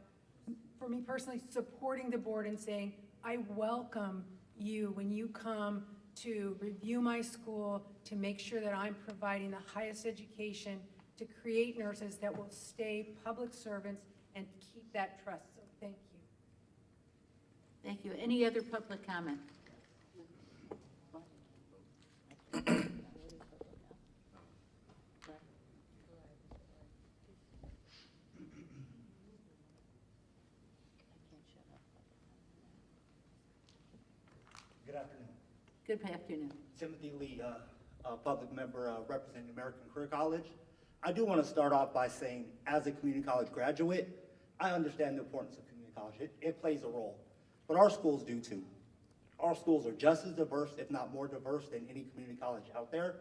for me personally, supporting the board and saying, I welcome you when you come to review my school, to make sure that I'm providing the highest education, to create nurses that will stay public servants and keep that trust. So thank you. Thank you. Any other public comment? Good afternoon. Good afternoon. Timothy Lee, a public member representing American Career College. I do want to start off by saying, as a community college graduate, I understand the importance of community college. It plays a role, but our schools do too. Our schools are just as diverse, if not more diverse, than any community college out there.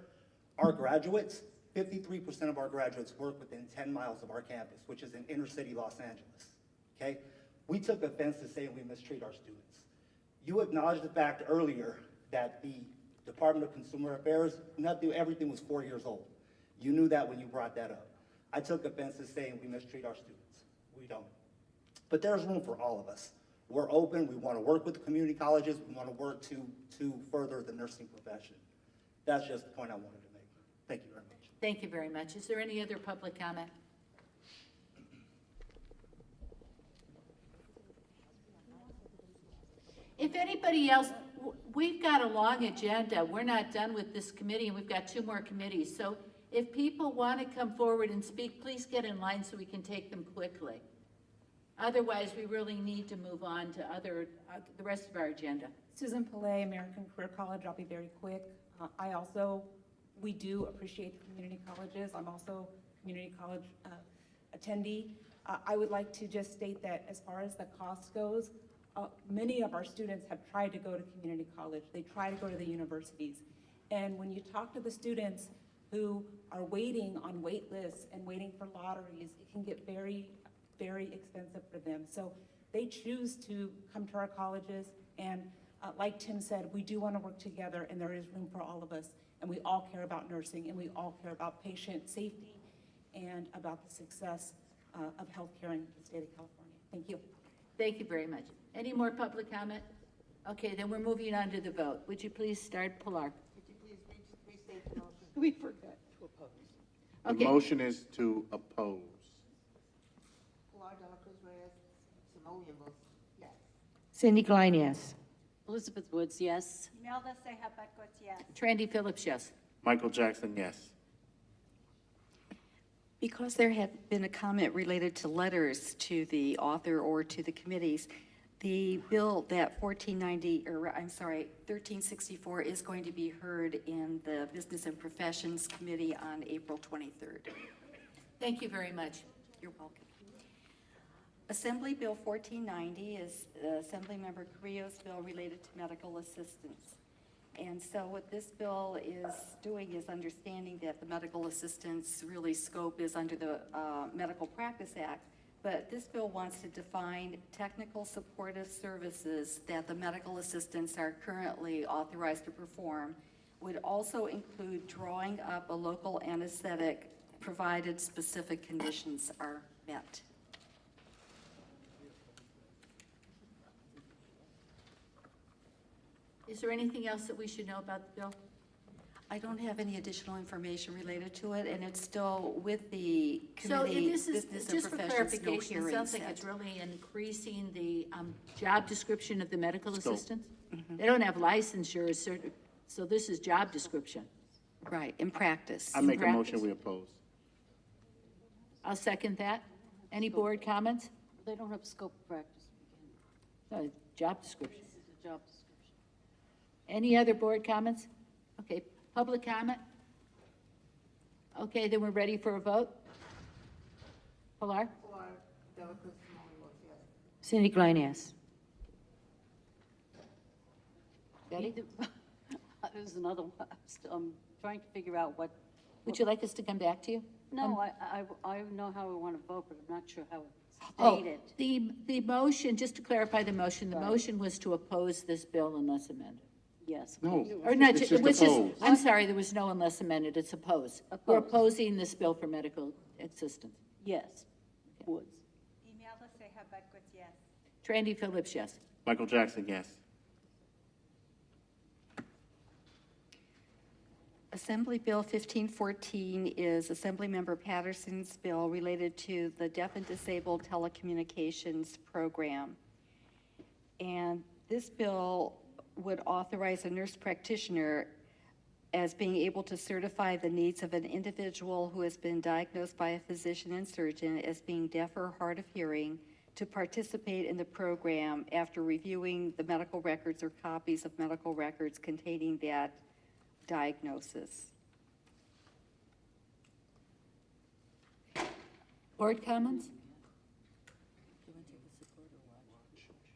Our graduates, 53% of our graduates work within 10 miles of our campus, which is in inner city Los Angeles, okay? We took offense to saying we mistreat our students. You acknowledged the fact earlier that the Department of Consumer Affairs, everything was 4 years old. You knew that when you brought that up. I took offense to saying we mistreat our students. We don't. But there's room for all of us. We're open, we want to work with the community colleges, we want to work to further the nursing profession. That's just the point I wanted to make. Thank you very much. Thank you very much. Is there any other public comment? If anybody else, we've got a long agenda. We're not done with this committee, and we've got 2 more committees. So if people want to come forward and speak, please get in line so we can take them quickly. Otherwise, we really need to move on to the rest of our agenda. Susan Pillay, American Career College. I'll be very quick. We do appreciate the community colleges. I'm also a community college attendee. I would like to just state that as far as the cost goes, many of our students have tried to go to community college. They try to go to the universities. And when you talk to the students who are waiting on wait lists and waiting for lotteries, it can get very, very expensive for them. So they choose to come to our colleges, and like Tim said, we do want to work together, and there is room for all of us, and we all care about nursing, and we all care about patient safety and about the success of healthcare in the state of California. Thank you. Thank you very much. Any more public comment? Okay, then we're moving on to the vote. Would you please start, Pilar? Could you please restate the motion? We forgot to oppose. The Okay. motion is to oppose. Pilar de la Cruz Reyes, Simone Williams, yes. Cindy Klein, yes. Elizabeth Woods, yes. Imelda Sehabakot, yes. Trandy Phillips, yes. Michael Jackson, yes. Because there had been a comment related to letters to the author or to the committees, the bill that 1364 is going to be heard in the Business and Professions Committee on April 23rd. Thank you very much. You're welcome. Assembly Bill 1490 is Assemblymember Carrillo's bill related to medical assistance. And so what this bill is doing is understanding that the medical assistance really scope is under the Medical Practice Act, but this bill wants to define technical supportive services that the medical assistants are currently authorized to perform, would also include drawing up a local anesthetic provided specific conditions are met. Is there anything else that we should know about the bill? I don't have any additional information related to it, and it's still with the So committee, this is, Business and just for Professions, no clarification, it hearings sounds like set. it's really increasing the job description of the medical Scope. assistants? They don't have licensure, so this is job description. Right, in practice. I make a practice. motion, we oppose. I'll second that. Any board comments? They don't have scope of practice. No, job description. This is a job description. Any other board comments? Okay, public comment? Okay, then we're ready for a vote. Pilar? Cindy Klein, yes. Betty? There's another one. I'm trying to figure out what. Would you like us to come back to you? No, I know how I want to vote, but I'm not sure how it's Oh, stated. the motion, just to clarify the motion, the motion was to oppose this bill unless amended. Yes. No, Or not, it's it just was just, oppose. I'm sorry, there was no unless amended, it's oppose. We're Oppose. opposing this bill for medical assistance. Yes. Woods. Imelda Sehabakot, yes. Trandy Phillips, yes. Michael Jackson, yes. Assembly Bill 1514 is Assemblymember Patterson's bill related to the Deaf and Disabled Telecommunications Program. And this bill would authorize a nurse practitioner as being able to certify the needs of an individual who has been diagnosed by a physician and surgeon as being deaf or hard of hearing to participate in the program after reviewing the medical records or copies of medical records containing that diagnosis. Board comments?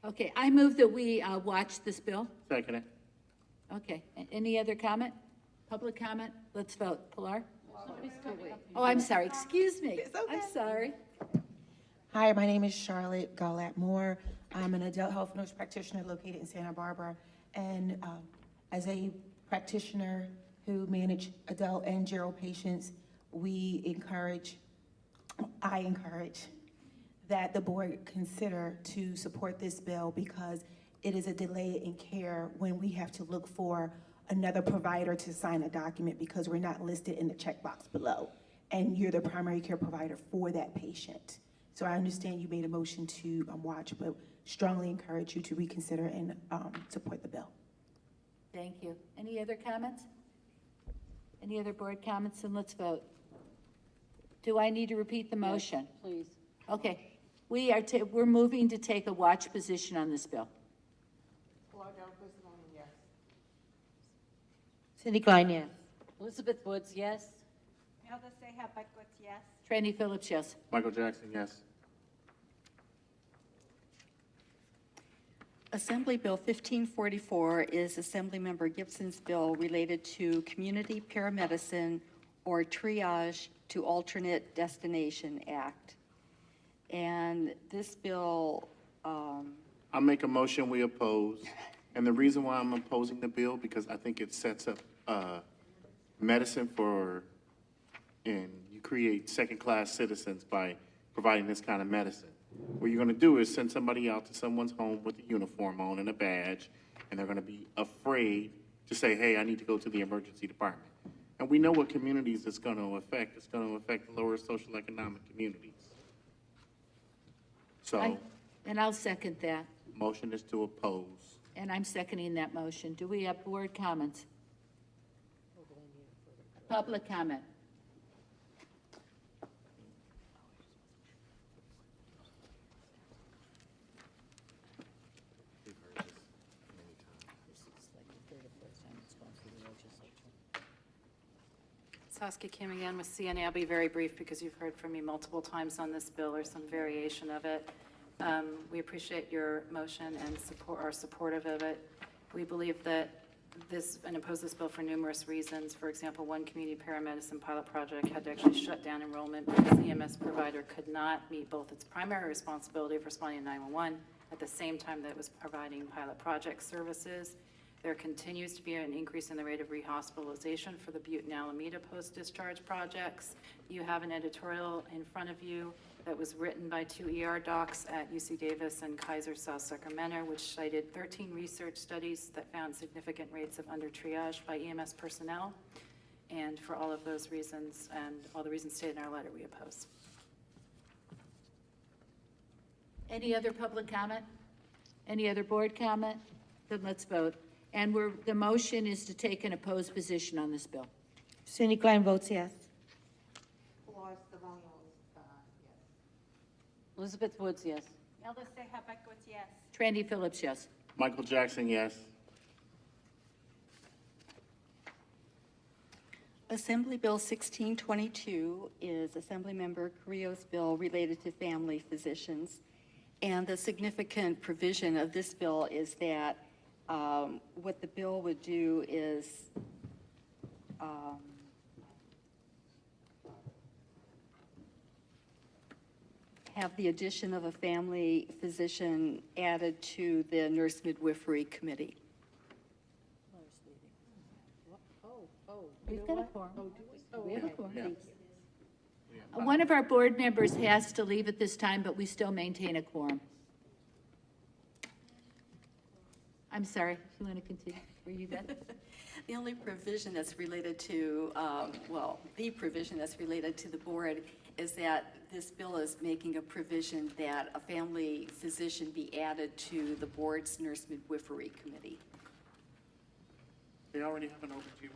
Okay, I move that we watch this bill. Second it. Okay, any other comment? Public comment? Let's vote. Pilar? Somebody's still waiting. Oh, I'm sorry, excuse me. I'm sorry. Hi, my name is Charlotte Gallat Moore. I'm an adult health nurse practitioner located in Santa Barbara. And as a practitioner who manage adult and gero patients, I encourage that the board consider to support this bill because it is a delay in care when we have to look for another provider to sign a document because we're not listed in the checkbox below. And you're the primary care provider for that patient. So I understand you made a motion to watch, but strongly encourage you to reconsider and support the bill. Thank you. Any other comments? Any other board comments? And let's vote. Do I need to repeat the motion? Please. Okay. We're moving to take a watch position on this bill. Cindy Klein, yes. Elizabeth Woods, yes. Imelda Seja Butkus, yes. Franny Phillips, yes. Michael Jackson, yes. Assembly Bill 1544 is Assemblymember Gibson's bill related to community paramedicine or triage to alternate destination act. And this bill, I make a motion, we oppose. And the reason why I'm opposing the bill, because I think it sets up medicine and you create second-class citizens by providing this kind of medicine. What you're gonna do is send somebody out to someone's home with a uniform on and a badge, and they're gonna be afraid to say, hey, I need to go to the emergency department. And we know what communities it's gonna affect. It's gonna affect the lower social economic communities. So, And I'll second that. motion is to oppose. And I'm seconding that motion. Do we have board comments? Public comment? Saskia Kim again with CNA. I'll be very brief because you've heard from me multiple times on this bill or some variation of it. We appreciate your motion and are supportive of it. We believe that and oppose this bill for numerous reasons. For example, one community paramedicine pilot project had to actually shut down enrollment because the EMS provider could not meet both its primary responsibility of responding to 911 at the same time that it was providing pilot project services. There continues to be an increase in the rate of rehospitalization for the Butte and Alameda post-discharge projects. You have an editorial in front of you that was written by 2 ER docs at UC Davis and Kaiser South Sacramento, which cited 13 research studies that found significant rates of under-triage by EMS personnel. And for all of those reasons and all the reasons stated in our letter, we oppose. Any other public comment? Any other board comment? Then let's vote. And the motion is to take an opposed position on this bill. Cindy Klein votes yes. Elizabeth Woods, yes. Imelda Seja Butkus, yes. Franny Phillips, yes. Michael Jackson, yes. Assembly Bill 1622 is Assemblymember Carrillo's bill related to family physicians. And the significant provision of this bill is that what the bill would do is have the addition of a family physician added to the nurse midwifery committee. We've got a quorum. We have a quorum. Thank you. One of our board members has to leave at this time, but we still maintain a quorum. I'm sorry, you want to continue? Were you done? The only provision that's related to, the provision that's related to the board is that this bill is making a provision that a family physician be added to the board's nurse midwifery committee. They already have an OBGYN.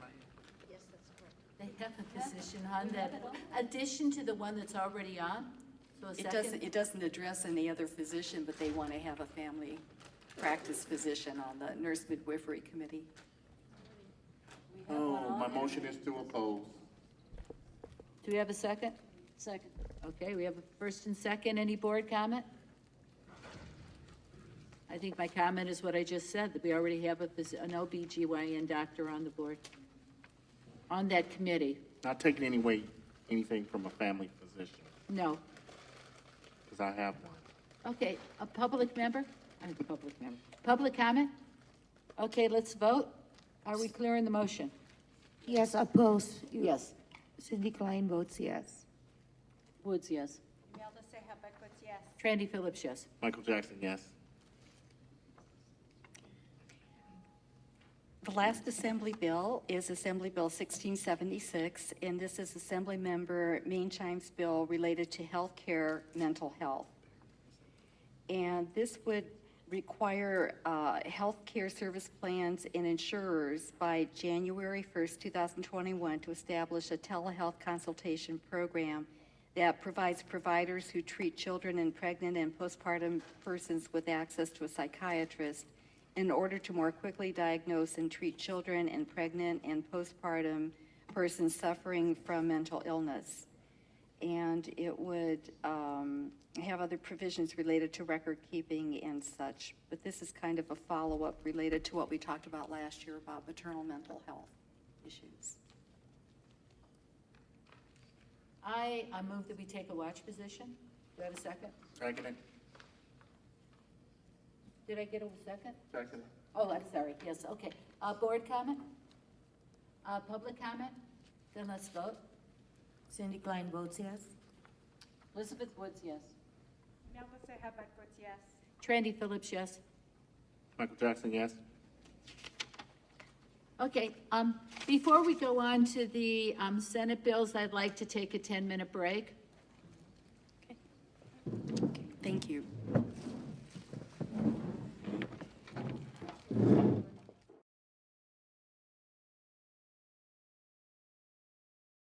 Yes, that's correct. They have a physician on that, addition to the one that's already on? So a second? It doesn't address any other physician, but they want to have a family practice physician on the nurse midwifery committee. Oh, my motion is to oppose. Do we have a second? Second. Okay, we have a first and second. Any board comment? I think my comment is what I just said, that we already have an OBGYN doctor on the board, on that committee. Not taking anything from a family physician, No. because I have one. Okay, a public member? I'm a public member. Public comment? Okay, let's vote. Are we clear in the motion? Yes, oppose. Yes. Cindy Klein votes yes. Woods, yes. Imelda Sehabek votes yes. Trandy Phillips, yes. Michael Jackson, yes. The last Assembly bill is Assembly Bill 1676, and this is Assemblymember Meanchime's bill related to healthcare mental health. And this would require healthcare service plans and insurers by January 1st, 2021 to establish a telehealth consultation program that provides providers who treat children and pregnant and postpartum persons with access to a psychiatrist in order to more quickly diagnose and treat children and pregnant and postpartum persons suffering from mental illness. And it would have other provisions related to record keeping and such. But this is kind of a follow-up related to what we talked about last year about maternal mental health issues. I move that we take a watch position. Do I have a second? Second. Did I get a second? Second. Oh, I'm sorry, yes, okay. Board comment? Public comment? Then let's vote. Cindy Klein votes yes. Elizabeth Woods, yes. Imelda Sehabek votes yes. Trandy Phillips, yes. Michael Jackson, yes. Okay, before we go on to the Senate bills, I'd like to take a 10-minute break.